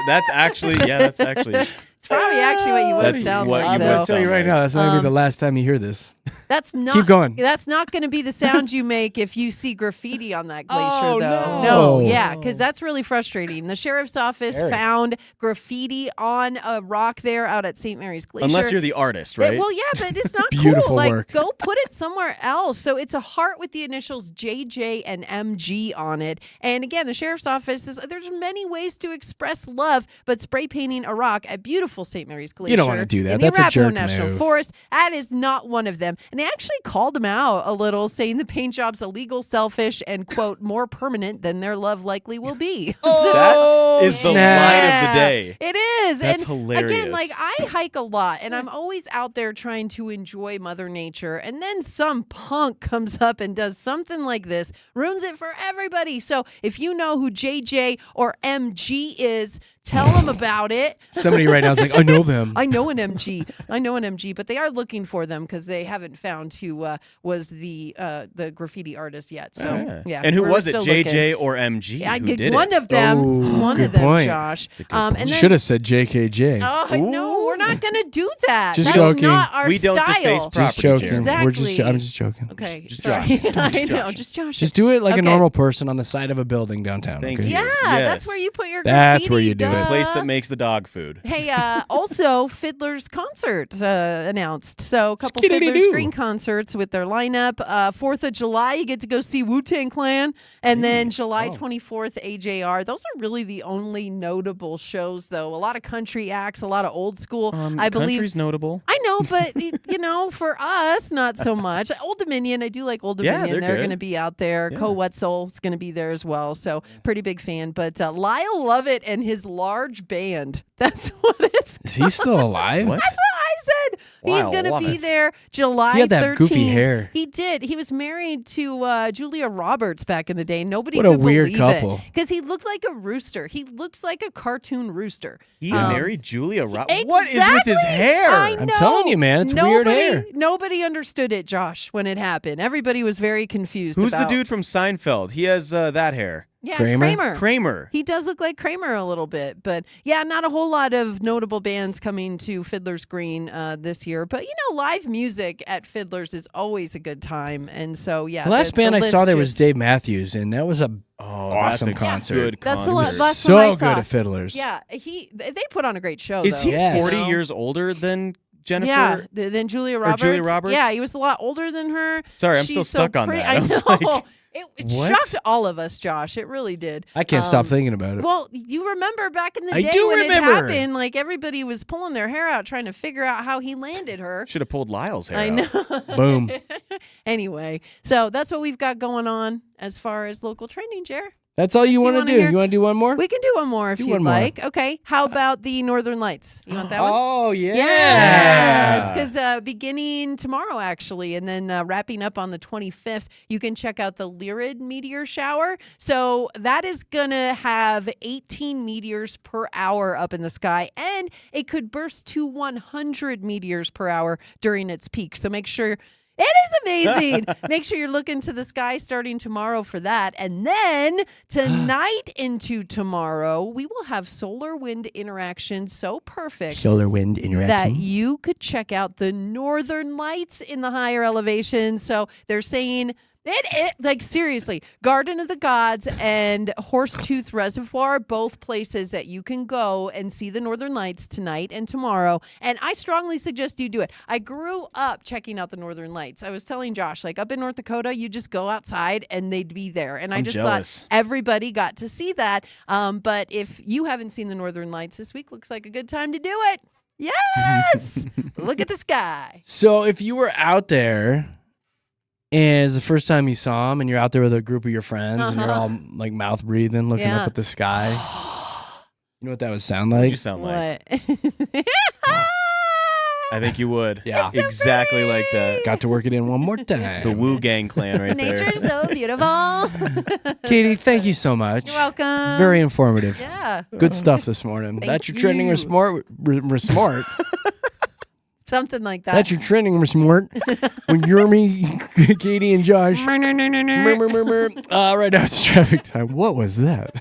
That's actually, it's probably actually what you would That's sound what like, I'm though. going to tell you right now, that's not going to be the last time you hear this. That's not. Keep going. That's not going to be the sound you make if you see graffiti on that glacier, Oh, though. no. Yeah, because that's really frustrating. The sheriff's office Very. found graffiti on a rock there out at St. Mary's Glacier. Unless you're the artist, right? Well, yeah, but it's not Beautiful cool. Like, work. go put it somewhere else. So it's a heart with the initials JJ and MG on it. And again, the sheriff's office is there's many ways to express love, but spray painting a rock at beautiful St. Mary's Glacier. You don't wanna do that. in That's a the Arapahoe jerk National move. Forest. That is not one of them. And they actually called him out a little, saying the paint job's illegal, selfish, and quote more permanent than their love likely will be. That is the snap. line of the day. It is. That's and hilarious. Again, like I hike a lot and I'm always out there trying to enjoy Mother Nature. And then some punk comes up and does something like this, ruins it for everybody. So if you know who JJ or MG is, tell them about it. Somebody right now is like, I know them. I know an MG, but they are looking for them because they haven't found who was the graffiti artist yet. So yeah. And who we're was it? still JJ looking. or MG? I who get did one it? of them. It's Oh, one good of them, point. Josh. It's a good point. And then, Should have said JKJ. oh no, we're not gonna do that. Just That's joking. not our We don't style. deface Just property, joking. Jeremy. I'm Exactly. just joking. Okay, Just sorry. Josh. I Just know, Josh. just Josh. Just do it like Okay. a normal person on the side of a building downtown. Thank okay? you. Yeah, Yes. that's where you put your That's graffiti. where you do it. duh. Place that makes the dog food. Hey, also Fiddler's concert announced. So a couple Skididoo. Fiddler's Green concerts with their lineup. 4th of July, you get to go see Wu-Tang Clan. And then July 24th, AJR. Those are really the only notable shows, though. A lot of country acts, a lot of old school. I believe. Country's notable. I know, but for us, not so much. Old Dominion, I do like Old Yeah, Dominion. they're They're good. going to be out there. Yeah. Co Wetzel is going to be there as well. So pretty big fan. But Lyle Lovett and his large band. That's what it's. Is he still alive? What? That's what I said. He's Lyle going to be Lovett. there July 13th. He had that goofy hair. He did. He was married to Julia Roberts back in the day. Nobody What a could weird believe couple. because he looked like a rooster. He looks like a cartoon rooster. He married Julia Roberts. What is with his Exactly. hair? I I'm know. telling you, man, it's weird hair. Nobody understood it, Josh, when it happened. Everybody was very confused. Who's about, the dude from Seinfeld? He has that hair. Yeah, Kramer? Kramer. He does look like Kramer a little bit, but yeah, not a whole lot of notable bands coming to Fiddler's Green this year. But live music at Fiddler's is always a good time, and so yeah. The last the band I saw list there was just- Dave Matthews, and that was a That's awesome a concert. Good That's the concert. last so one I good saw. at Fiddlers. Yeah, they put on a great show. Is though. he Yes. 40 You know? years older than Jennifer? Yeah, then Julia Roberts. Julia Roberts? Yeah, he was a lot older than her. Sorry, I'm She's still so stuck on pretty. that. I I was know. like, it what? shocked all of us, Josh. It really did. I can't stop thinking about it. Well, you remember back in the I day do when remember. it happened, like everybody was pulling their hair out trying to figure out how he landed her. Should have pulled Lyle's hair I out. know. Boom. Anyway, so that's what we've got going on as far as local training, Jer. That's all you That's want what to you do? wanna hear? You want to do one more? We can do one more if Do you'd one more. like. Okay. How about the Northern Lights? You want that one? Oh, yeah. Yes, because beginning tomorrow, actually, and then wrapping up on the 25th, you can check out the Lyrid meteor shower. So that is going to have 18 meteors per hour up in the sky, and it could burst to 100 meteors per hour during its peak. So make sure It is amazing. Make sure you're looking to the sky starting tomorrow for that. And then tonight into tomorrow, we will have solar wind interaction so perfect Solar wind interaction. that you could check out the northern lights in the higher elevations. So they're saying like seriously, Garden of the Gods and Horsetooth Reservoir, both places that you can go and see the northern lights tonight and tomorrow. And I strongly suggest you do it. I grew up checking out the northern lights. I was telling Josh, like up in North Dakota, you just go outside and they'd be there. And I just jealous. thought everybody got to see that. But if you haven't seen the northern lights this week, looks like a good time to do it. Yes! Look at the sky. So if you were out there and it's the first time you saw him and you're out there with a group of your friends and you're all like mouth breathing, looking up at the sky, you know what that would sound like? What'd you sound like? I think you would. Yeah. so exactly like that. Got to work it in one more time. The Wu Gang clan right there. Nature's so beautiful. Katie, thank you so much. You're welcome. Very informative. Yeah. Good stuff this morning. That's your trending smart. Something like that. That's your trending smart. When you're me, Katie and Josh. Right now it's traffic time. What was that?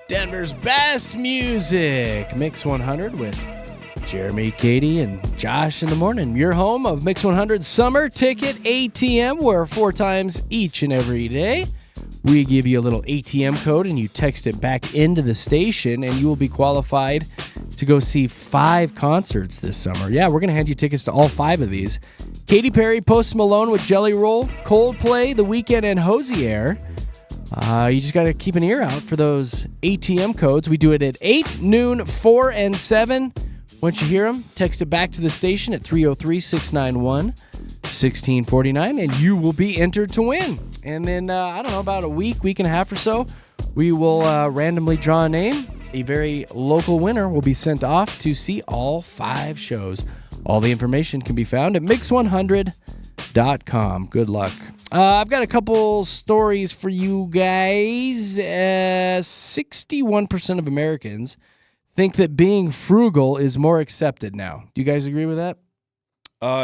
Denver's best music. Mix 100 with Jeremy, Katy, and Josh in the morning. Your home of Mix 100 Summer Ticket ATM, where 4 times each and every day we give you a little ATM code and you text it back into the station and you will be qualified to go see 5 concerts this summer. Yeah, we're going to hand you tickets to all 5 of these. Katy Perry, Post Malone with Jelly Roll, Coldplay, The Weeknd, and Hosier. You just got to keep an ear out for those ATM codes. We do it at 8, noon, 4, and 7. Once you hear them, text it back to the station at 303-691-1649, and you will be entered to win. And then, I don't know, about a week and a half or so, we will randomly draw a name. A very local winner will be sent off to see all 5 shows. All the information can be found at mix100.com. Good luck. I've got a couple stories for you guys. 61% of Americans think that being frugal is more accepted now. Do you guys agree with that?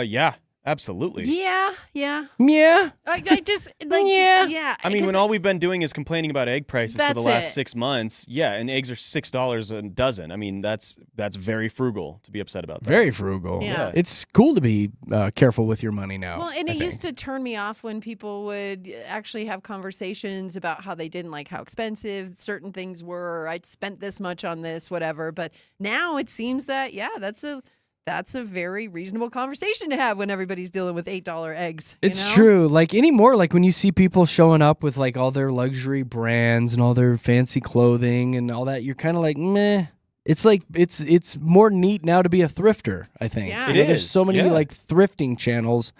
Yeah, absolutely. Yeah. I just like yeah. I mean, when all we've been doing is complaining about egg prices for the last it. 6 months, yeah, and eggs are $6 a dozen. I mean, that's very frugal to be upset about that. Very frugal. Yeah. It's cool to be careful with your money now. Well, and it used to turn me off when people would actually have conversations about how they didn't like how expensive certain things were. Or I spent this much on this, whatever. But now it seems that, that's a very reasonable conversation to have when everybody's dealing with $8 eggs. It's true. Like anymore, like when you see people showing up with like all their luxury brands and all their fancy clothing and all that, you're kind of like, meh. It's like it's more neat now to be a thrifter, I think. Yeah. There's so many like thrifting channels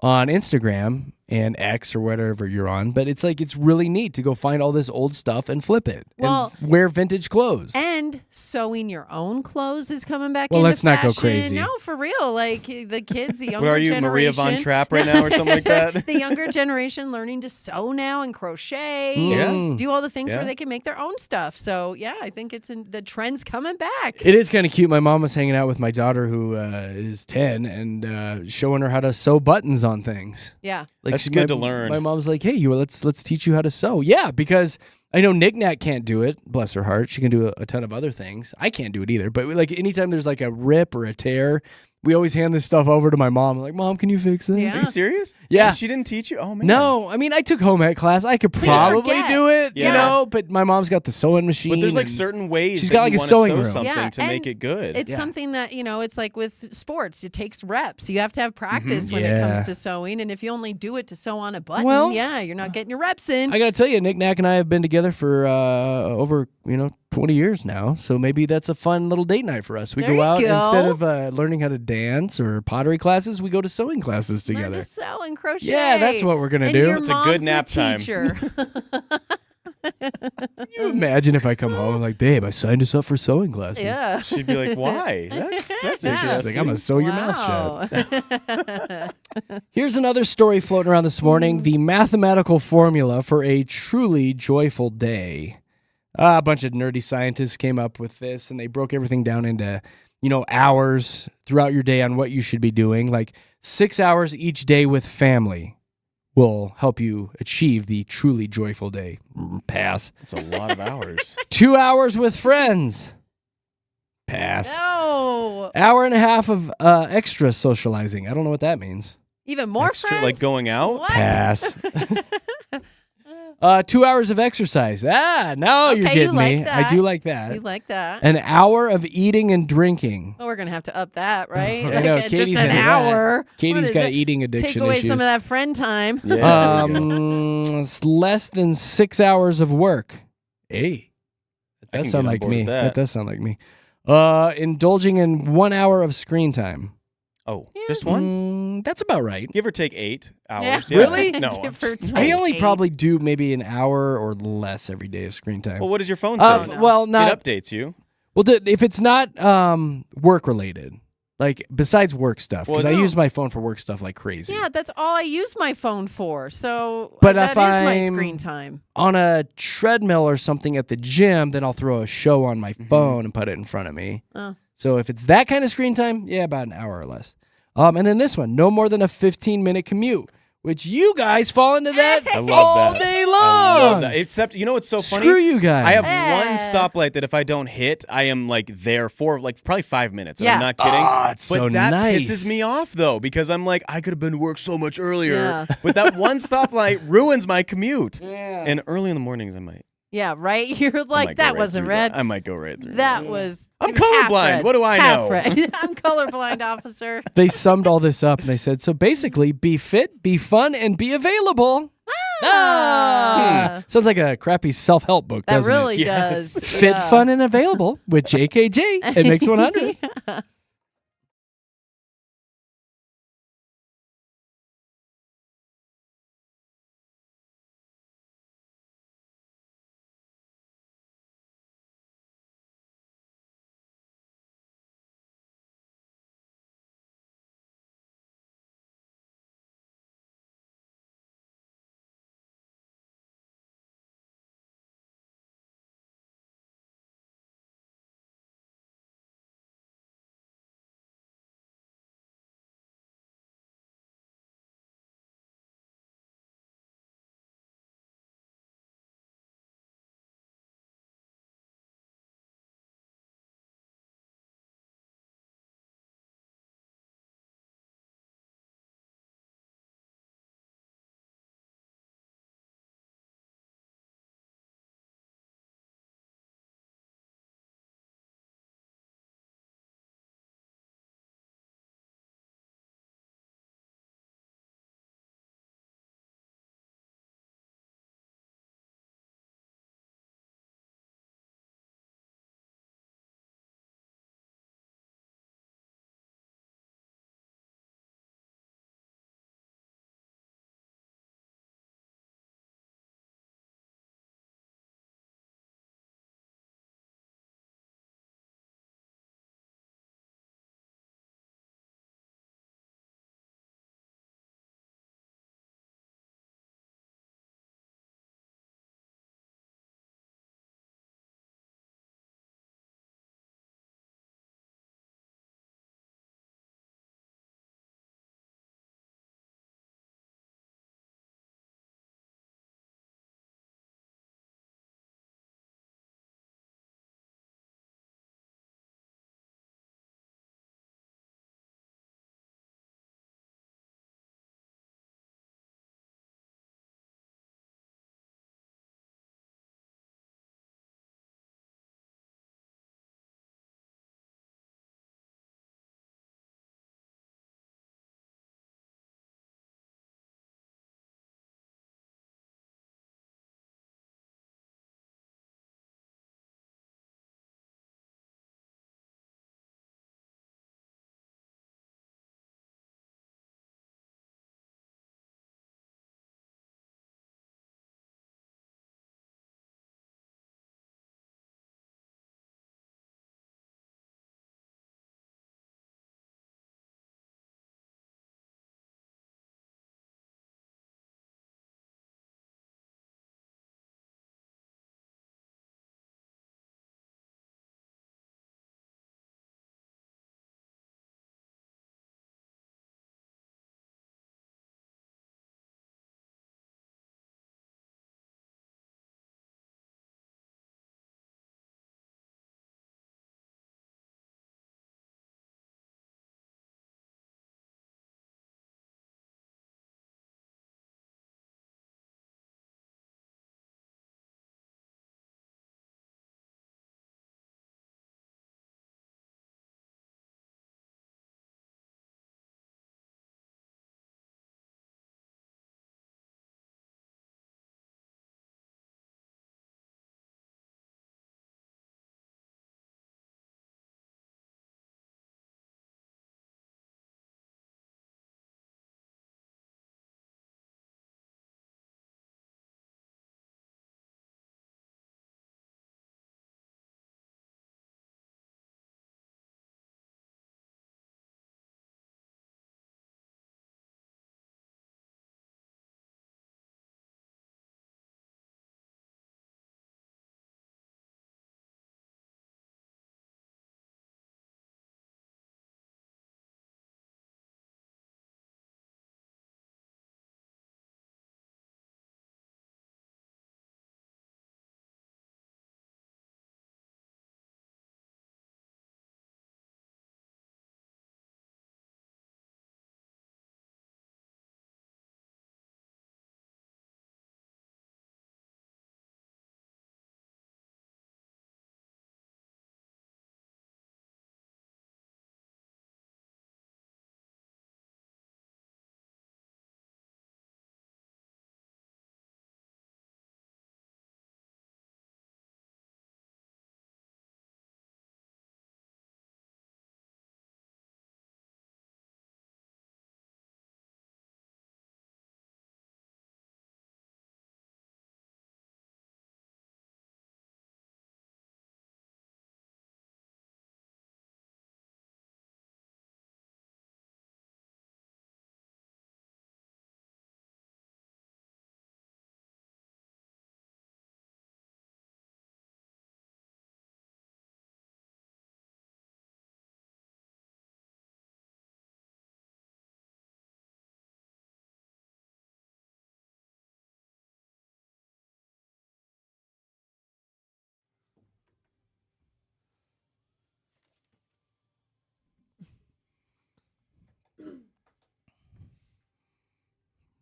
on Instagram and X or whatever you're on, but it's like it's really neat to go find all this old stuff and flip it and wear vintage clothes. And sewing your own clothes is coming back Well, into let's not go fashion. crazy. No, for real. Like the kids, the younger What are you, generation. Maria Von Trapp right now or something like that? The younger generation learning to sew now and crochet and do all the things where they can make their own stuff. So, yeah, I think the trend's coming back. It is kind of cute. My mom was hanging out with my daughter who is 10 and showing her how to sew buttons on things. Yeah. Like That's good to learn. My mom's like, hey, let's teach you how to sew. Yeah, because I know Knick-Knack can't do it. Bless her heart. She can do a ton of other things. I can't do it either. But like anytime there's like a rip or a tear, we always hand this stuff over to my mom. I'm like, Mom, can you fix this? Yeah. Are you serious? Yeah. She didn't teach you? Oh, man. No, I mean, I took home ec class. I could probably do it, you know, but my mom's got the sewing machine. But there's like certain ways she's that got like you a want sewing to room. sew something Yeah, to and make it good. It's something that, it's like with sports. It takes reps. You have to have practice when it Yeah. comes to sewing. And if you only do it to sew on a button, Well, you're not getting your reps in. I got to tell you, Knick-Knack and I have been together for over, 20 years now. So maybe that's a fun little date night for us. We There go you out go. instead of learning how to dance or pottery classes, we go to sewing classes Learn together. to sew and crochet. Yeah, that's what we're going to And do. your It's a good mom's nap the time. teacher. Can you imagine if I come home and like, babe, I signed us up for sewing classes. Yeah. She'd be like, why? That's She's interesting. like, I'm going to sew your mouth Wow. shut. Here's another story floating around this morning. The mathematical formula for a truly joyful day. A bunch of nerdy scientists came up with this, and they broke everything down into, hours throughout your day on what you should be doing. Like 6 hours each day with family will help you achieve the truly joyful day. Pass. It's a lot of hours. 2 hours with friends. Pass. No. Hour and a half of extra socializing. I don't know what that means. Even more Extra, friends? like going out? What? Pass. 2 hours of exercise. No, you're Okay, getting you like me. that. I do like that. You like that? An hour of eating and drinking. Well, we're going to have to up that, right? I know, just Katie's an into that. hour. Katie's What is got it? eating addiction Take away issues. some of that friend time. Yeah. there we go. It's less than 6 hours of work. Hey, that I does can sound get on like board me. with That that. does sound like me. Indulging in 1 hour of screen time. Oh, just one? That's about right. Give or take 8 hours. Yeah. Yeah. Really? No. I'm Give or just- take. I only 8. probably do maybe an hour or less every day of screen time. Well, what does your phone say? Well, not It updates you. well. If it's not work related, like besides work stuff, because Well, I it's- use my phone for work stuff like crazy. Yeah, that's all I use my phone for. So But that if is my I'm screen time. on a treadmill or something at the gym, then I'll throw a show on my phone and put it in front of me. Oh. So if it's that kind of screen time, yeah, about an hour or less. And then this one, no more than a 15-minute commute, which you guys fall into that I love all that. day I love long. that. Except, you know what's so funny? Screw you guys. I have one stoplight that if I don't hit, I am like there for like probably 5 minutes. And I'm not kidding. Oh, it's but so that nice. pisses me off though, because I'm like, I could have been to work so much earlier. Yeah. But that one stoplight ruins my commute. Yeah. And early in the mornings, I might. Yeah, right? You're I like, might go that right wasn't through red. I might go right through. That was. I'm half colorblind. red. What do I Half know? red. I'm colorblind, officer. They summed all this up and they said, so basically, be fit, be fun, and be available. Sounds like a crappy self-help book, That doesn't really it? does. Fit, Yeah. fun, and available with JKJ and Mix 100.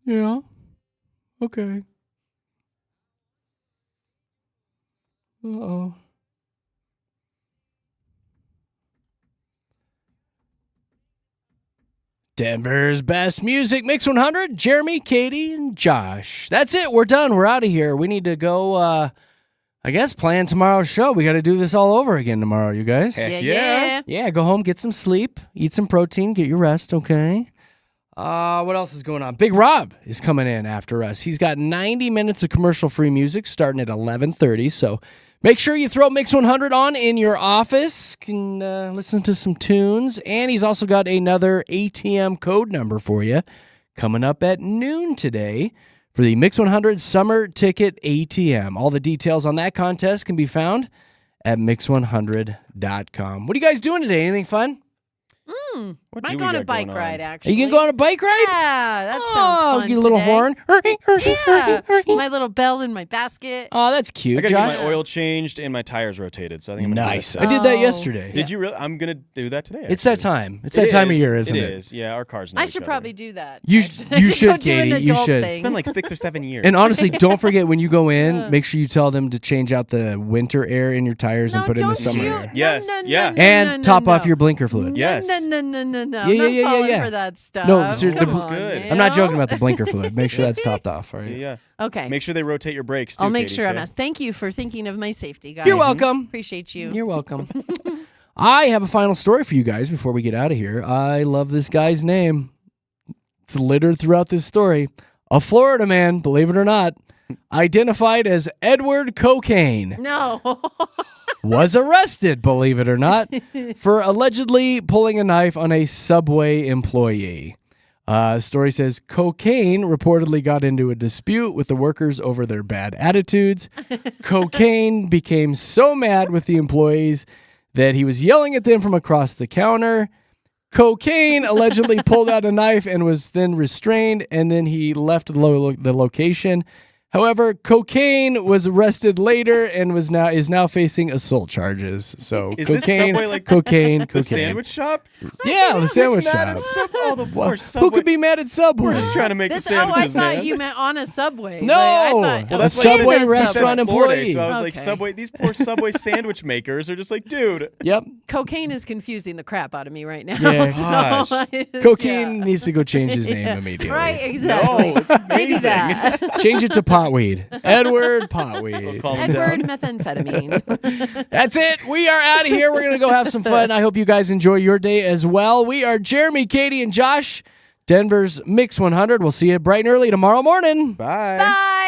Yeah. Okay. Uh-oh. Denver's best music, Mix 100, Jeremy, Katy, and Josh. That's it. We're done. We're out of here. We need to go, I guess, plan tomorrow's show. We got to do this all over again tomorrow, you guys. Heck yeah. Yeah, go home, get some sleep, eat some protein, get your rest, okay? What else is going on? Big Rob is coming in after us. He's got 90 minutes of commercial-free music starting at 11:30, so make sure you throw Mix 100 on in your office. Can listen to some tunes. And he's also got another ATM code number for you coming up at noon today for the Mix 100 Summer Ticket ATM. All the details on that contest can be found at mix100.com. What are you guys doing today? Anything fun? Might go on a bike ride, actually. Are you going to go on a bike ride? Yeah, that sounds fun. Get a little today. horn. Yeah, my little bell in my basket. Oh, that's cute. I gotta Josh. get my oil changed and my tires rotated, so I think I'm gonna Nice. do I did that yesterday. Did you really? I'm gonna do that today. It's that time. It's that time of year, isn't it? It is. Yeah, our cars know I each should other. probably do that. You actually. you I should, go do an Katie. You adult should. thing. It's been like 6 or 7 years. And honestly, don't forget when you go in, make sure you tell them to change out the winter air in your tires and put in the summer air. Yes. Yeah. And top off your blinker fluid. Yes. No. Yeah, I'm not falling yeah. for that stuff. No, seriously, Come the- on, good. I'm not you joking know? about the blinker fluid. Make sure that's topped off, all right? Yeah. Okay. Make sure they rotate your brakes too. I'll make Katie, sure I'm okay? asked. Thank you for thinking of my safety, guys. You're welcome. Appreciate you. You're welcome. I have a final story for you guys before we get out of here. I love this guy's name. It's littered throughout this story. A Florida man, believe it or not, identified as Edward Cocaine, No. was arrested, believe it or not, for allegedly pulling a knife on a Subway employee. The story says Cocaine reportedly got into a dispute with the workers over their bad attitudes. Cocaine became so mad with the employees that he was yelling at them from across the counter. Cocaine allegedly pulled out a knife and was then restrained, and then he left the location. However, Cocaine was arrested later and is now facing assault charges. So Is this cocaine, Subway like cocaine, the sandwich shop? Yeah, the sandwich Mad shop. at oh, the poor Who Subway. could be mad at Subway? We're just trying to make This, the sandwiches, I thought man. you meant on a Subway. No. Like, I thought, Well, a that's what I Subway said- restaurant said Florida, employee. So I was like, Okay. Subway. These poor Subway sandwich makers are just like, dude. Yep. Cocaine is confusing the crap out of me right now. Yeah. So Gosh. I just- Cocaine yeah. needs to go change his name Yeah. immediately. Right, exactly. No, it's Maybe amazing. that. Change it to potweed. Edward Potweed. Calm down. Edward methamphetamine. That's it. We are out of here. We're going to go have some fun. I hope you guys enjoy your day as well. We are Jeremy, Katy, and Josh, Denver's Mix 100. We'll see you bright and early tomorrow morning. Bye. Bye.